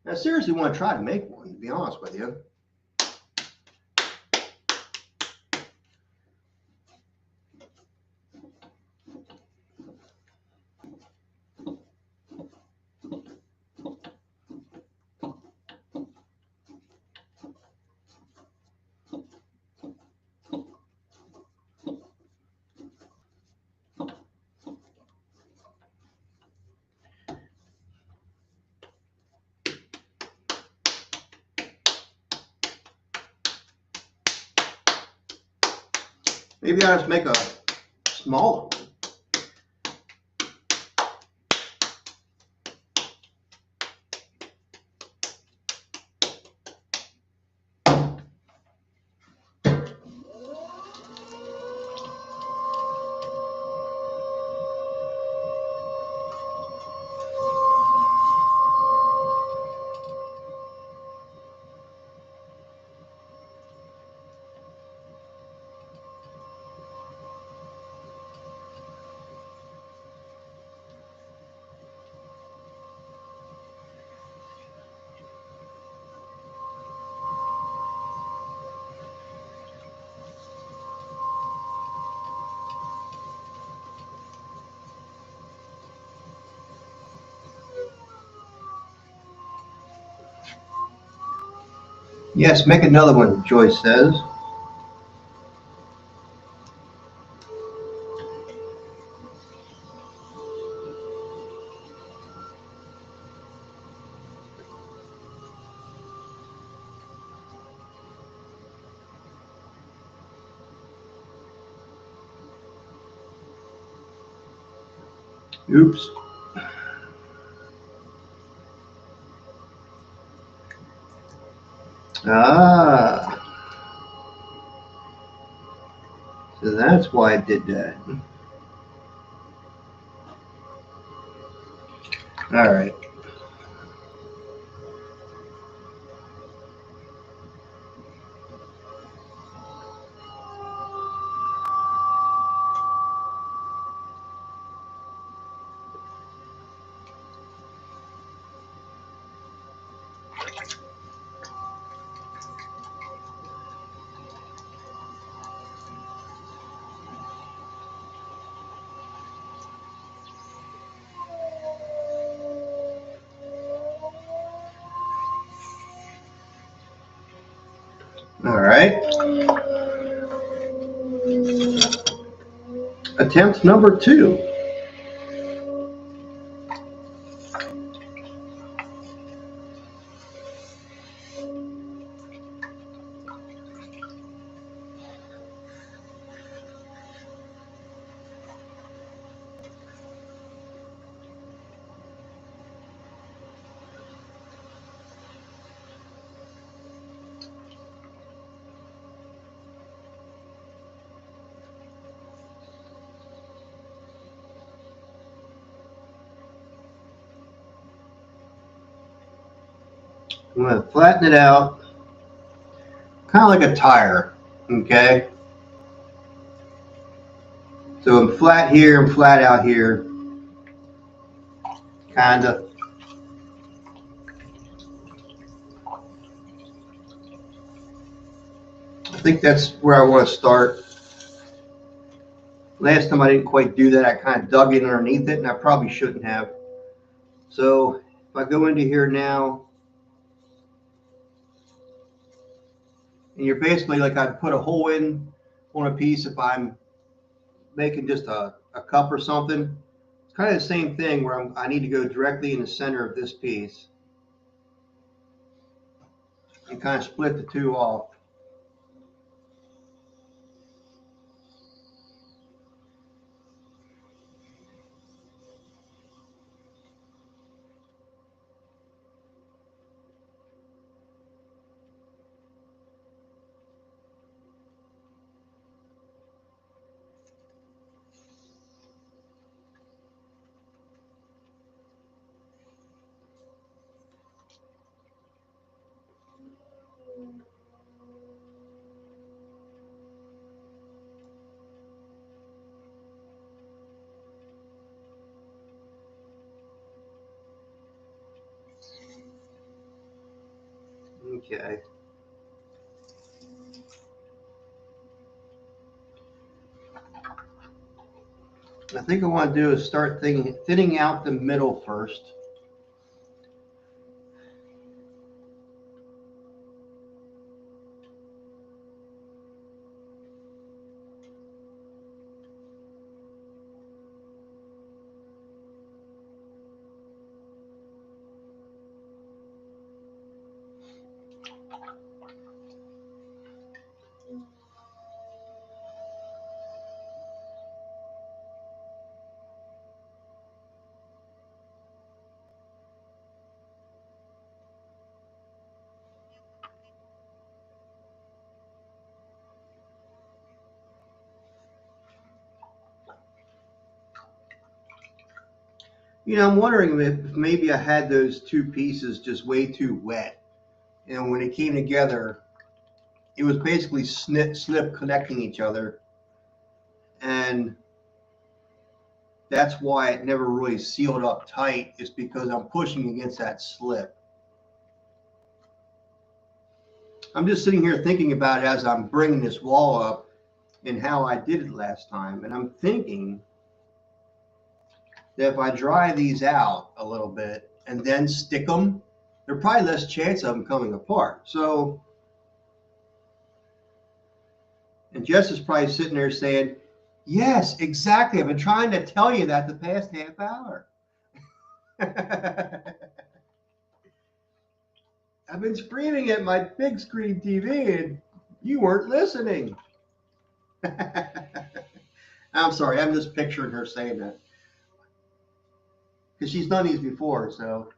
I seriously want to try to make one, to be honest with you. Maybe I'll just make a smaller one. Yes, make another one, Joyce says. Oops. Ah. So that's why I did that. All right. All right. Attempt number 2. I'm going to flatten it out, kind of like a tire, okay? So I'm flat here and flat out here, kind of. I think that's where I want to start. Last time I didn't quite do that. I kind of dug in underneath it, and I probably shouldn't have. So if I go into here now, and you're basically like I'd put a hole in on a piece if I'm making just a cup or something. It's kind of the same thing where I need to go directly in the center of this piece and kind of split the two off. Okay. I think I want to do is start thinning out the middle first. You know, I'm wondering if maybe I had those two pieces just way too wet. And when it came together, it was basically slip connecting each other. And that's why it never really sealed up tight, is because I'm pushing against that slip. I'm just sitting here thinking about it as I'm bringing this wall up and how I did it last time. And I'm thinking that if I dry these out a little bit and then stick them, there's probably less chance of them coming apart. So, and Jess is probably sitting there saying, yes, exactly. I've been trying to tell you that the past half hour. I've been screaming at my big screen TV and you weren't listening. I'm sorry, I'm just picturing her saying that. Because she's done these before, so.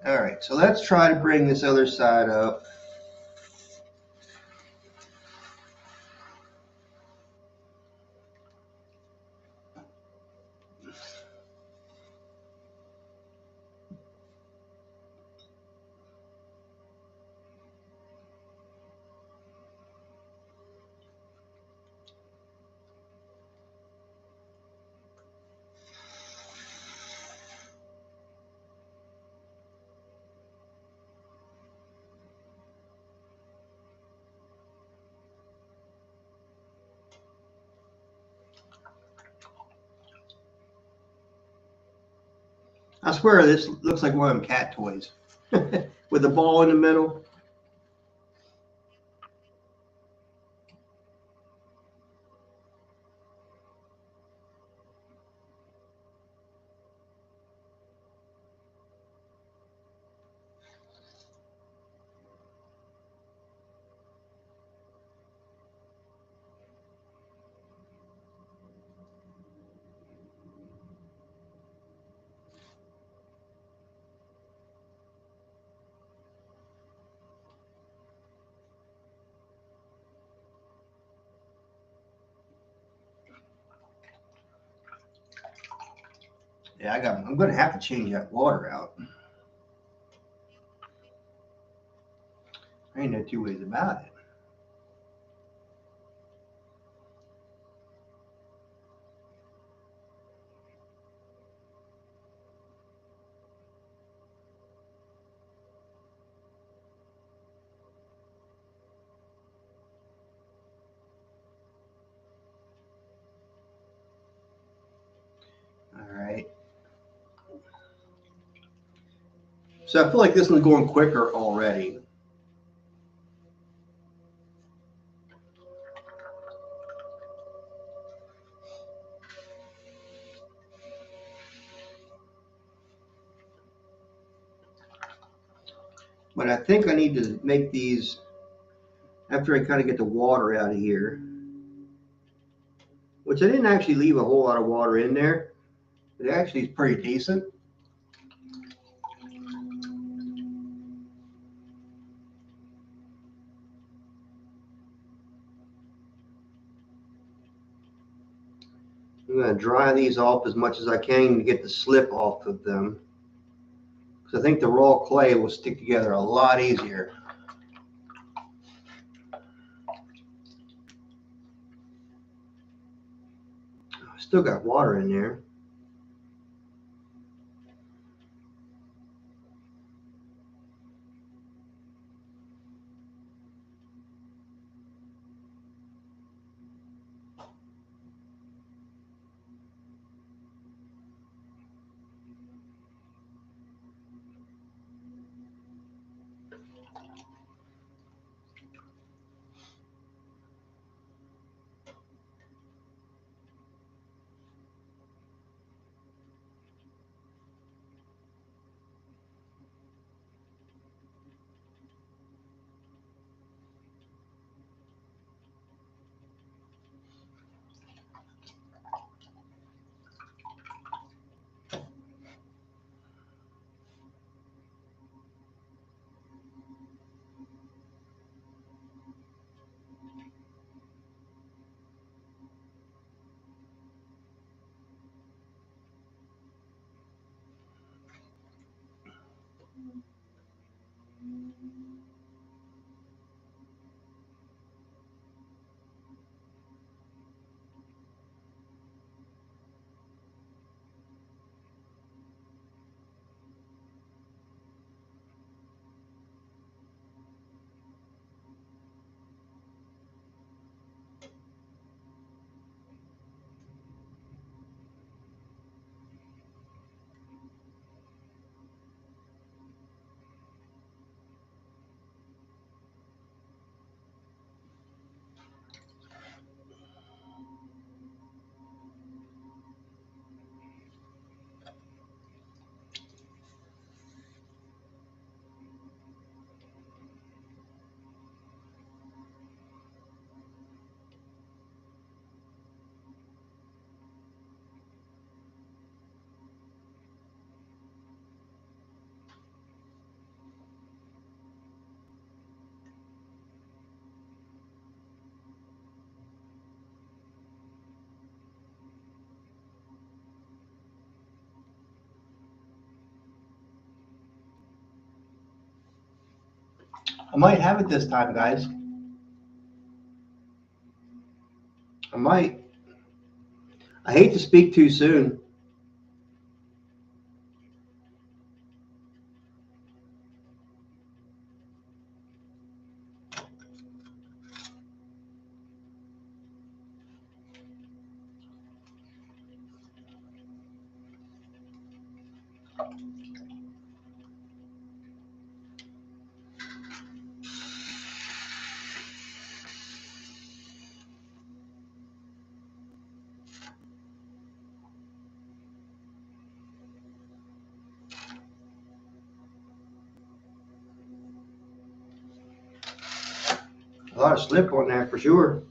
All right, so let's try to bring this other side up. I swear this looks like one of them cat toys with a ball in the middle. Yeah, I'm going to have to change that water out. Ain't no two ways about it. All right. So I feel like this one's going quicker already. But I think I need to make these after I kind of get the water out of here, which I didn't actually leave a whole lot of water in there. It actually is pretty decent. I'm going to dry these off as much as I can to get the slip off of them, because I think the raw clay will stick together a lot easier. Still got water in there. I might have it this time, guys. I might. I hate to speak too soon. A lot of slip on there for sure.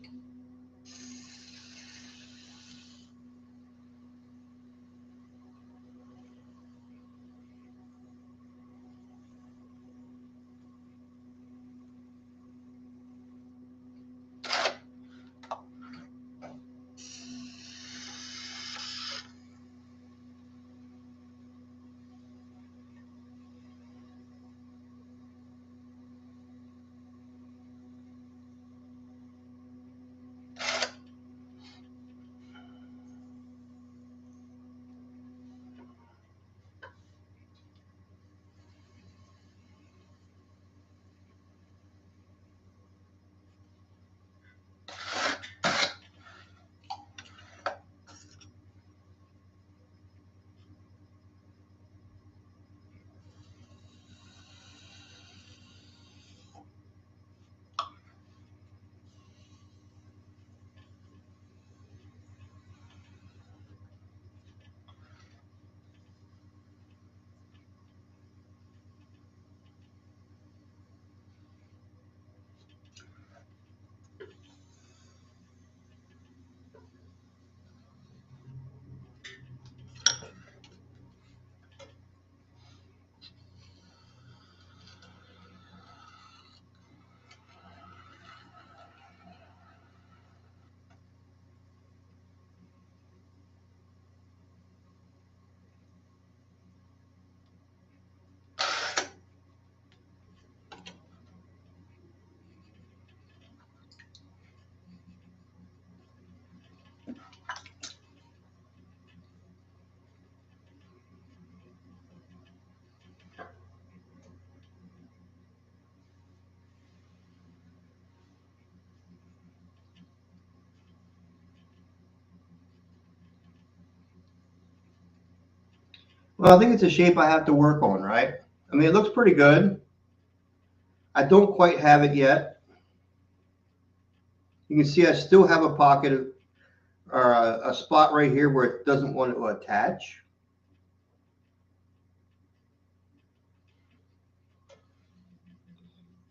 Well, I think it's a shape I have to work on, right? I mean, it looks pretty good. I don't quite have it yet. You can see I still have a pocket or a spot right here where it doesn't want to attach.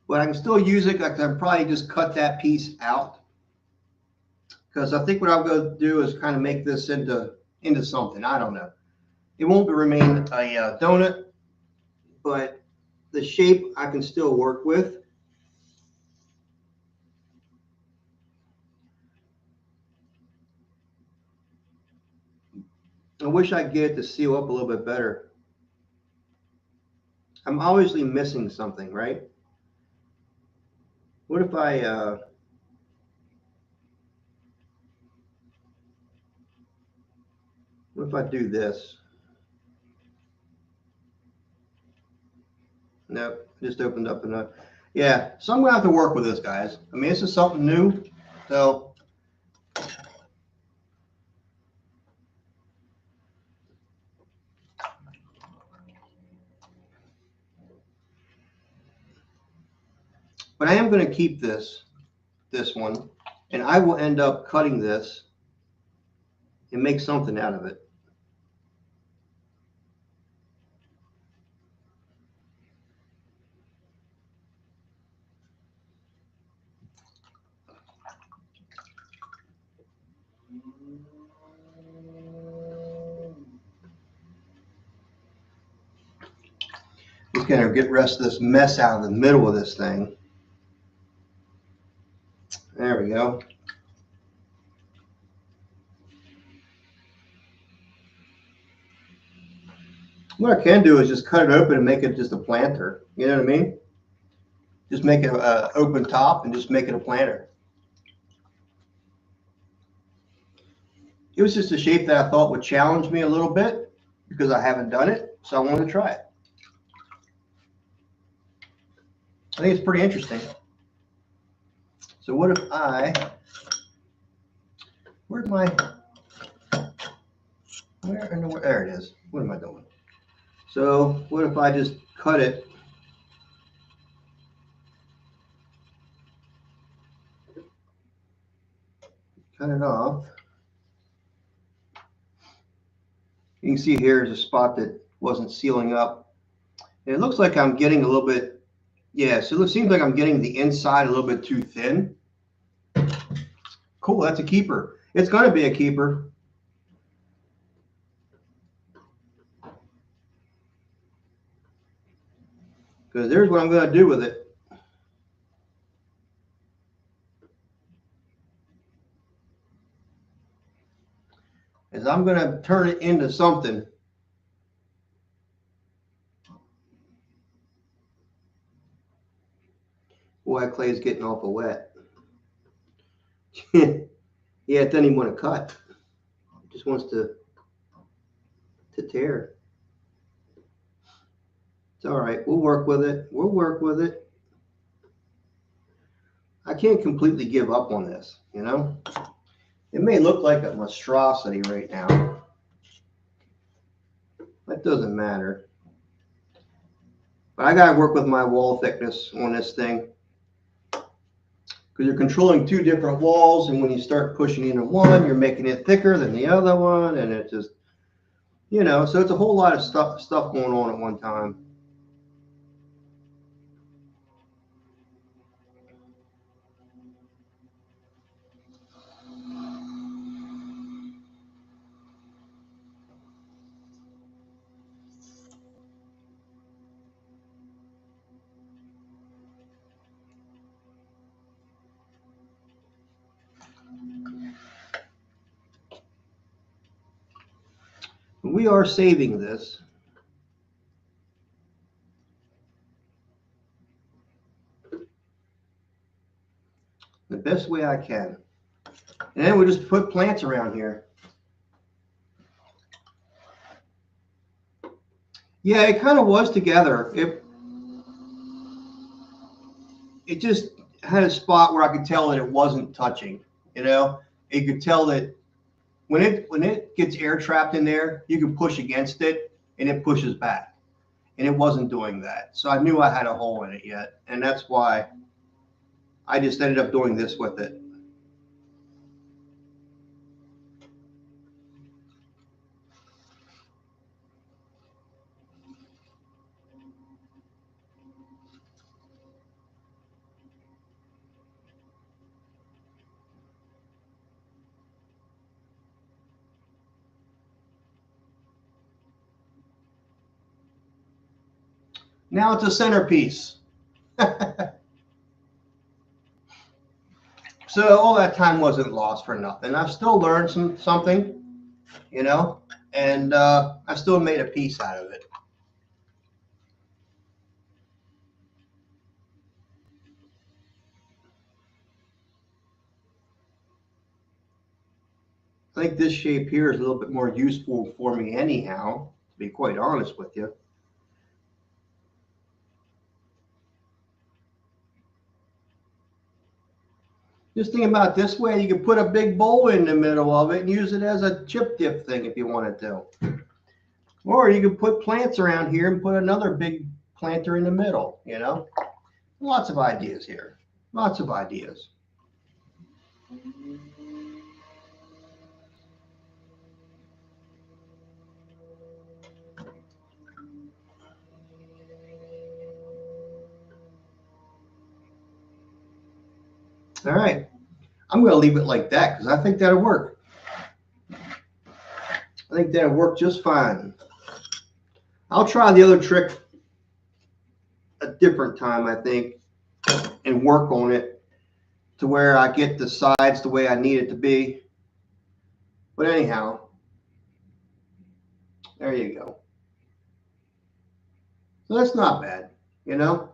But I can still use it. I can probably just cut that piece out, because I think what I'm going to do is kind of make this into something. I don't know. It won't remain a donut, but the shape I can still work with. I wish I could get it to seal up a little bit better. I'm obviously missing something, right? What if I do this? Nope, just opened up enough. Yeah, so I'm gonna have to work with this, guys. I mean, this is something new, so. But I am going to keep this one, and I will end up cutting this and make something out of it. Just going to get the rest of this mess out of the middle of this thing. There we go. What I can do is just cut it open and make it just a planter. You know what I mean? Just make it an open top and just make it a planter. It was just a shape that I thought would challenge me a little bit because I haven't done it, so I wanted to try it. I think it's pretty interesting. So what if where's my, there it is. What am I doing? So what if I just cut it? Cut it off. You can see here is a spot that wasn't sealing up. And it looks like I'm getting a little bit, yeah, so it seems like I'm getting the inside a little bit too thin. Cool, that's a keeper. It's going to be a keeper. Because there's what I'm going to do with it. Is I'm going to turn it into something. Boy, that clay's getting awful wet. Yeah, it doesn't even want to cut. It just wants to tear. It's all right. We'll work with it. We'll work with it. I can't completely give up on this, you know? It may look like a monstrosity right now. That doesn't matter. But I got to work with my wall thickness on this thing. Because you're controlling two different walls, and when you start pushing into one, you're making it thicker than the other one, and it just, you know, so it's a whole lot of stuff going on at one time. We are saving this. The best way I can. And then we just put plants around here. Yeah, it kind of was together. It just had a spot where I could tell that it wasn't touching. You know, you could tell that when it gets air trapped in there, you can push against it and it pushes back. And it wasn't doing that. So I knew I had a hole in it yet. And that's why I just ended up doing this with it. Now it's a centerpiece. So all that time wasn't lost for nothing. I still learned something, you know, and I still made a piece out of it. I think this shape here is a little bit more useful for me anyhow, to be quite honest with you. Just think about it this way, you could put a big bowl in the middle of it and use it as a chip dip thing if you wanted to. Or you could put plants around here and put another big planter in the middle, you know. Lots of ideas here. Lots of ideas. All right. I'm going to leave it like that because I think that'll work. I think that'll work just fine. I'll try the other trick a different time, I think, and work on it to where I get the sides the way I need it to be. But anyhow, there you go. So that's not bad, you know.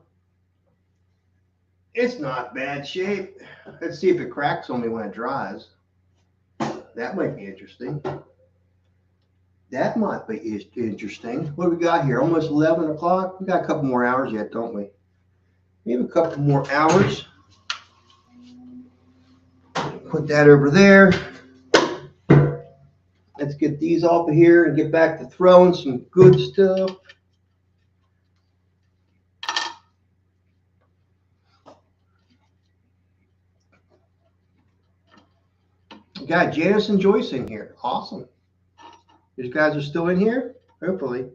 It's not bad shape. Let's see if it cracks on me when it dries. That might be interesting. That might be interesting. What do we got here? Almost 11 o'clock. We got a couple more hours yet, don't we? We have a couple more hours. Put that over there. Let's get these off of here and get back to throwing some good stuff. We got Janice and Joyce in here. Awesome. These guys are still in here? Hopefully.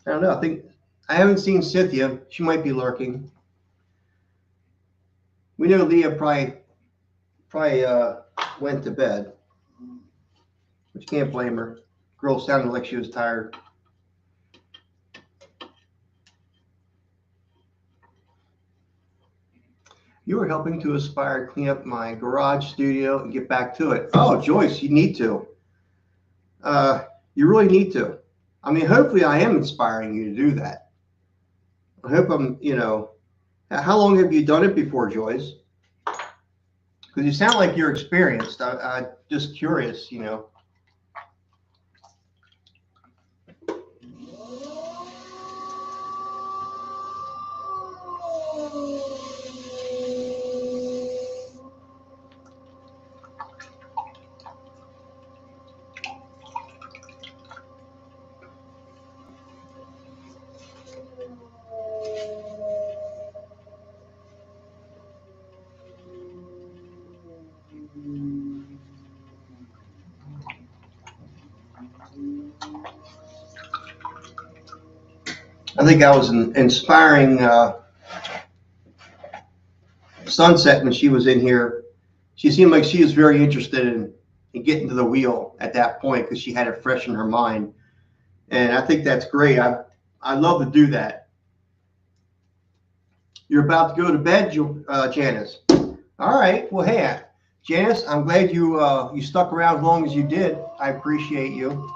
I don't know. I haven't seen Cynthia. She might be lurking. We know Leah probably went to bed, which can't blame her. Girl sounded like she was tired. You were helping to aspire clean up my garage studio and get back to it. Oh, Joyce, you need to. You really need to. I mean, hopefully I am inspiring you to do that. I hope I'm, you know, how long have you done it before, Joyce? Because you sound like you're experienced. I'm just curious, you know. I think I was inspiring Sunset when she was in here. She seemed like she was very interested in getting to the wheel at that point because she had it fresh in her mind. And I think that's great. I love to do that. You're about to go to bed, Janice. All right. Well, hey, Janice, I'm glad you stuck around as long as you did. I appreciate you.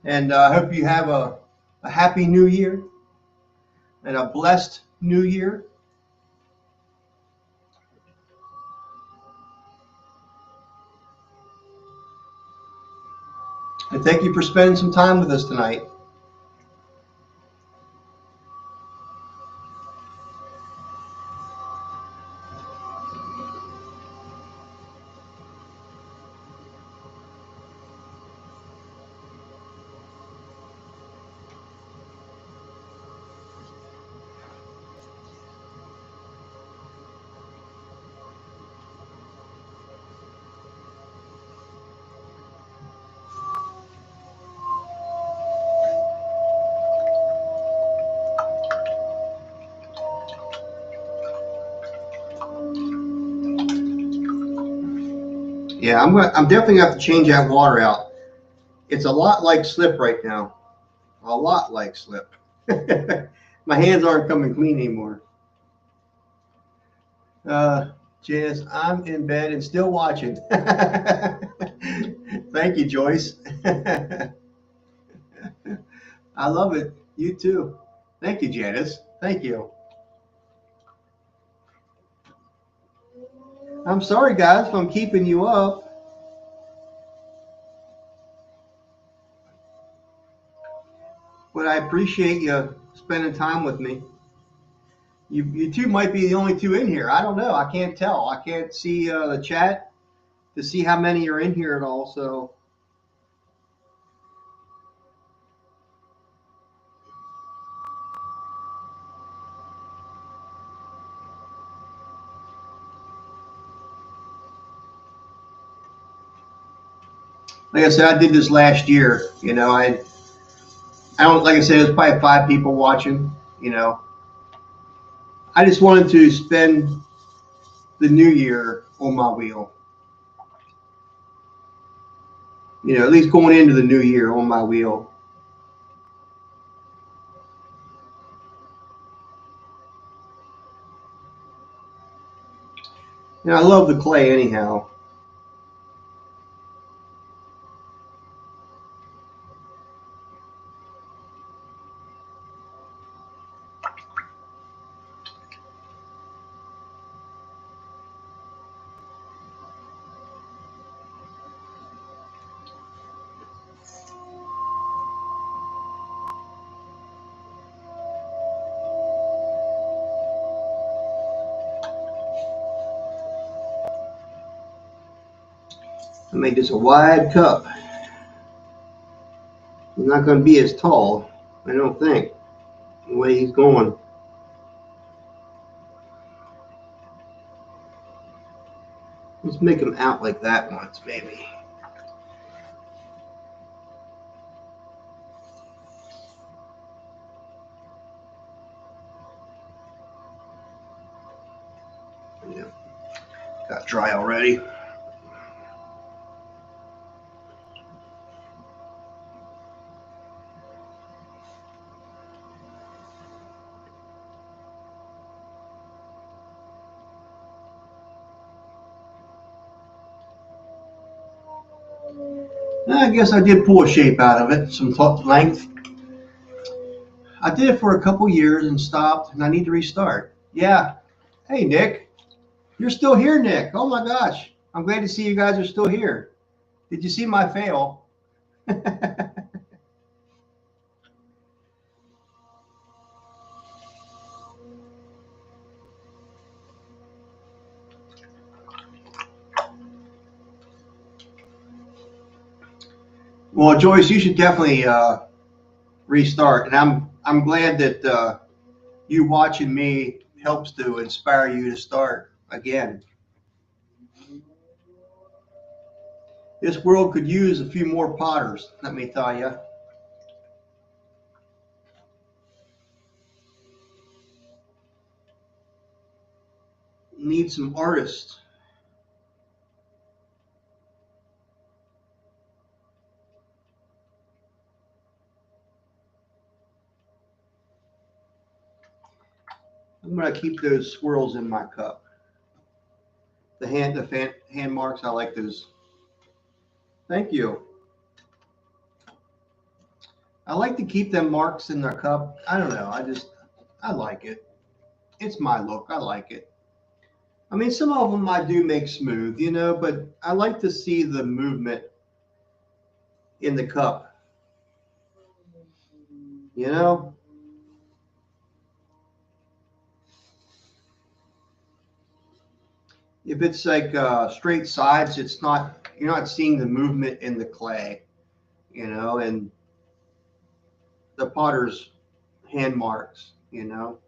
And I hope you have a happy new year and a blessed new year. And thank you for spending some time with us tonight. Yeah, I'm definitely gonna have to change that water out. It's a lot like slip right now. A lot like slip. My hands aren't coming clean anymore. Janice, I'm in bed and still watching. Thank you, Joyce. I love it. You too. Thank you, Janice. Thank you. I'm sorry, guys, if I'm keeping you up. But I appreciate you spending time with me. You two might be the only two in here. I don't know. I can't tell. I can't see the chat to see how many are in here at all. So, like I said, I did this last year. You know, I don't, like I said, there's probably 5 people watching. You know, I just wanted to spend the new year on my wheel. You know, at least going into the new year on my wheel. And I love the clay anyhow. I made this a wide cup. It's not going to be as tall, I don't think, the way he's going. Let's make him out like that once, maybe. Yeah, got dry already. I guess I did pull a shape out of it, some length. I did it for a couple years and stopped, and I need to restart. Yeah. Hey, Nick. You're still here, Nick. Oh my gosh. I'm glad to see you guys are still here. Did you see my fail? Well, Joyce, you should definitely restart, and I'm glad that you watching me helps to inspire you to start again. This world could use a few more potters, let me tell you. Need some artists. I'm gonna keep those swirls in my cup. The hand marks, I like those. Thank you. I like to keep them marks in the cup. I don't know. I like it. It's my look. I like it. I mean, some of them I do make smooth, you know, but I like to see the movement in the cup, you know? If it's like straight sides, you're not seeing the movement in the clay, you know, and the potter's hand marks, you know.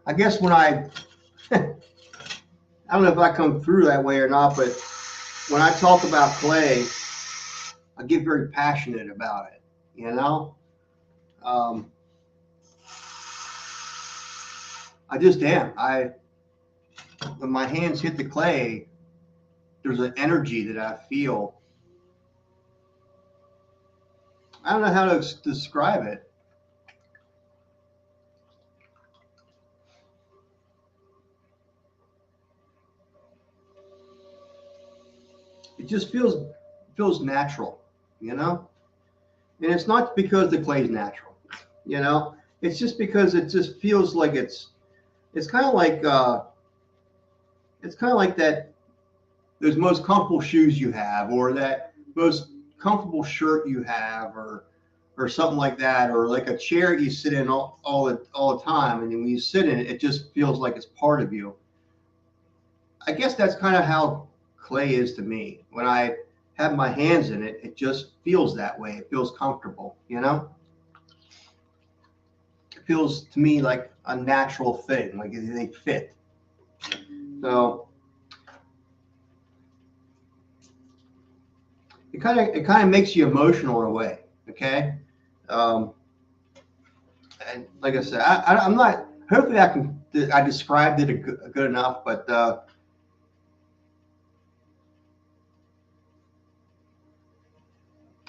I guess I don't know if I come through that way or not, but when I talk about clay, I get very passionate about it, you know. Um, I just am. When my hands hit the clay, there's an energy that I feel. I don't know how to describe it. It just feels natural, you know? And it's not because the clay is natural, you know? It's just because it just feels like it's kind of like that, those most comfortable shoes you have, or that most comfortable shirt you have, or something like that, or like a chair you sit in all the time, and then when you sit in it, it just feels like it's part of you. I guess that's kind of how clay is to me. When I have my hands in it, it just feels that way. It feels comfortable, you know? It feels to me like a natural thing, like they fit. So it kind of makes you emotional in a way, okay? And like I said, I'm not. Hopefully, I described it good enough, but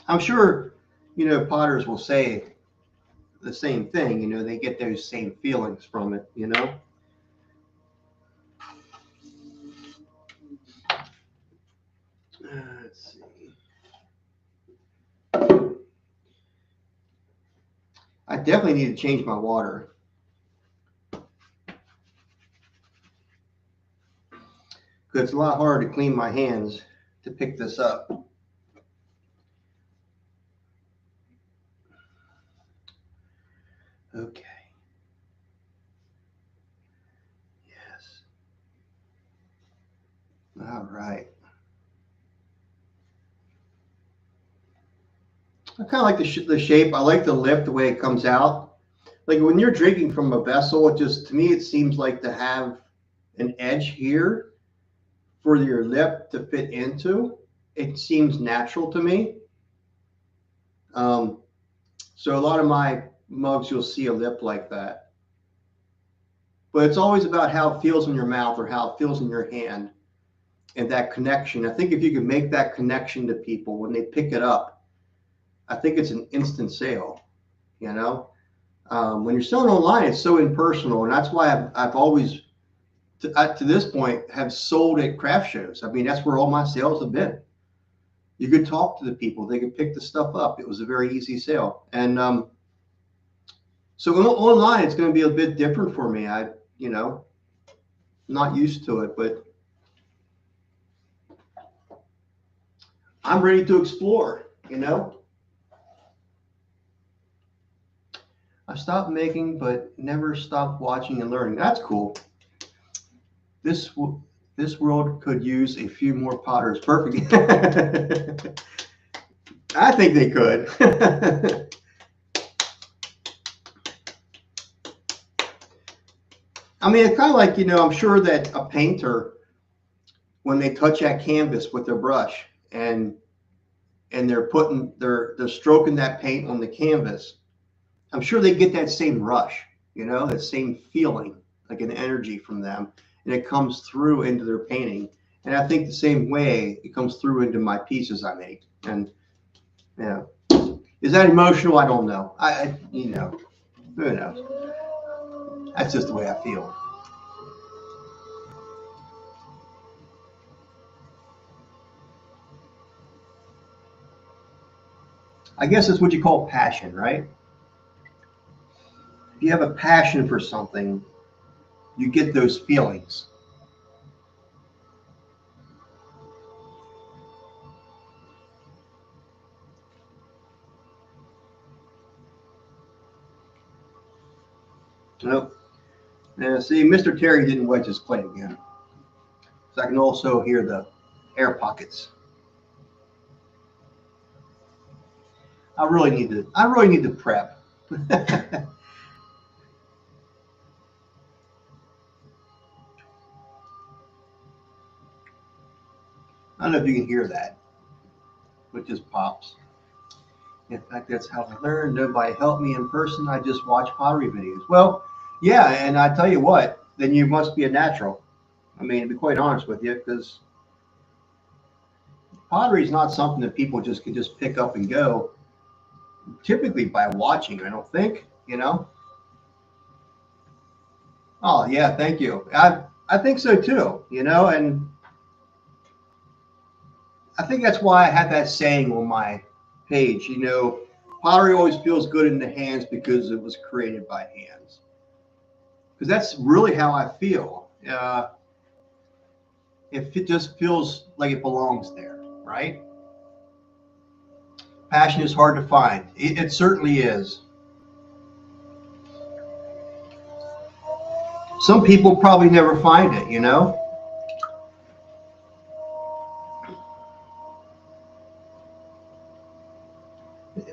I'm sure, you know, potters will say the same thing. You know, they get those same feelings from it. You know. Let's see. I definitely need to change my water. Because it's a lot harder to clean my hands to pick this up. Okay. Yes. All right. I kind of like the shape. I like the lip, the way it comes out. Like when you're drinking from a vessel, it just, to me, it seems like to have an edge here for your lip to fit into. It seems natural to me. Um, so a lot of my mugs, you'll see a lip like that. But it's always about how it feels in your mouth or how it feels in your hand and that connection. I think if you can make that connection to people when they pick it up, I think it's an instant sale, you know? When you're selling online, it's so impersonal. And that's why I've always, to this point, have sold at craft shows. I mean, that's where all my sales have been. You could talk to the people. They could pick the stuff up. It was a very easy sale. And so online, it's going to be a bit different for me. You know, not used to it, but I'm ready to explore, you know. I stopped making, but never stopped watching and learning. That's cool. This world could use a few more potters. Perfect. I think they could. I mean, it's kind of like, you know, I'm sure that a painter, when they touch that canvas with their brush and they're stroking that paint on the canvas, I'm sure they get that same rush, you know, that same feeling, like an energy from them, and it comes through into their painting. And I think the same way it comes through into my pieces I make. And yeah, is that emotional? I don't know. You know, who knows? That's just the way I feel. I guess that's what you call passion, right? If you have a passion for something, you get those feelings. Nope. Now, see, Mr. Terry didn't wedge his clay again. So I can also hear the air pockets. I really need to prep. I don't know if you can hear that, but it just pops. In fact, that's how I learned. Nobody helped me in person. I just watch pottery videos. Well, Yeah, and I tell you what, then you must be a natural. I mean, to be quite honest with you, because pottery is not something that people just can just pick up and go. Typically by watching, I don't think, you know. Oh yeah, thank you. I think so too, you know, and I think that's why I had that saying on my page, you know, pottery always feels good in the hands because it was created by hands. Because that's really how I feel. If it just feels like it belongs there, right? Passion is hard to find. It certainly is. Some people probably never find it, you know?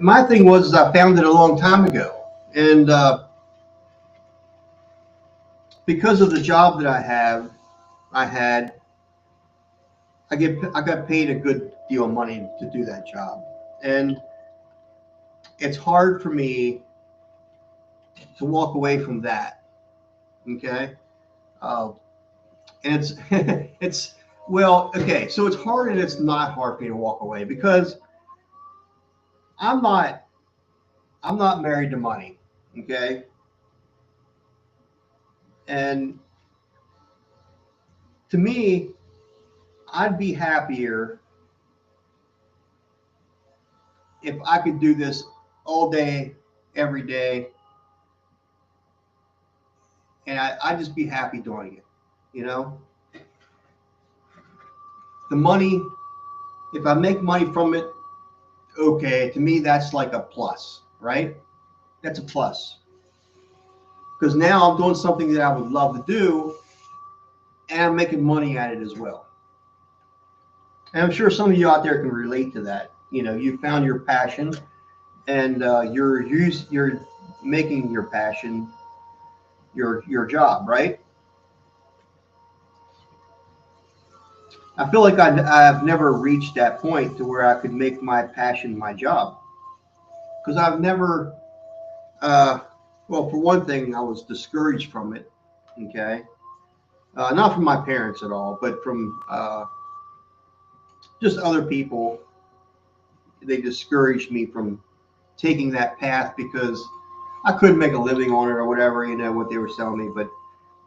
My thing was is I found it a long time ago. And because of the job that I had, I got paid a good deal of money to do that job. And it's hard for me to walk away from that. Okay. Uh, and it's, it's, well, okay. So it's hard and it's not hard for me to walk away because I'm not, I'm not married to money. Okay. And to me, I'd be happier if I could do this all day, every day, and I'd just be happy doing it. You know, the money, if I make money from it, okay, to me, that's like a plus, right? That's a plus. Because now I'm doing something that I would love to do, and I'm making money at it as well. And I'm sure some of you out there can relate to that. You know, you found your passion, and you're making your passion your job, right? I feel like I've never reached that point to where I could make my passion my job because I've never, uh, well, for one thing, I was discouraged from it. Okay, not from my parents at all, but from just other people. They discouraged me from taking that path because I couldn't make a living on it or whatever, you know, what they were telling me. But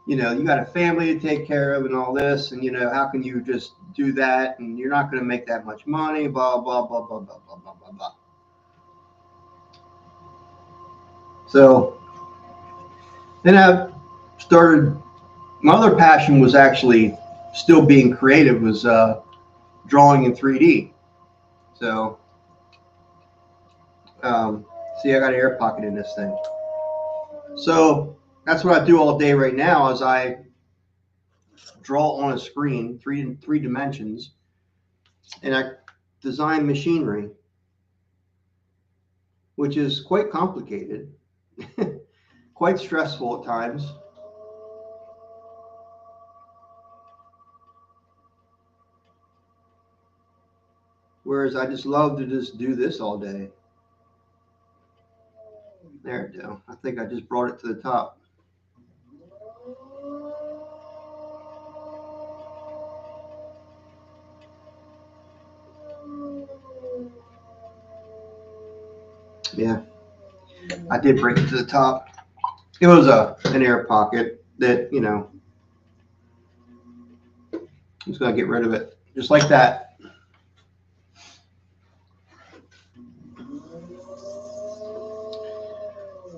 you know, you got a family to take care of and all this, and you know, how can you just do that? And you're not going to make that much money, blah blah blah blah blah blah blah blah blah. So then I started. My other passion was actually still being creative, was drawing in 3D. So see, I got an air pocket in this thing. So that's what I do all day right now. Is I draw on a screen, three dimensions, and I design machinery, which is quite complicated, quite stressful at times. Whereas I just love to just do this all day. There we go. I think I just brought it to the top. Yeah, I did bring it to the top. It was an air pocket that, you know, I'm just going to get rid of it. Just like that.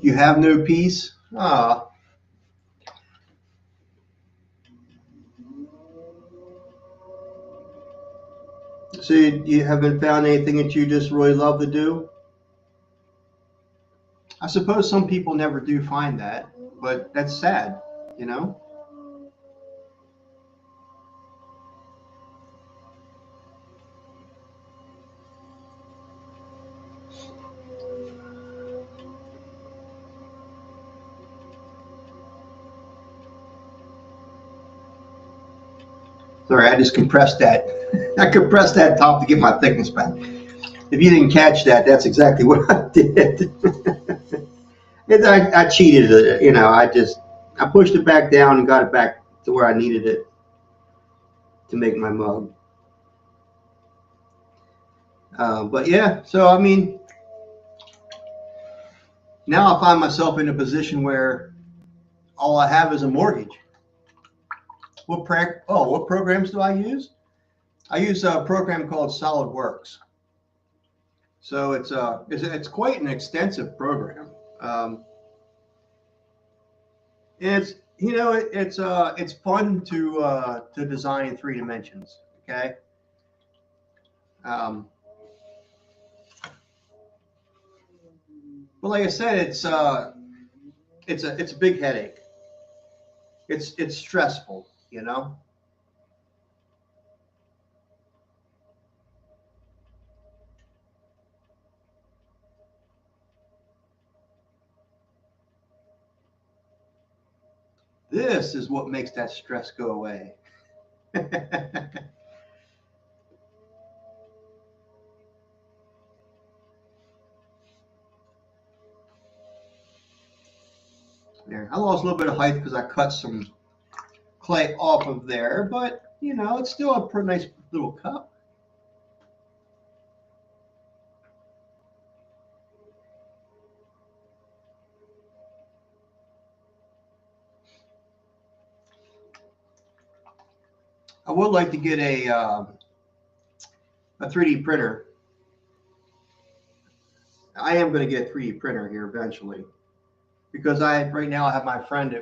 You have no peace? Ah. So you haven't found anything that you just really love to do? I suppose some people never do find that, but that's sad, you know? Sorry, I just compressed that. I compressed that top to get my thickness back. If you didn't catch that, that's exactly what I did. I cheated, you know, I just I pushed it back down and got it back to where I needed it to make my mug. But yeah, so I mean, now I find myself in a position where all I have is a mortgage. What programs do I use? I use a program called SolidWorks. So it's quite an extensive program. It's it's fun to design in 3 dimensions. Okay. But like I said, it's a big headache. It's stressful, you know. This is what makes that stress go away. There, I lost a little bit of height because I cut some clay off of there, but you know, it's still a pretty nice little cup. I would like to get a 3D printer. I am going to get a 3D printer here eventually because right now I have my friend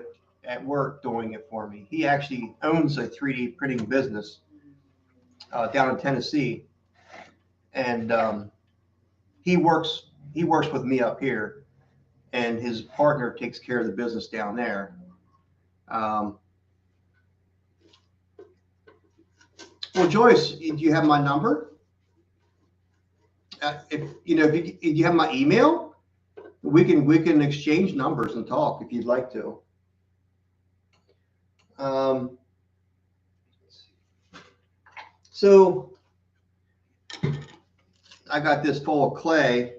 at work doing it for me. He actually owns a 3D printing business down in Tennessee, and he works with me up here, and his partner takes care of the business down there. Well, Joyce, do you have my number? If you have my email, we can exchange numbers and talk if you'd like to. So I got this full of clay.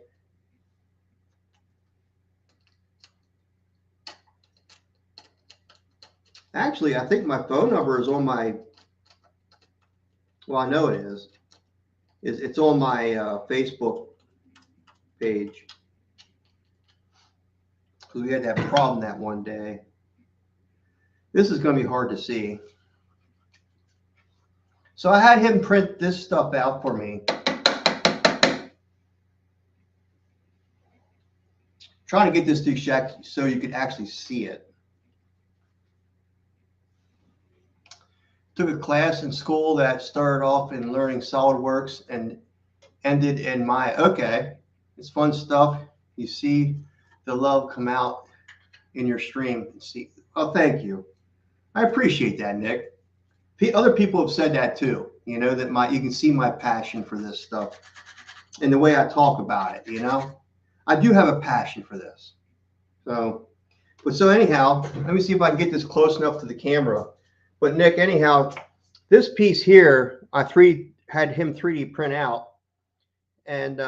Actually, I think my phone number is on my. Well, I know it is. It's on my Facebook page. Because we had that problem that one day. This is going to be hard to see. So I had him print this stuff out for me. Trying to get this to check so you could actually see it. Took a class in school that started off in learning SolidWorks and ended in okay. It's fun stuff. You see the love come out in your stream. See, oh, thank you. I appreciate that, Nick. Other people have said that too. You know that you can see my passion for this stuff and the way I talk about it. You know, I do have a passion for this. So anyhow, let me see if I can get this close enough to the camera. But Nick, anyhow, this piece here, I had him 3D print out, and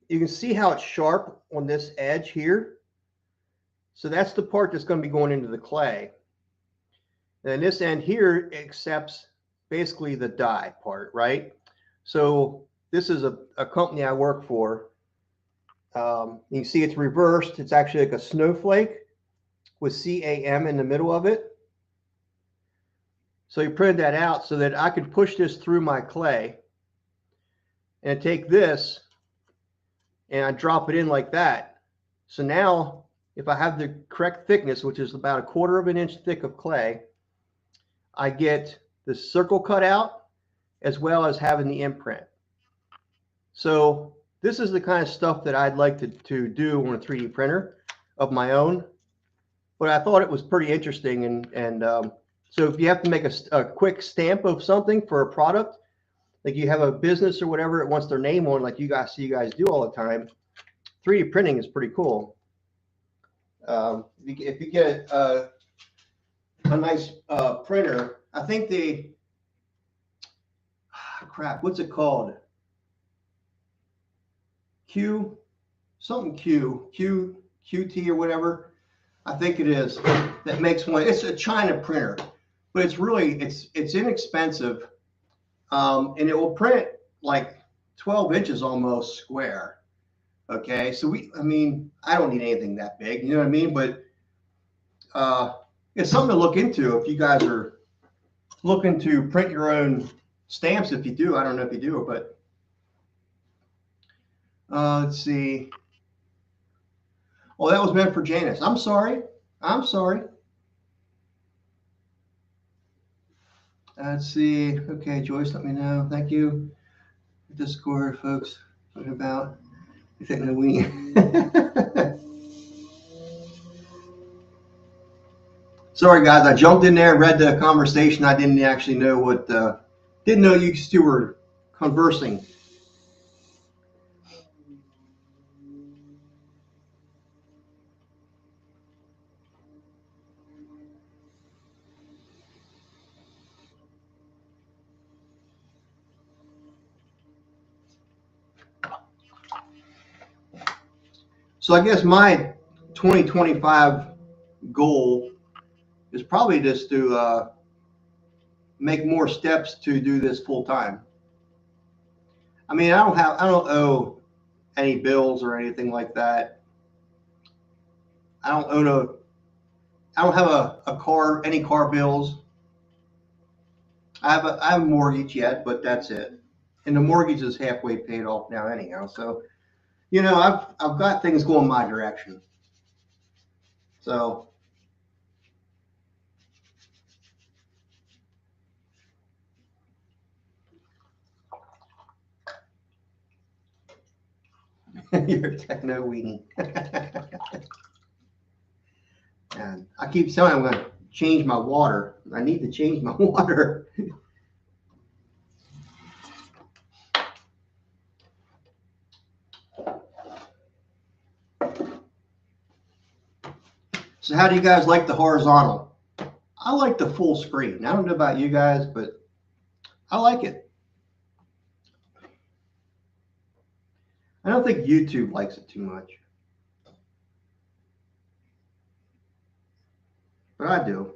you can see how it's sharp on this edge here. So that's the part that's going to be going into the clay. And this end here accepts basically the die part, right? So this is a company I work for. You can see it's reversed. It's actually like a snowflake with CAM in the middle of it. So you printed that out so that I could push this through my clay and take this and I drop it in like that. So now if I have the correct thickness, which is about 1/4 of an inch thick of clay, I get the circle cut out as well as having the imprint. So this is the kind of stuff that I'd like to do on a 3D printer of my own. But I thought it was pretty interesting. And so if you have to make a quick stamp of something for a product, like you have a business or whatever it wants their name on, like you guys do all the time, 3D printing is pretty cool. If you get a nice printer, I think what's it called? QT or whatever. I think it is. That makes one. It's a China printer, but it's really it's inexpensive, and it will print like 12 inches almost square. Okay, so I mean, I don't need anything that big. You know what I mean? But it's something to look into if you guys are looking to print your own stamps. If you do, I don't know if you do, but let's see. Oh, that was meant for Janice. I'm sorry. I'm sorry. Let's see. Okay, Joyce, let me know. Thank you. Discord, folks. Talking about. You think that we. Sorry, guys. I jumped in there, read the conversation. I didn't actually know what. Didn't know you two were conversing. So I guess my 2025 goal is probably just to make more steps to do this full time. I mean, I don't owe any bills or anything like that. I don't have a car, any car bills. I have a mortgage yet, but that's it. And the mortgage is halfway paid off now anyhow. So, you know, I've got things going my direction. So you're techno weenie. And I keep telling I'm gonna change my water. I need to change my water. So how do you guys like the horizontal? I like the full screen. I don't know about you guys, but I like it. I don't think YouTube likes it too much, but I do.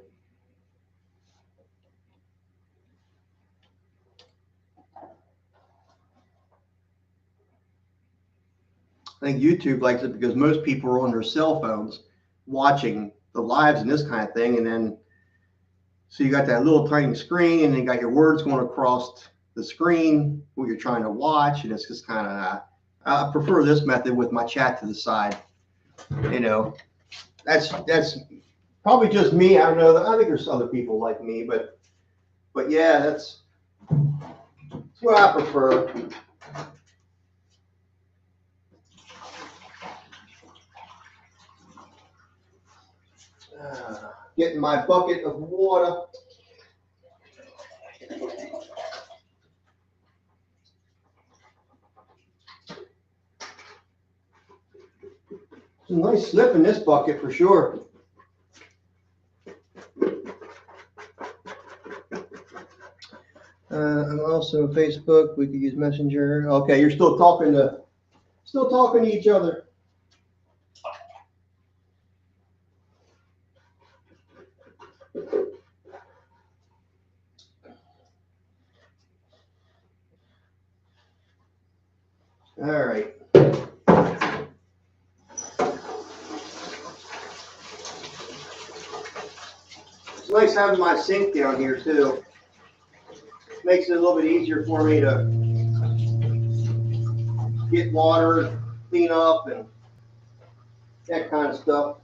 I think YouTube likes it because most people are on their cell phones watching the lives and this kind of thing. And then, so you got that little tiny screen and then you got your words going across the screen, what you're trying to watch. And it's just kind of, I prefer this method with my chat to the side. You know, that's probably just me. I don't know. I think there's other people like me, but yeah, that's what I prefer. Getting my bucket of water. Some nice slip in this bucket for sure. I'm also on Facebook. We could use Messenger. Okay, you're still talking to each other. All right. It's nice having my sink down here too. Makes it a little bit easier for me to get water, clean up, and that kind of stuff.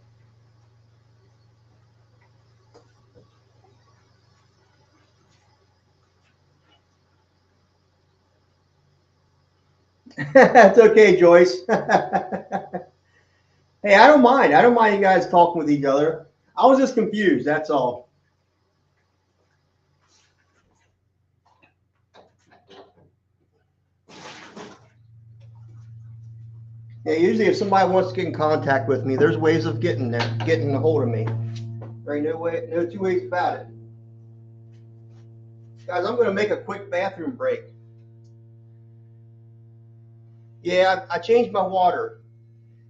That's okay, Joyce. Hey, I don't mind. I don't mind you guys talking with each other. I was just confused, that's all. Yeah, usually if somebody wants to get in contact with me, there's ways of getting a hold of me. There ain't no two ways about it. Guys, I'm going to make a quick bathroom break. Yeah, I changed my water.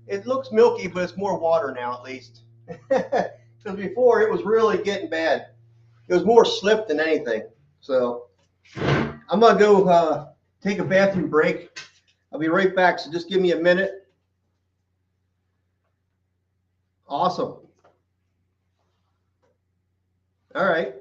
It looks milky, but it's more water now at least. Because before it was really getting bad. It was more slip than anything. So I'm gonna go take a bathroom break. I'll be right back. So just give me a minute. Awesome. All right.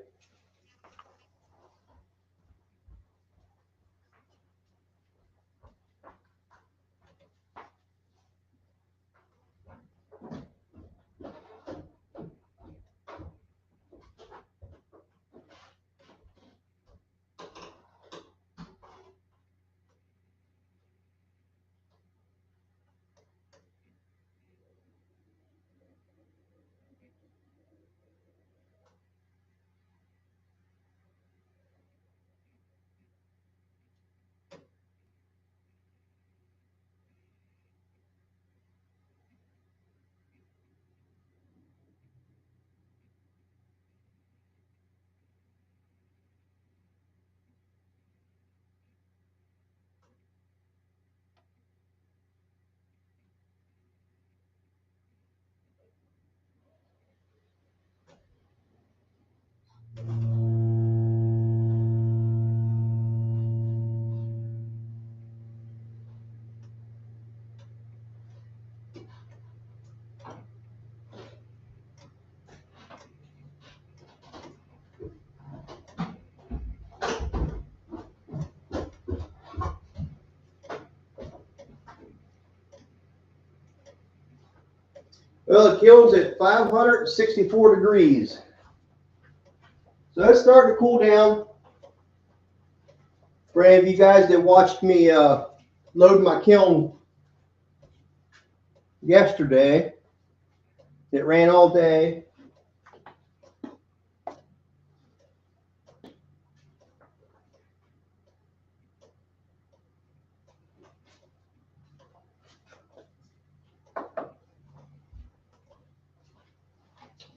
Well, the kiln's at 564 degrees. So it's starting to cool down. For any of you guys that watched me load my kiln yesterday, it ran all day.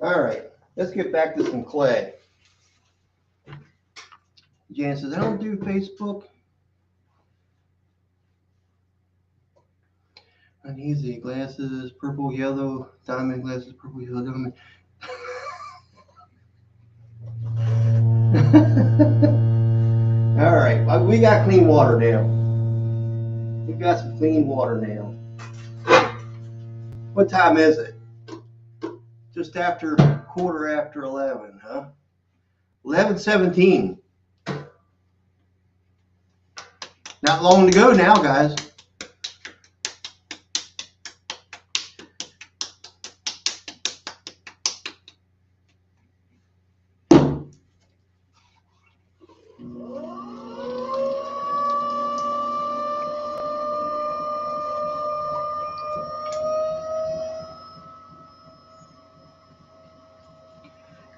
All right, let's get back to some clay. Jan says, I don't do Facebook. Uneasy glasses, purple, yellow, diamond glasses, purple, yellow, diamond. All right, well, we got clean water now. We got some clean water now. What time is it? Just after 11:15, huh? 11:17. Not long to go now, guys.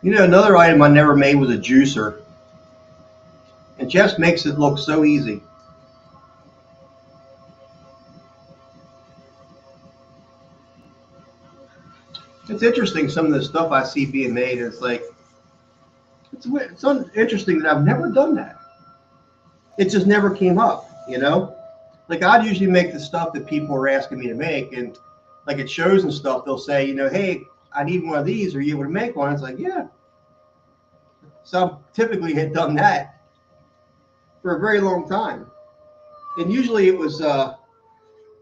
You know, another item I never made was a juicer. It just makes it look so easy. It's interesting, some of the stuff I see being made. It's like, it's interesting that I've never done that. It just never came up, you know? Like, I'd usually make the stuff that people are asking me to make. And like at shows and stuff, they'll say, you know, hey, I need one of these. Are you able to make one? It's like, yeah. So I typically had done that for a very long time. And usually it was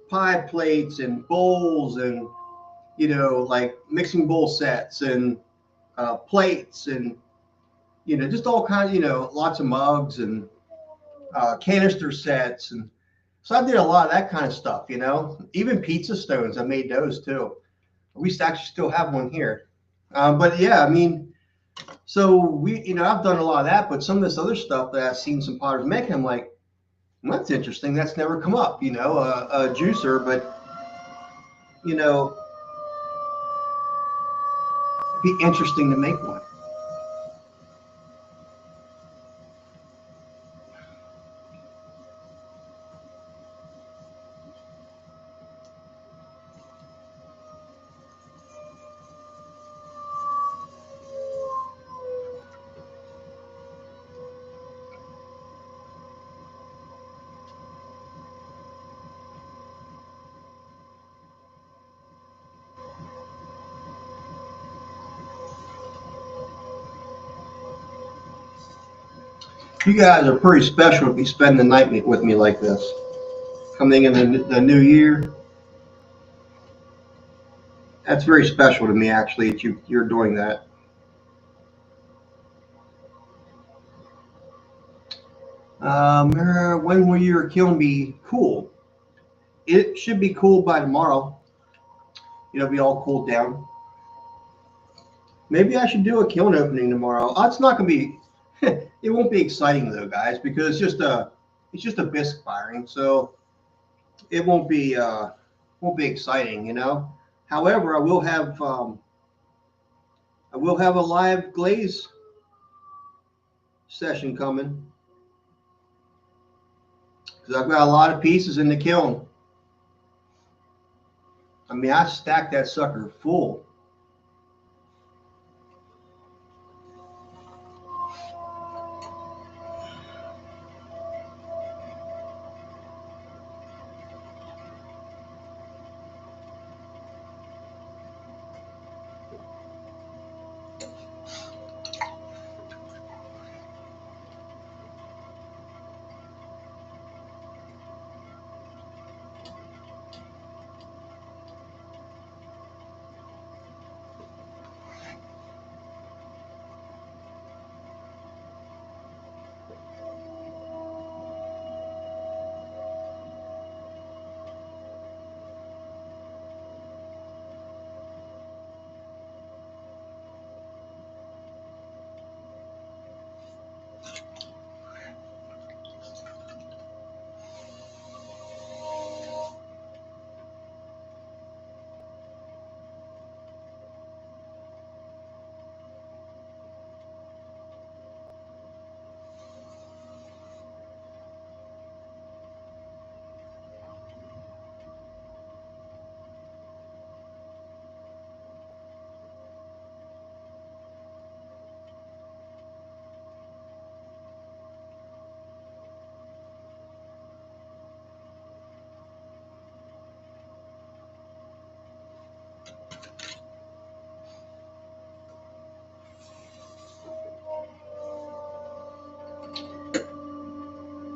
pie plates and bowls and, you know, like mixing bowl sets and plates and, you know, just all kinds, you know, lots of mugs and canister sets. And so I did a lot of that kind of stuff, you know, even pizza stones. I made those too. We actually still have one here. But yeah, I mean, so we, you know, I've done a lot of that, but some of this other stuff that I've seen some potters make, I'm like, well, that's interesting. That's never come up, you know, a juicer, but, you know, it'd be interesting to make one. You guys are pretty special if you spend the night with me like this. Coming in the new year, that's very special to me, actually, that you're doing that. When will your kiln be cool? It should be cool by tomorrow. It'll be all cooled down. Maybe I should do a kiln opening tomorrow. It's not going to be. It won't be exciting though, guys, because it's just a bisque firing, so it won't be exciting, you know. However, I will have a live glaze session coming because I've got a lot of pieces in the kiln. I mean, I stacked that sucker full.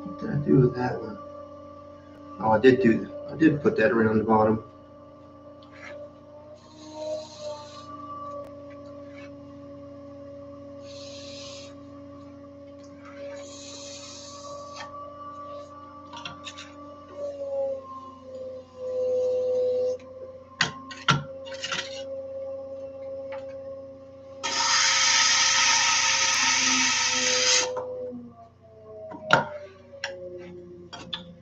What did I do with that one? Oh, I did put that around the bottom.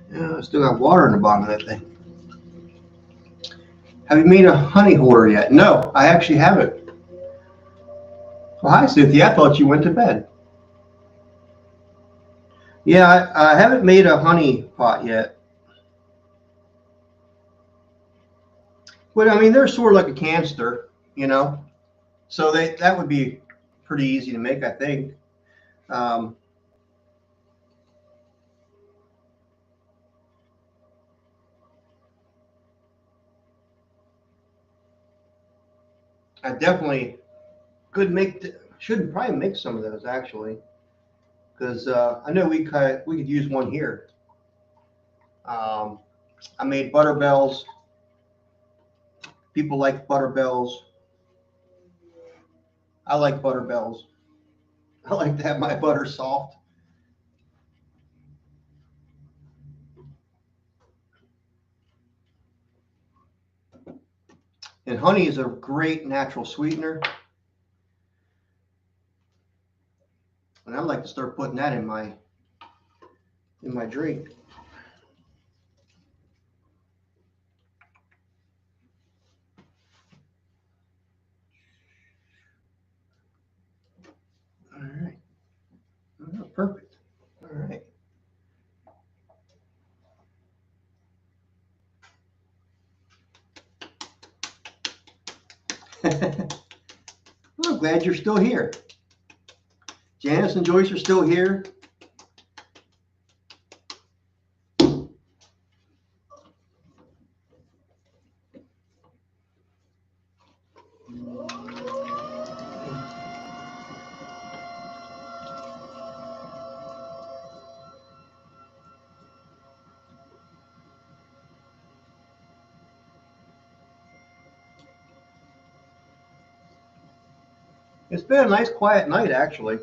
Yeah, I still got water in the bottom of that thing. Have you made a honey holder yet? No, I actually haven't. Well, hi, Cynthia. I thought you went to bed. Yeah, I haven't made a honey pot yet. But I mean, they're sort of like a canister, you know. So that would be pretty easy to make, I think. Um, I definitely should probably make some of those actually, because I know we could use one here. Um, I made butter bells. People like butter bells. I like butter bells. I like to have my butter soft. And honey is a great natural sweetener. And I'd like to start putting that in my drink. All right. Oh, perfect. All right. Well, I'm glad you're still here. Janice and Joyce are still here. It's been a nice quiet night, actually.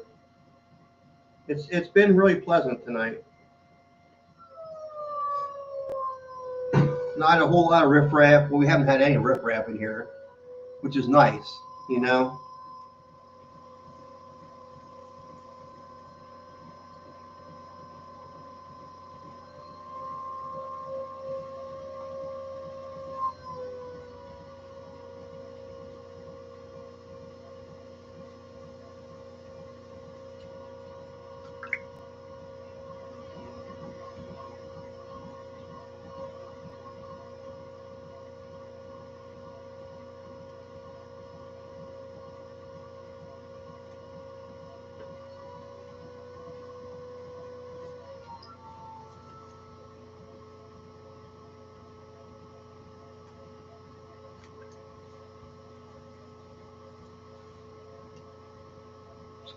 It's been really pleasant tonight. Not a whole lot of riffraff. Well, we haven't had any riffraff in here, which is nice, you know.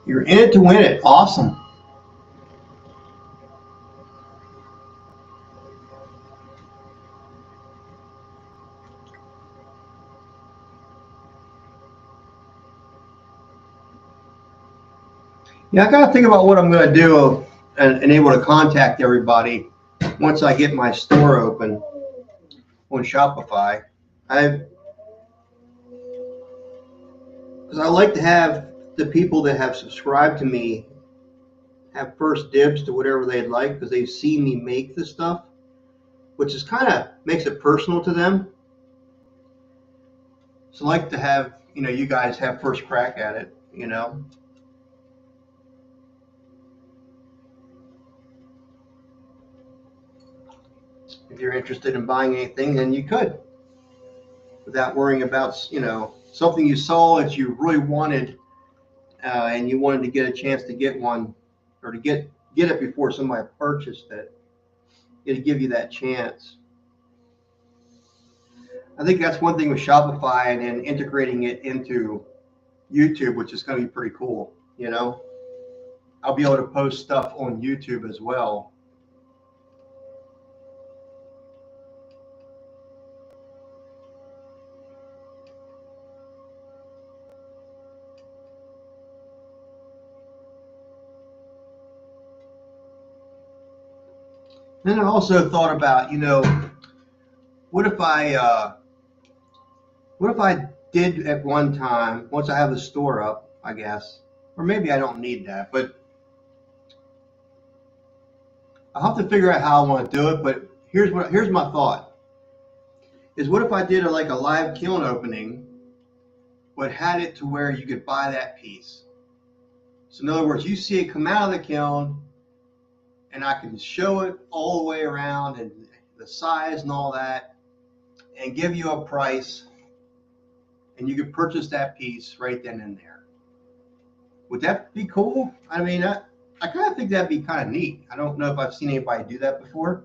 You're in it to win it. Awesome. Yeah, I got to think about what I'm going to do and able to contact everybody once I get my store open on Shopify. I Because I like to have the people that have subscribed to me have first dibs to whatever they'd like because they've seen me make the stuff, which is kind of makes it personal to them. So I like to have, you guys have first crack at it. If you're interested in buying anything, then you could without worrying about, something you saw that you really wanted and you wanted to get a chance to get one or to get it before somebody purchased it. It'll give you that chance. I think that's one thing with Shopify and then integrating it into YouTube, which is going to be pretty cool. I'll be able to post stuff on YouTube as well. Then I also thought about, what if I did at one time, once I have the store up, I guess, or maybe I don't need that, but I'll have to figure out how I want to do it. But here's my thought: is what if I did like a live kiln opening, but had it to where you could buy that piece. So in other words, you see it come out of the kiln, and I can show it all the way around and the size and all that, and give you a price, and you could purchase that piece right then and there. Would that be cool? I mean, I kind of think that'd be kind of neat. I don't know if I've seen anybody do that before.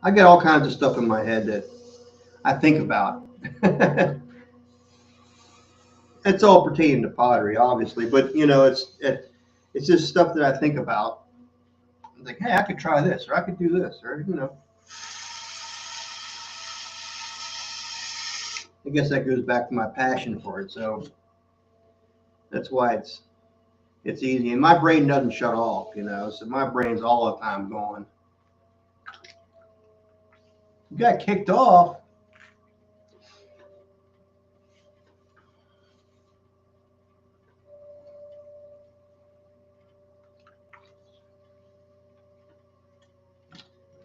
I get all kinds of stuff in my head that I think about. It's all pertaining to pottery, obviously, but it's just stuff that I think about. Like, hey, I could try this, or I could do this, or. I guess that goes back to my passion for it. So that's why it's easy, and my brain doesn't shut off. So my brain's all the time going. You got kicked off.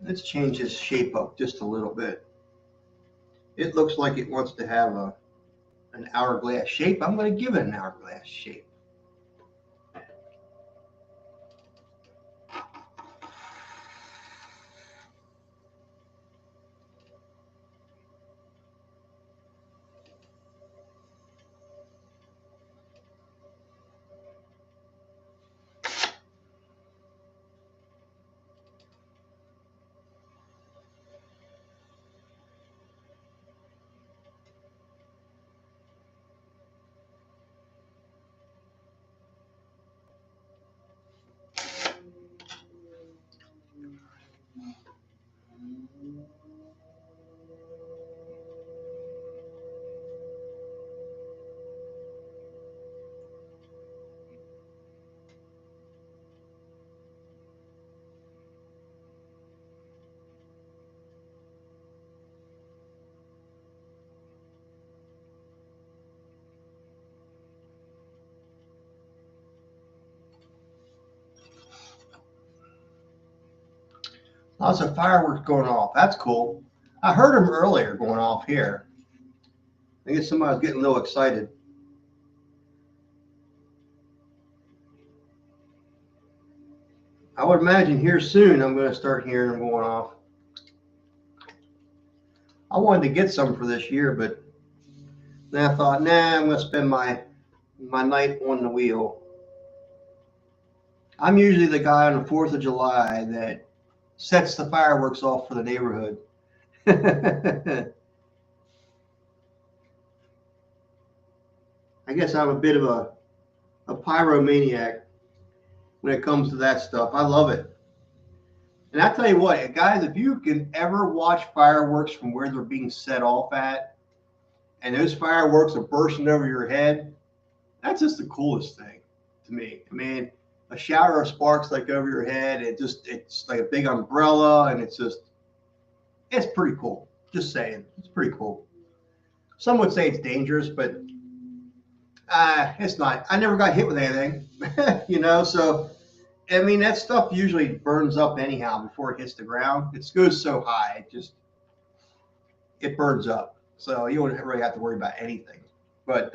Let's change this shape up just a little bit. It looks like it wants to have an hourglass shape. I'm going to give it an hourglass shape. Lots of fireworks going off. That's cool. I heard them earlier going off here. I guess somebody was getting a little excited. I would imagine here soon I'm going to start hearing them going off. I wanted to get some for this year, but then I thought, nah, I'm going to spend my night on the wheel. I'm usually the guy on the 4th of July that sets the fireworks off for the neighborhood. I guess I'm a bit of a pyromaniac when it comes to that stuff. I love it. And I tell you what, guys, if you can ever watch fireworks from where they're being set off at, and those fireworks are bursting over your head, that's just the coolest thing to me. I mean, a shower of sparks like over your head, it's like a big umbrella, and it's pretty cool. Just saying, it's pretty cool. Some would say it's dangerous, but it's not. I never got hit with anything, you know, so I mean, that stuff usually burns up anyhow before it hits the ground. It goes so high, it burns up. So you don't really have to worry about anything. But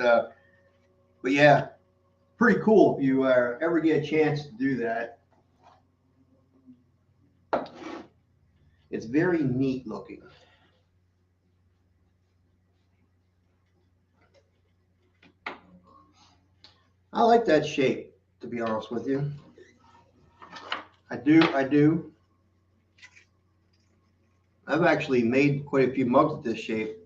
yeah, pretty cool if you ever get a chance to do that. It's very neat looking. I like that shape, to be honest with you. I do. I've actually made quite a few mugs with this shape.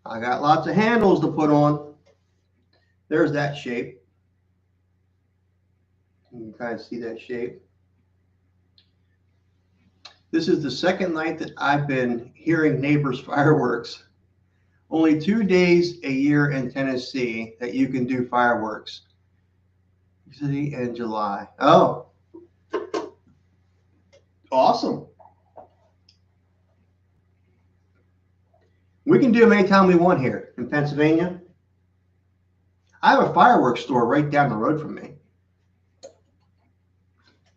I got lots of handles to put on. There's that shape. You can kind of see that shape. This is the second night that I've been hearing neighbors' fireworks. Only 2 days a year in Tennessee that you can do fireworks. City in July. Oh, awesome. We can do them anytime we want here in Pennsylvania. I have a fireworks store right down the road from me.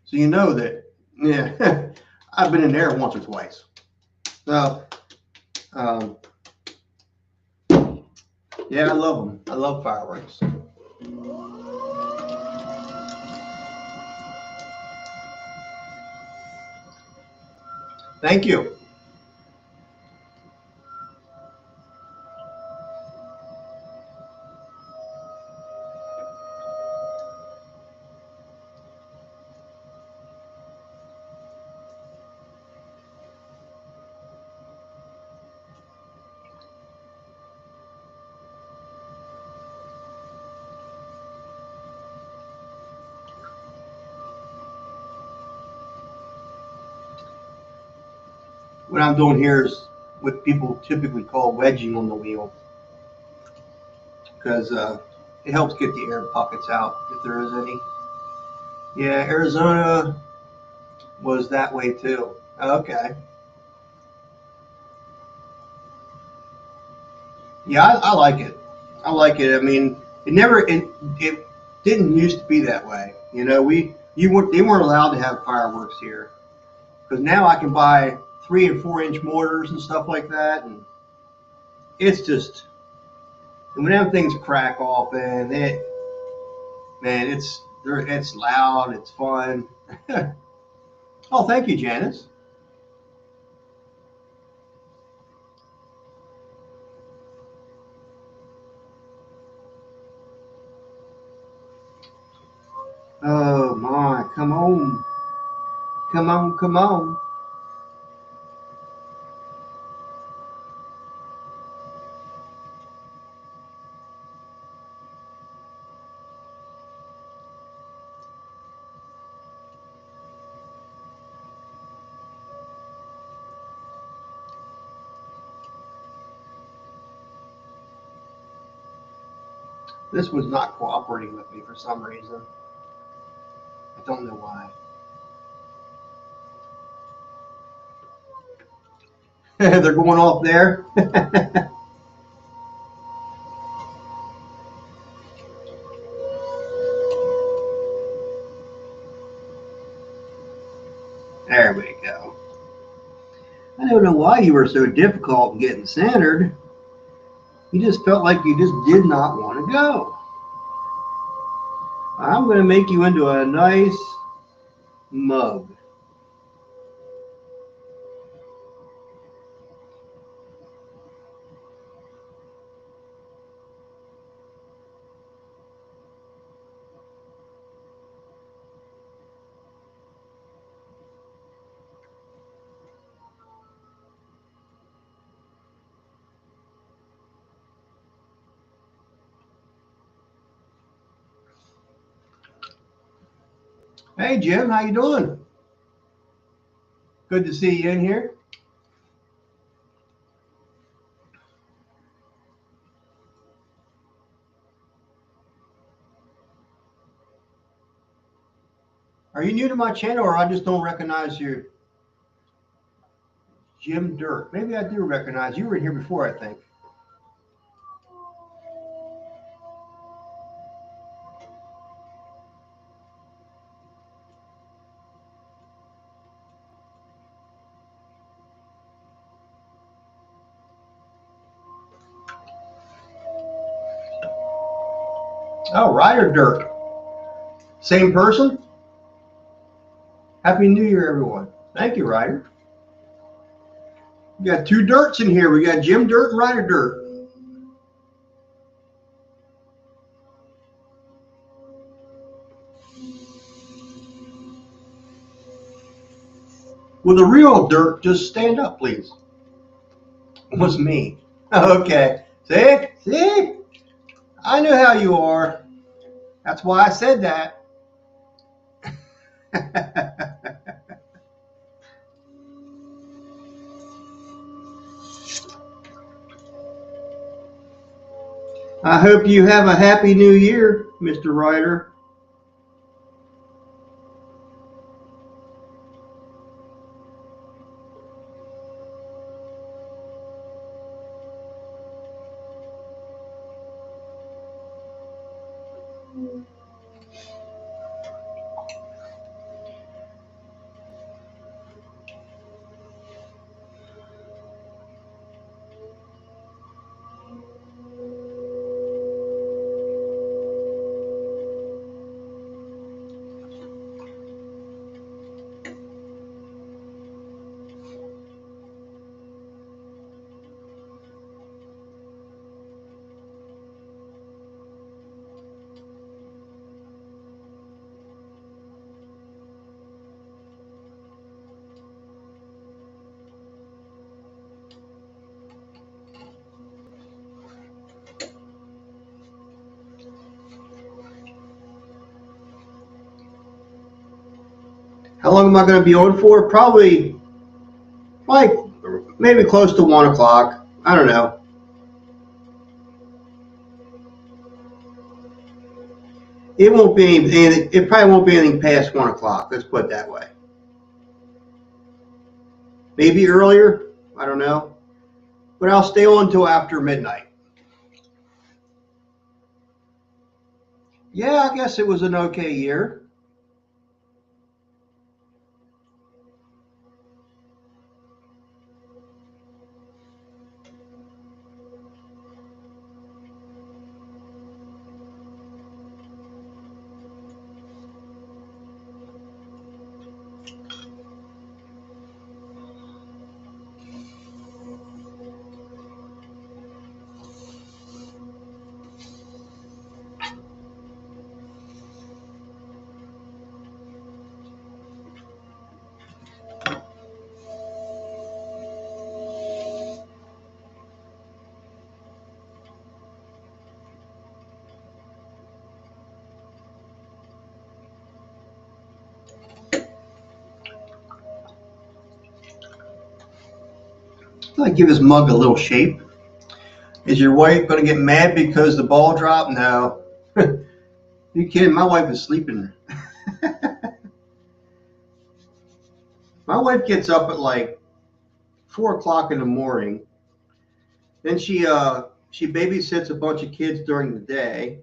So you know that, yeah, I've been in there once or twice. So, yeah, I love them. I love fireworks. Thank you. What I'm doing here is what people typically call wedging on the wheel, because it helps get the air pockets out if there is any. Yeah, Arizona was that way too. Okay. Yeah, I like it. I like it. I mean, it didn't used to be that way. You know, they weren't allowed to have fireworks here, because now I can buy 3 and 4 inch mortars and stuff like that, and it's just, and when them things crack off, and it's loud, it's fun. Oh, thank you, Janice. Oh my, come on. Come on, come on. This was not cooperating with me for some reason. I don't know why. They're going off there. don't know why you were so difficult in getting centered. You just felt like you just did not want to go. I'm going to make you into a nice mug. Hey Jim, how you doing? Good to see you in here. Are you new to my channel, or I just don't recognize you? Jim Dirt. Maybe I do recognize you. You were in here before, I think. Oh, Ryder Dirt. Same person? Happy New Year, everyone. Thank you, Ryder. We got two Dirts in here. We got Jim Dirt and Ryder Dirt. Will the real Dirt just stand up, please? It was me. Okay. See? See? I knew how you are. That's why I said that. I hope you have a happy new year, Mr. Ryder. How long am I going to be on for? Probably like maybe close to 1 o'clock. I don't know. It won't be anything. It probably won't be anything past 1 o'clock. Let's put it that way. Maybe earlier. I don't know. But I'll stay on until after midnight. Yeah, I guess it was an okay year. I'll give his mug a little shape. Is your wife going to get mad because the ball dropped? No. You kidding? My wife is sleeping. My wife gets up at like 4 o'clock in the morning. Then she babysits a bunch of kids during the day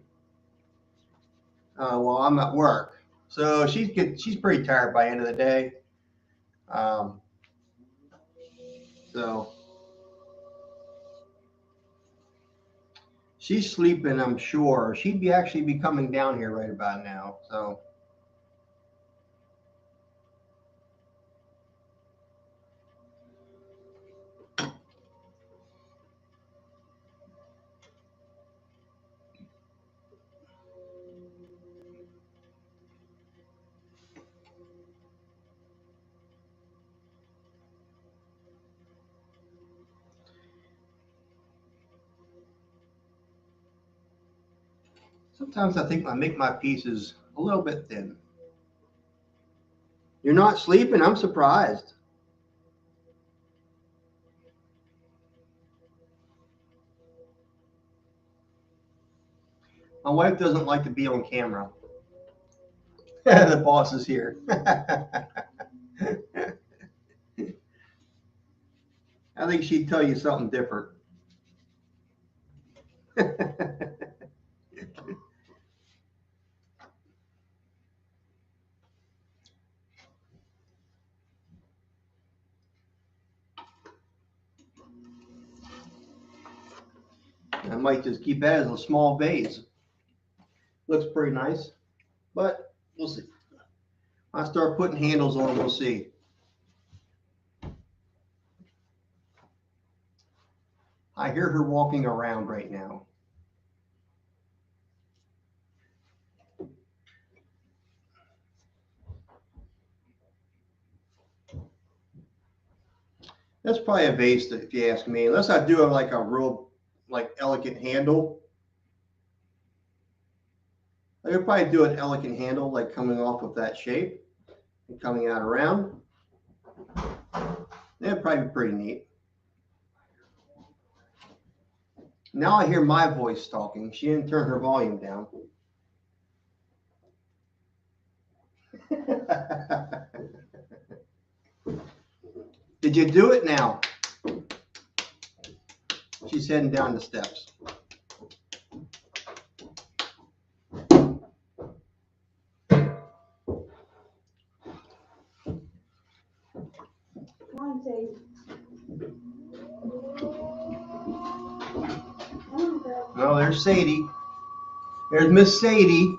while I'm at work. So she's pretty tired by the end of the day. So she's sleeping, I'm sure. She'd actually be coming down here right about now. So sometimes I think I make my pieces a little bit thin. You're not sleeping? I'm surprised. My wife doesn't like to be on camera. The boss is here. I think she'd tell you something different. I might just keep that as a small vase. Looks pretty nice, but we'll see. I'll start putting handles on, we'll see. I hear her walking around right now. That's probably a vase, if you ask me, unless I do like a real elegant handle. I could probably do an elegant handle, like coming off of that shape and coming out around. That'd probably be pretty neat. Now I hear my voice talking. She didn't turn her volume down. Did you do it now? She's heading down the steps. No, there's Sadie. There's Miss Sadie.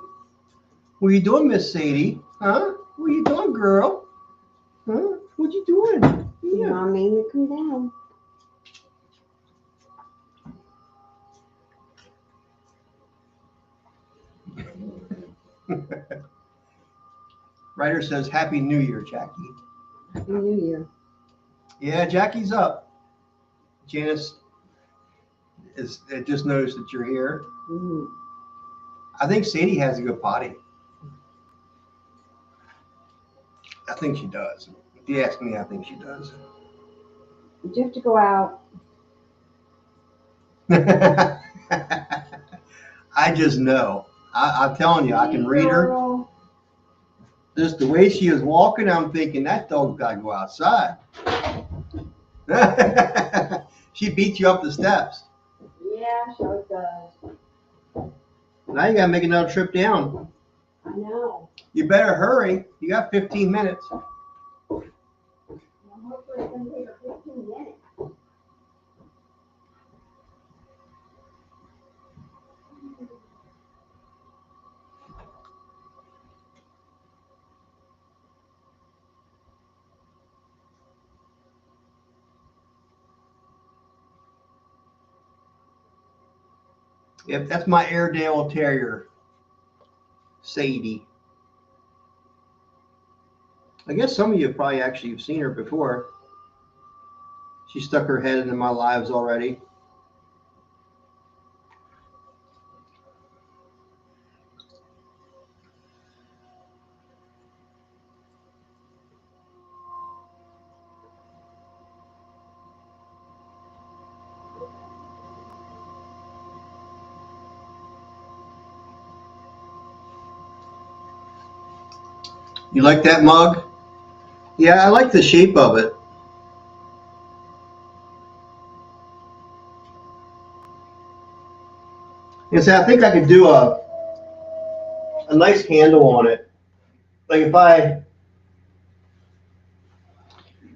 What are you doing, Miss Sadie? Huh? What are you doing, girl? Huh? What you doing? Yeah. Mom made me come down. Writer says, Happy New Year, Jackie. Happy New Year. Yeah, Jackie's up. Janice just noticed that you're here. Mm. I think Sadie has to go potty. I think she does. If you ask me, I think she does. You have to go out. I just know. I'm telling you, I can read her. Just the way she is walking, I'm thinking that dog's got to go outside. She beat you up the steps. Yeah, sure does. Now you got to make another trip down. I know. You better hurry. You got 15 minutes. Well, hopefully it's going to take 15 minutes. Yep, that's my Airedale Terrier, Sadie. I guess some of you probably actually have seen her before. She stuck her head into my lives already. You like that mug? Yeah, I like the shape of it. And so I think I could do a nice handle on it. Like I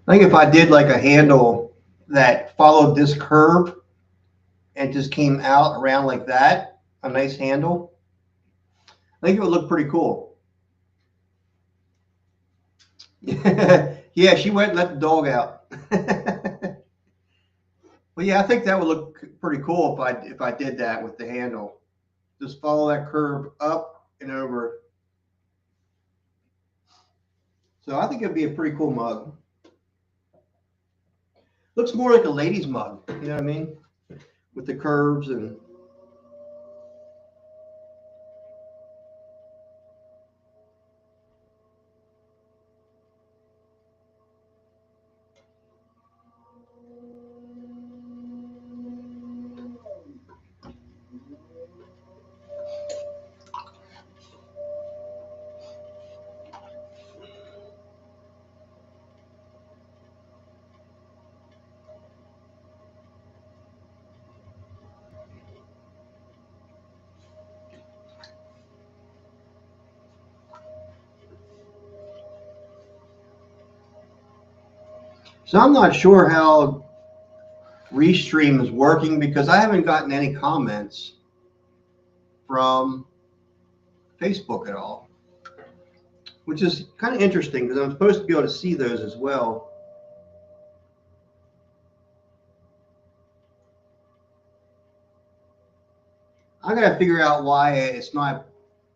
think if I did like a handle that followed this curve and just came out around like that, a nice handle, I think it would look pretty cool. Yeah, she went and let the dog out. Well, yeah, I think that would look pretty cool if I did that with the handle. Just follow that curve up and over. So I think it'd be a pretty cool mug. Looks more like a lady's mug, you know what I mean? With the curves and. So I'm not sure how Restream is working because I haven't gotten any comments from Facebook at all, which is kind of interesting because I'm supposed to be able to see those as well. I got to figure out why it's not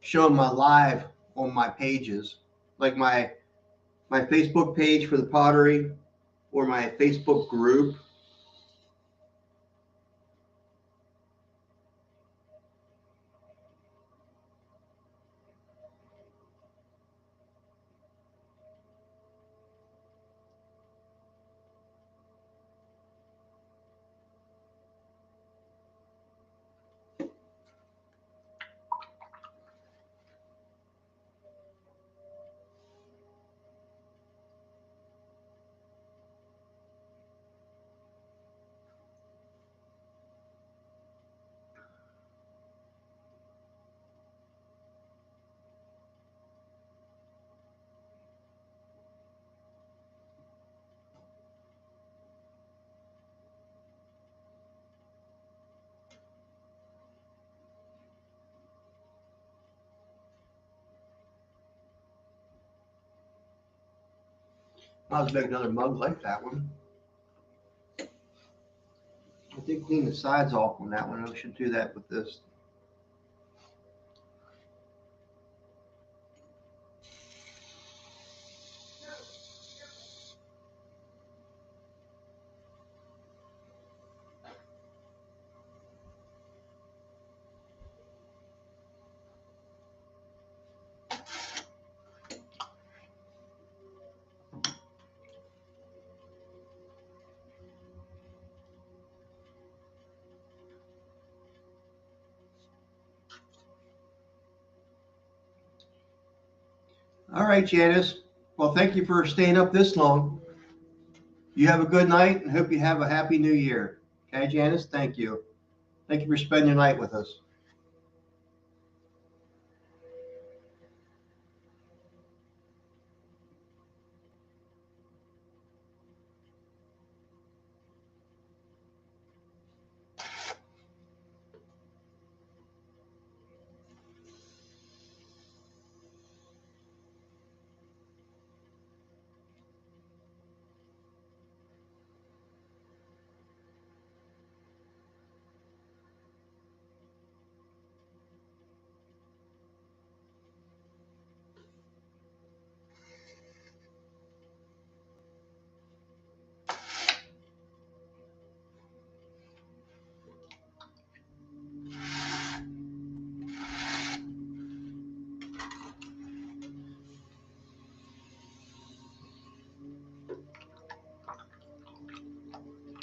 showing my live on my pages, like my Facebook page for the pottery or my Facebook group. I'll just make another mug like that one. I did clean the sides off on that one. I should do that with this. All right, Janice. Well, thank you for staying up this long. You have a good night and hope you have a happy new year. Okay, Janice? Thank you. Thank you for spending the night with us.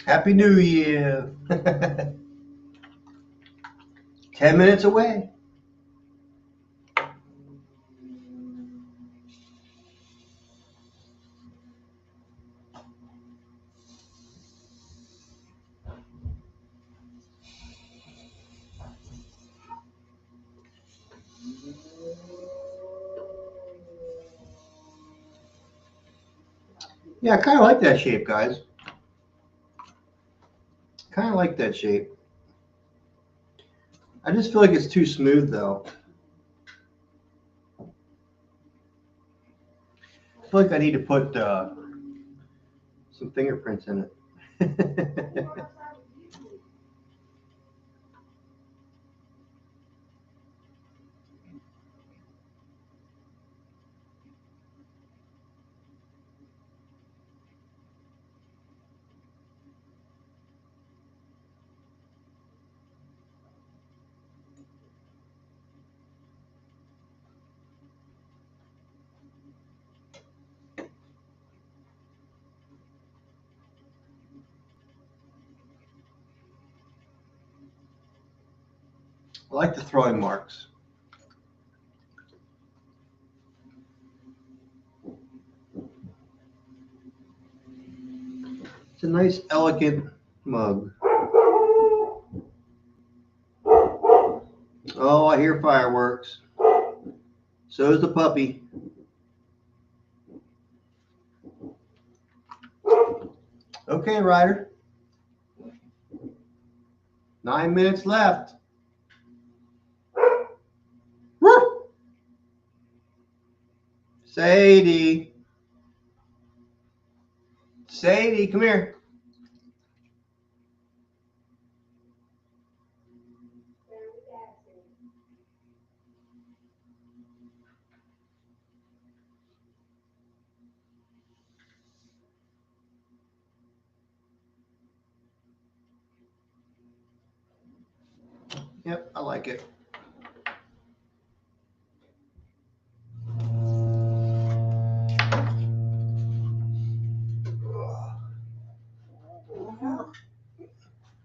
Happy New Year. 10 minutes away. Yeah, I kind of like that shape, guys. kind of like that shape. I just feel like it's too smooth though. I feel like I need to put some fingerprints in it. I like the throwing marks. It's a nice, elegant mug. Oh, I hear fireworks. So is the puppy. Okay, Ryder. 9 minutes left. Woo! Sadie. Sadie, come here. Yep, I like it.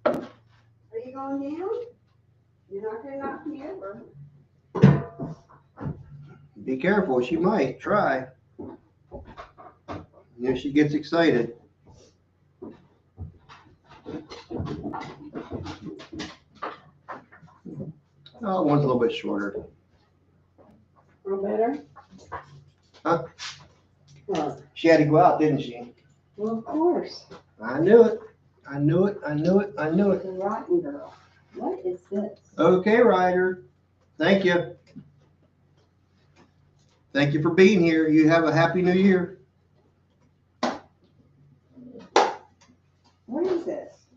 Are you going down? You're not going to knock me over. Be careful, she might try. If she gets excited. Oh, one's a little bit shorter. A little better? Huh? What? She had to go out, didn't she? Well, of course. I knew it. I knew it. I knew it. I knew it. The rotten girl. What is this? Okay, Ryder. Thank you. Thank you for being here. You have a happy new year. What is this?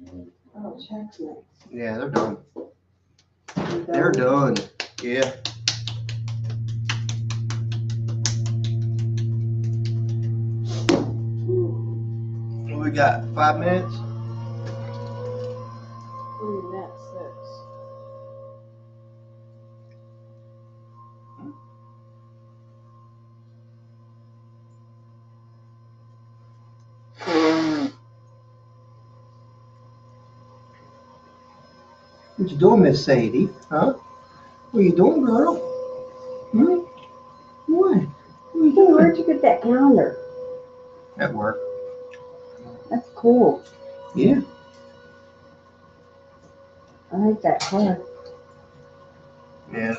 Oh, check's next. Yeah, they're done. They're done. Yeah. What we got? 5 minutes? That's 6. What you doing, Miss Sadie? Huh? What you doing, girl? Hmm? What? What you doing? Where'd you get that calendar? At work. That's cool. Yeah. I like that color. Yeah.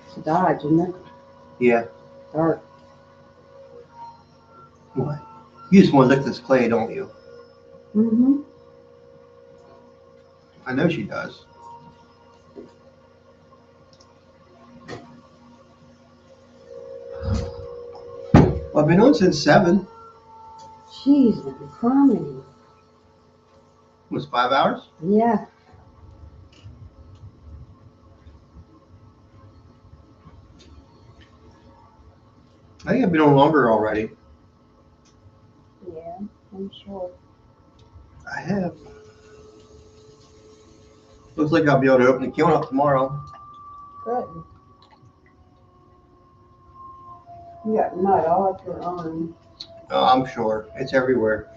It's a Dodge, isn't it? Yeah. Dark. What? You just want to lick this clay, don't you? Mm-hmm. I know she does. Well, I've been on since 7. Jeez, the harmony. It was 5 hours? Yeah. I think I've been on longer already. Yeah, I'm sure. I have. Looks like I'll be able to open the kiln up tomorrow. Good. You got mud all up your arm. Oh, I'm sure. It's everywhere.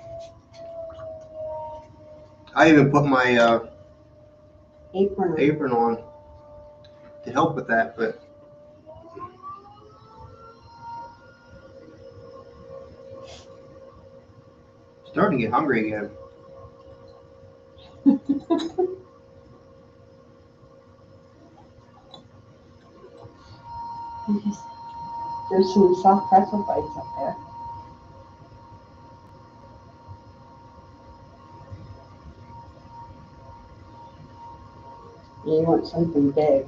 I even put my Apron. apron on to help with that, but starting to get hungry again. There's some soft pretzel bites up there. You want something big.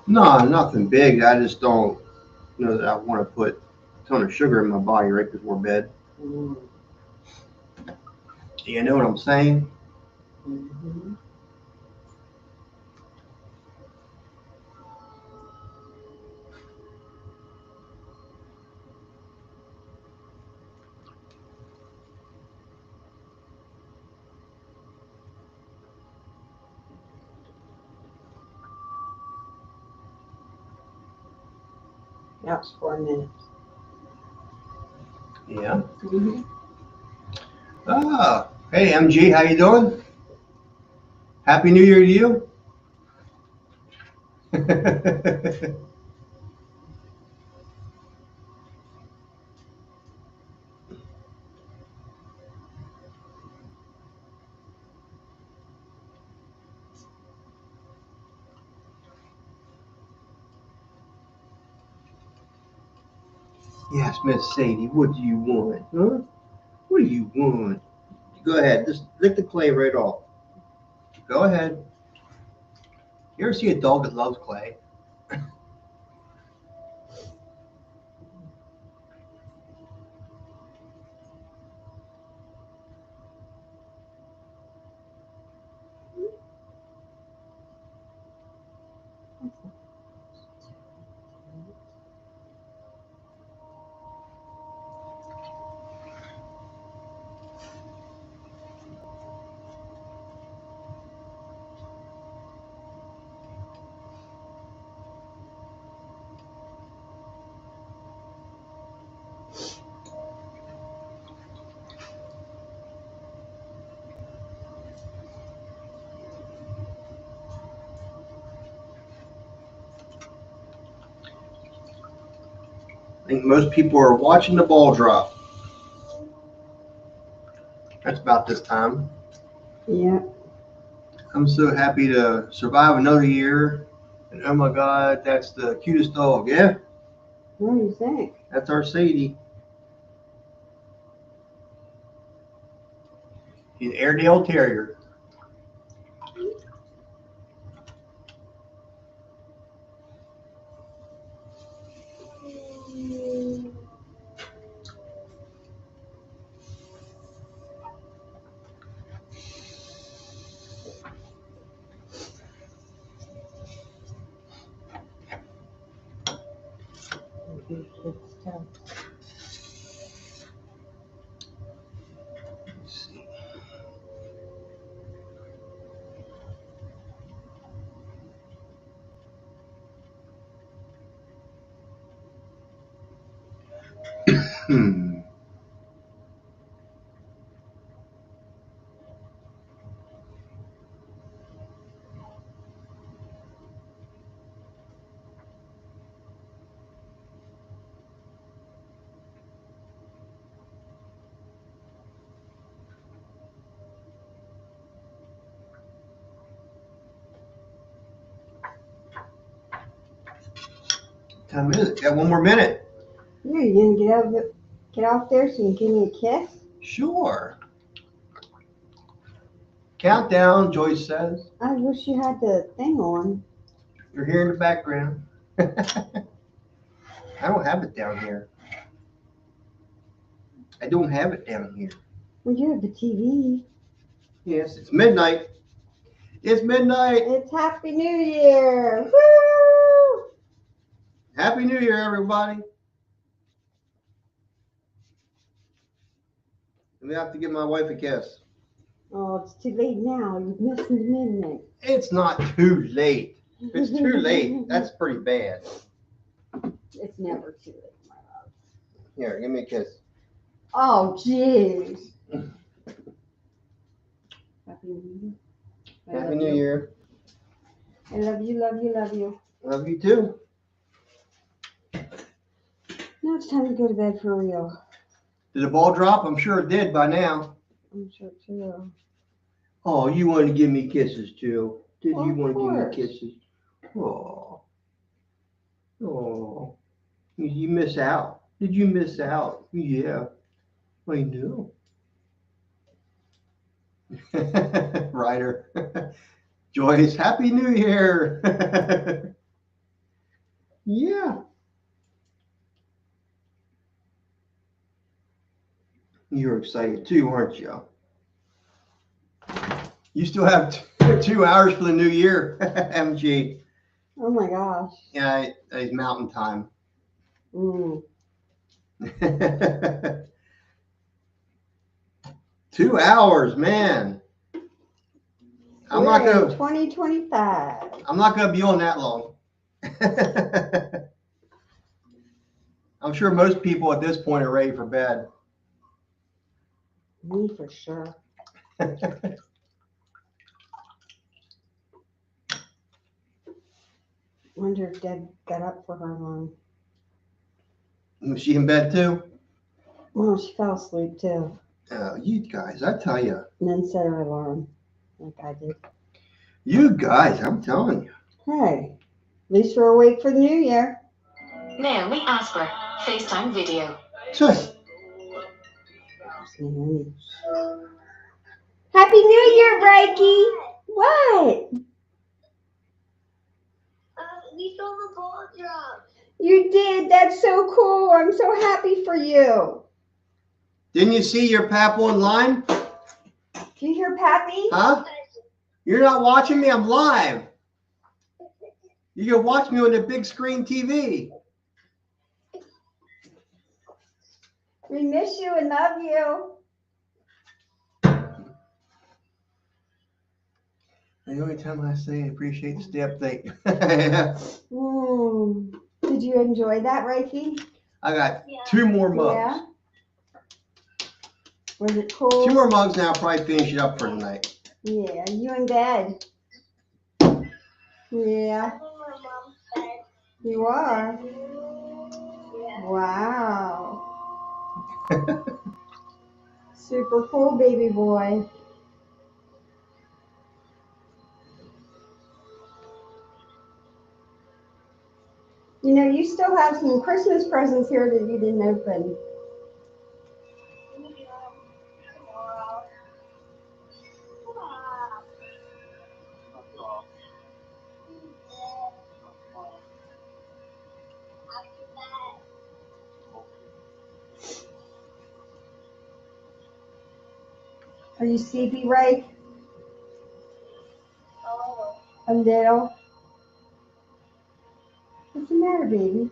No, nothing big. I just don't know that I want to put a ton of sugar in my body right before bed. Mm. You know what I'm saying? Mm-hmm. That's 4 minutes. Yeah. Mm-hmm. Ah, hey MG, how you doing? Happy New Year to you. Yes, Miss Sadie, what do you want? Huh? What do you want? Go ahead, just lick the clay right off. Go ahead. You ever see a dog that loves clay? I think most people are watching the ball drop. That's about this time. Yeah. I'm so happy to survive another year. And oh my God, that's the cutest dog. Yeah, What do you think? that's our Sadie. He's an Airedale Terrier. It's tough. Let's see. Hmm. Time is it? Got one more minute. Yeah, you gonna get off there so you can give me a kiss? Sure. Countdown, Joyce says. I wish you had the thing on. You're here in the background. I don't have it down here. I don't have it down here. Well, you have the TV. Yes, it's midnight. It's midnight. It's Happy New Year! Woo! Happy New Year, everybody. I'm gonna have to give my wife a kiss. Oh, it's too late now. You've missed the midnight. It's not too late. If it's too late, that's pretty bad. It's never too late, my love. Here, give me a kiss. Oh, jeez. Happy New Year. I Happy love New you. Year. I love you, love you, love you. Love you too. Now it's time to go to bed for real. Did the ball drop? I'm sure it did by now. I'm sure too. Oh, you wanted to give me kisses too. Did Well, you of want to give course. me kisses? Oh. Oh. Did you miss out? Did you miss out? Yeah. I know. Ryder. Joyce, Happy New Year. Yeah. You're excited too, aren't you? You still have 2 hours for the new year, MG. Oh my gosh. Yeah, it's mountain time. Mm. 2 hours, man. I'm We're not in gonna 2025. I'm not gonna be on that long. I'm sure most people at this point are ready for bed. Me for sure. Wonder if Deb got up for her long. Was she in bed too? Well, she fell asleep too. Oh, you guys, I tell you. And then set her alarm like I did. You guys, I'm telling you. Hey, at least we're awake for the new year. Naomi Asper, FaceTime video. Just, Happy New Year, Reiki! What? We saw the ball drop. You did. That's so cool. I'm so happy for you. didn't you see your pap online? Do you hear Pappy? Huh? You're not watching me, I'm live. You can watch me on the big screen TV. We miss you and love you. The only time I say I appreciate the step thing. Did you enjoy that, Reiki? I got 2 more mugs. Yeah. Was it cool? 2 more mugs now, probably finish it up for tonight. Yeah, you in bed. Yeah, I'm in my mom's bed. you are. Yeah. Wow. Super cool, baby boy. You know, you still have some Christmas presents here that you didn't open. Tomorrow. After that. Are you sleepy, Ray? Oh. A little? What's the matter, baby?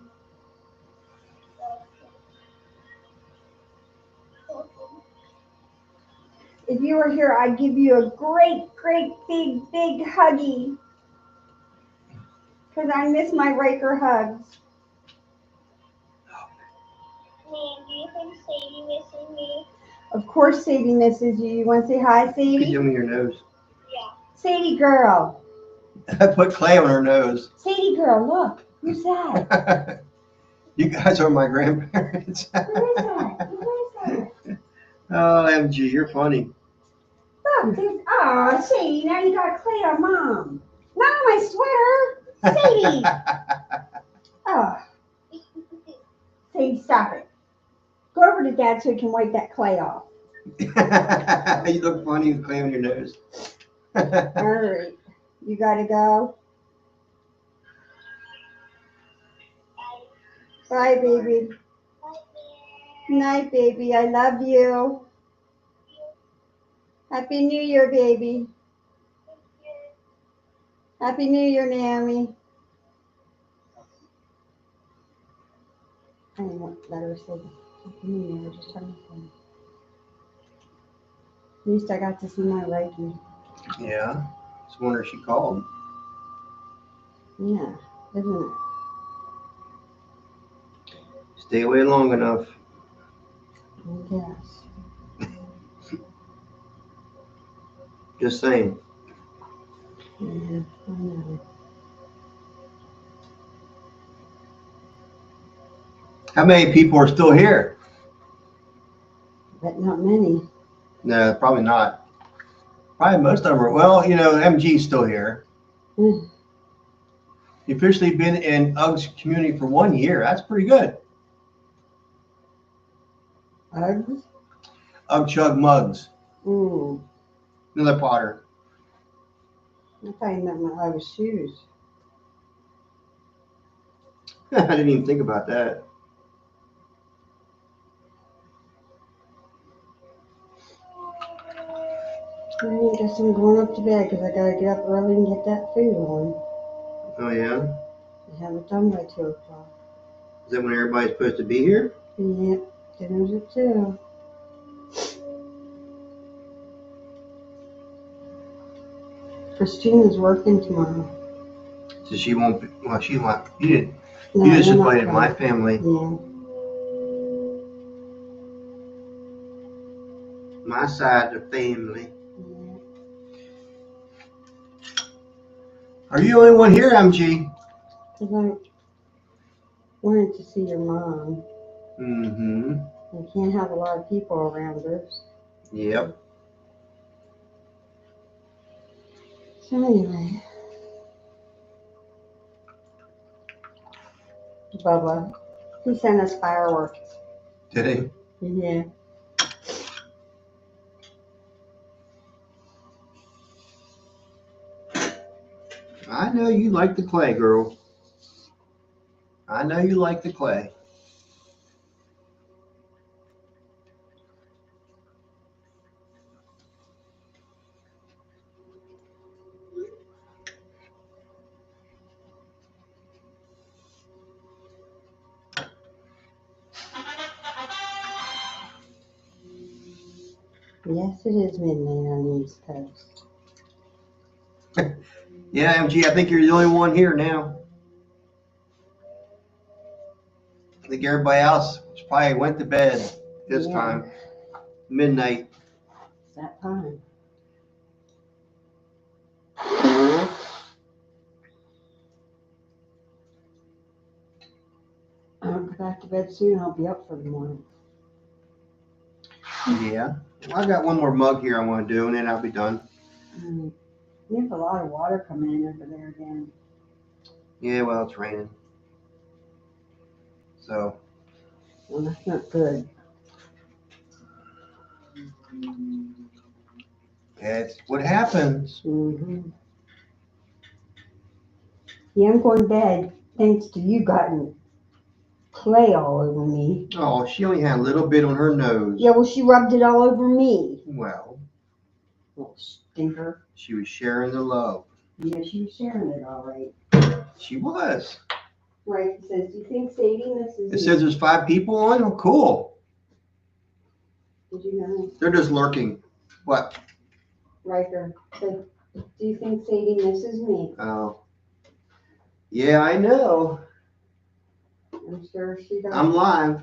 If you were here, I'd give you a great, great, big, big huggy. Because I miss my Raker hugs. Man, do you think Sadie missing me? Of course Sadie misses you. You want to say hi, You Sadie? give me your nose. Yeah. Sadie girl. I put clay on her nose. Sadie girl, look. Who's that? You guys are my grandparents. Who is that? Who is that? Oh, MG, you're funny. Look, there's, oh, Sadie, now you got clay on Mom. Not on my sweater. Sadie. Oh, Sadie, stop it. Go over to Dad so he can wipe that clay off. You look funny with clay on your nose. All right. You got to go. Bye, baby. Night, baby. I love you. Happy New Year, baby. Happy New Year, Naomi. I didn't want to let her say Happy New Year. We're just having fun. At least I got to see my Reiki. Yeah. Just wonder if she called. Yeah, isn't it? Stay away long enough. I guess. Just saying. Yeah, I know. How many people are still here? But not many. No, probably not. Probably most of them are. Well, you know, MG's still here. Mm. You've officially been in UGG's community for 1 year. That's pretty good. Uggs? UGG Chug Mugs. Mm. Another Potter. I thought you meant my other shoes. I didn't even think about that. I guess I'm going up to bed because I gotta get up early and get that food on. Oh yeah? I have it done by 2 o'clock. Is that when everybody's supposed to be here? Yep, dinner's at 2. Christina's working tomorrow. So she won't be, well, she won't. You No, just they're not invited my coming. family. Yeah. My side of the family. Yeah. Are you the only one here, MG? Because I wanted to see your mom. Mm-hmm. You can't have a lot of people around her. Yep. So anyway. Bubba, he sent us fireworks. Did he? Yeah. I know you like the clay, girl. I know you like the clay. Yes, it is midnight on the East Coast. Yeah, MG, I think you're the only one here now. I think everybody else probably went to bed this Yeah. time. Midnight. It's that time. I'll go back to bed soon. I'll be up for the morning. Yeah. Well, I got one more mug here I want to do, and then I'll be done. We have a lot of water coming in over there again. Yeah, well, it's raining. So. Well, that's not good. That's what happens. Mm-hmm. Yeah, I'm going to bed thanks to you gotten clay all over me. Oh, she only had a little bit on her nose. Yeah, well, she rubbed it all over me. Well, Little stinker. she was sharing the love. Yeah, she was sharing it all right. She was. Right, it says, do you think Sadie misses It says there's 5 people on. Oh, cool. Did you know? They're just lurking. What? Riker said, do you think Sadie misses me? Oh. Yeah, I know. I'm sure she does. I'm live.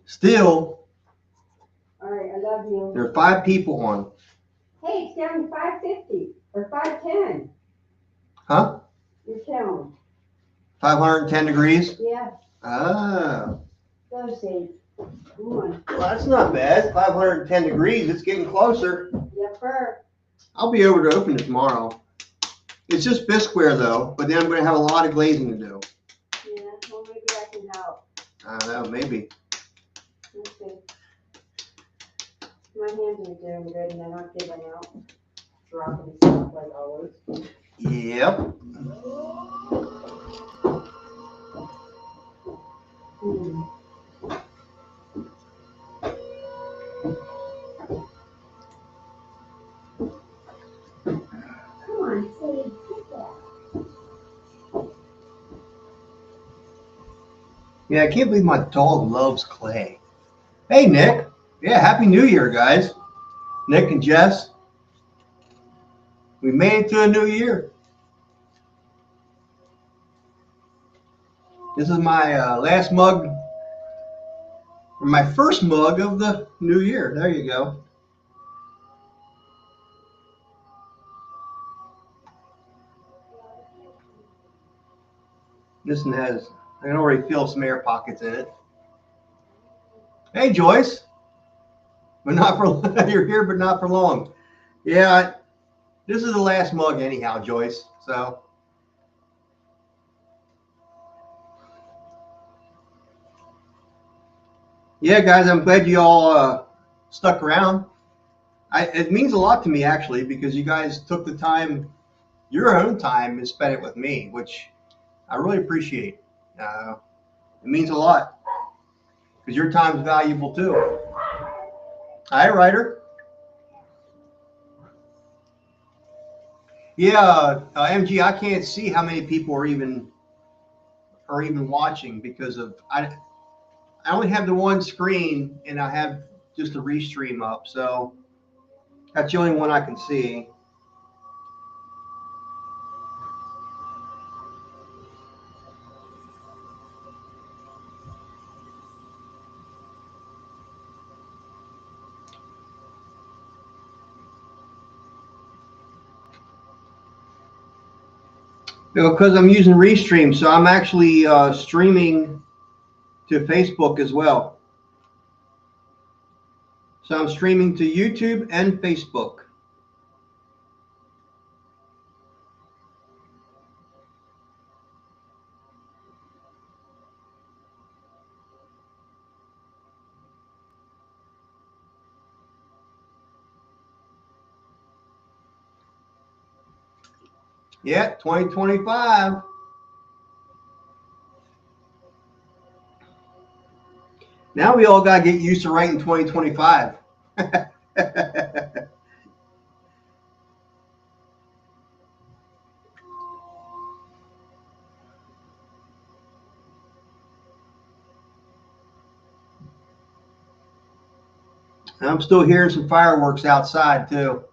Still, All right, I love you. there are 5 people on. Hey, it's down to 550 or 510. Huh? You're counting. 510 degrees? Yeah, Ah. go Sadie. Come on. Well, that's not bad. 510 degrees. It's getting closer. Yep, her. I'll be over to open it tomorrow. It's just Bisqueware though, but then I'm going to have a lot of glazing to do. Yeah, well, maybe I can help. I don't know, maybe. Let's see. My hands are doing good and they're not giving out. Dropping stuff like always. Yep. Mm. Come on, Sadie, sit down. Yeah, I can't believe my dog loves clay. Hey, Nick. Yeah, Happy New Year, guys. Nick and Jess. We made it to a new year. This is my last mug, or my first mug of the new year. There you go. This one has, I can already feel some air pockets in it. Hey, Joyce. But not for, you're here, but not for long. Yeah, this is the last mug anyhow, Joyce. So. Yeah, guys, I'm glad you all stuck around. It means a lot to me actually because you guys took the time, your own time, and spent it with me, which I really appreciate. It means a lot because your time is valuable too. Hi, Ryder. Yeah, MG, I can't see how many people are even watching because of I only have the one screen and I have just a restream up, so that's the only one I can see. Because I'm using restream, so I'm actually streaming to Facebook as well. So I'm streaming to YouTube and Facebook. Yeah, 2025. Now we all got to get used to writing 2025. I'm still hearing some fireworks outside too.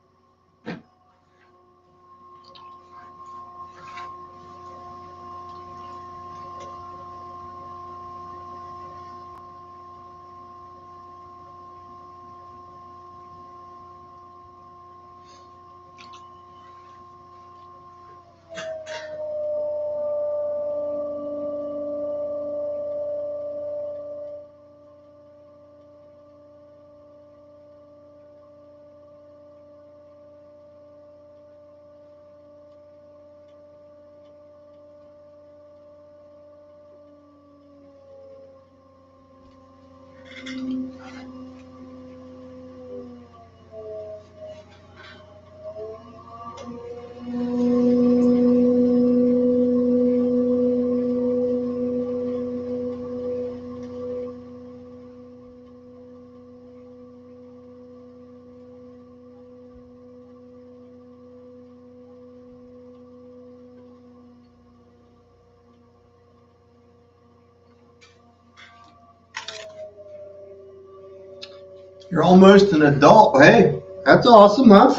You're almost an adult. Hey, that's awesome, huh?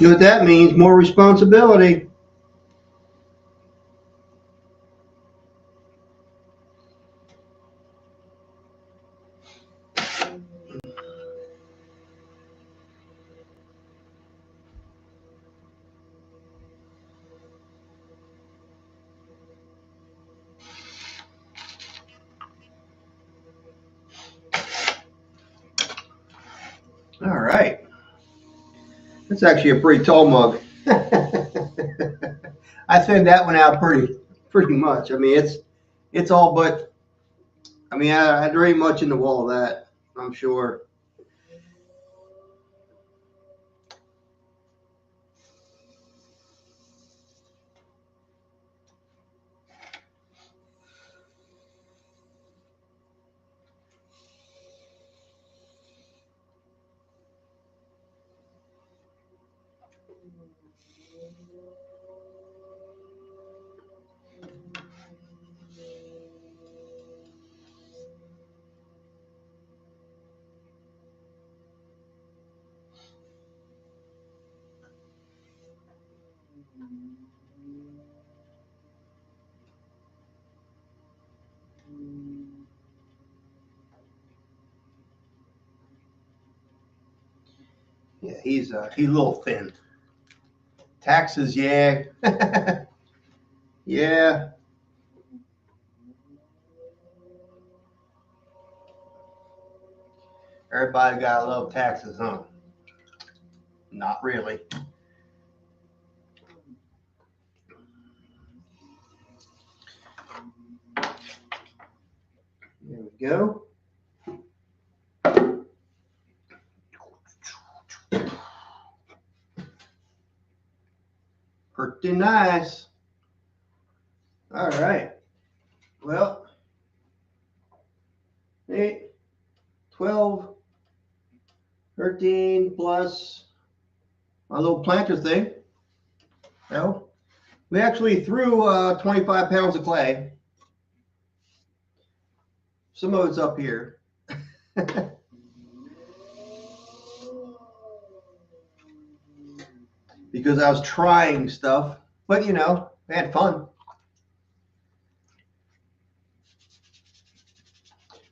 You know what that means? More responsibility. All right. That's actually a pretty tall mug. I thinned that one out pretty much. I mean, it's all but. I mean, I very much in the wall of that. I'm sure. Yeah, he's a little thin. Taxes, yeah, yeah. Everybody gotta love taxes, huh? Not really. There we go. Pretty nice. All right. Well, 8, 12, 13 plus my little planter thing. Well, we actually threw 25 pounds of clay. Some of it's up here. Because I was trying stuff, but you know, I had fun.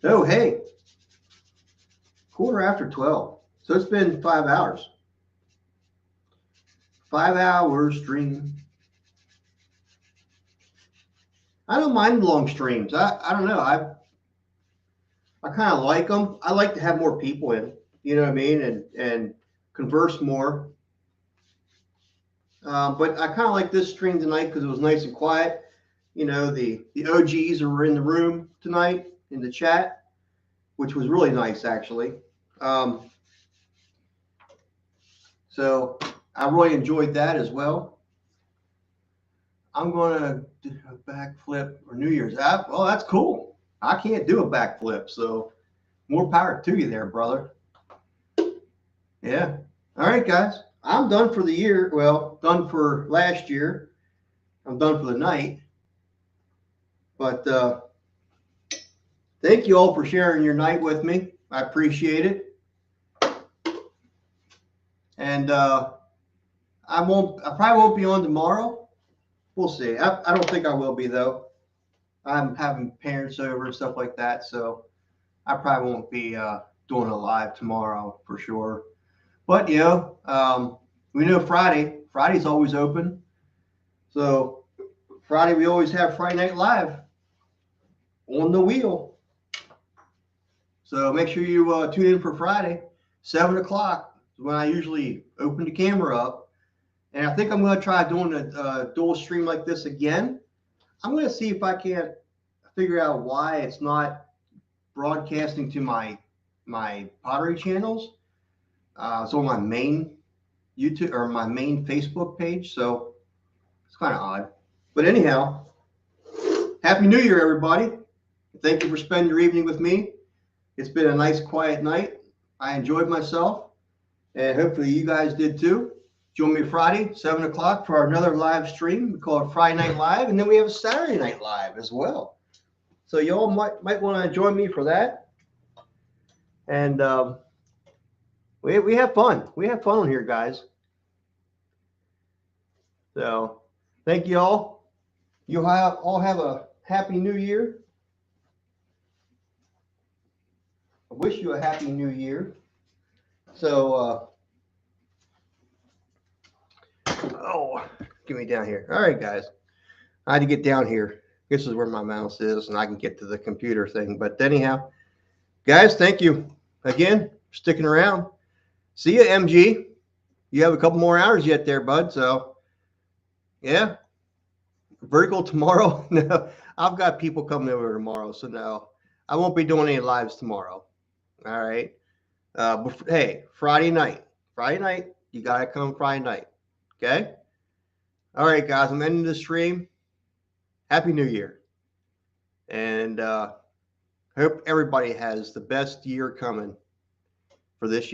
Oh, hey, 12:15. So it's been 5 hours. 5 hours stream. I don't mind long streams. I don't know. I kind of like them. I like to have more people in, you know what I mean, and converse more. But I kind of like this stream tonight because it was nice and quiet. You know, the OGs were in the room tonight in the chat, which was really nice actually. So I really enjoyed that as well. I'm going to do a backflip for New Year's. Well, that's cool. I can't do a backflip, so more power to you there, brother. Yeah. All right, guys. I'm done for the year. Well, done for last year. I'm done for the night. But thank you all for sharing your night with me. I appreciate it. And I probably won't be on tomorrow. We'll see. I don't think I will be though. I'm having parents over and stuff like that, so I probably won't be doing a live tomorrow for sure. But you know, we know Friday's always open. So Friday we always have Friday Night Live on the wheel. So make sure you tune in for Friday, 7 o'clock is when I usually open the camera up. And I think I'm going to try doing a dual stream like this again. I'm going to see if I can't figure out why it's not broadcasting to my pottery channels. It's on my main YouTube or my main Facebook page. So it's kind of odd. But anyhow, Happy New Year, everybody. Thank you for spending your evening with me. It's been a nice, quiet night. I enjoyed myself, and hopefully you guys did too. Join me Friday, 7 o'clock for another live stream. We call it Friday Night Live, and then we have a Saturday Night Live as well. So y'all might want to join me for that. And we have fun. We have fun here, guys. So thank you all. You all have a happy New Year. I wish you a happy New Year. So, oh, get me down here. All right, guys. I had to get down here. This is where my mouse is, and I can get to the computer thing. But anyhow, guys, thank you again for sticking around. See you, MG. You have a couple more hours yet there, bud. So, yeah. Vertical tomorrow? No, I've got people coming over tomorrow. So, no, I won't be doing any lives tomorrow. All right. Hey, Friday night, you got to come Friday night. Okay. All right, guys, I'm ending the stream. Happy New Year. And hope everybody has the best year coming for this year.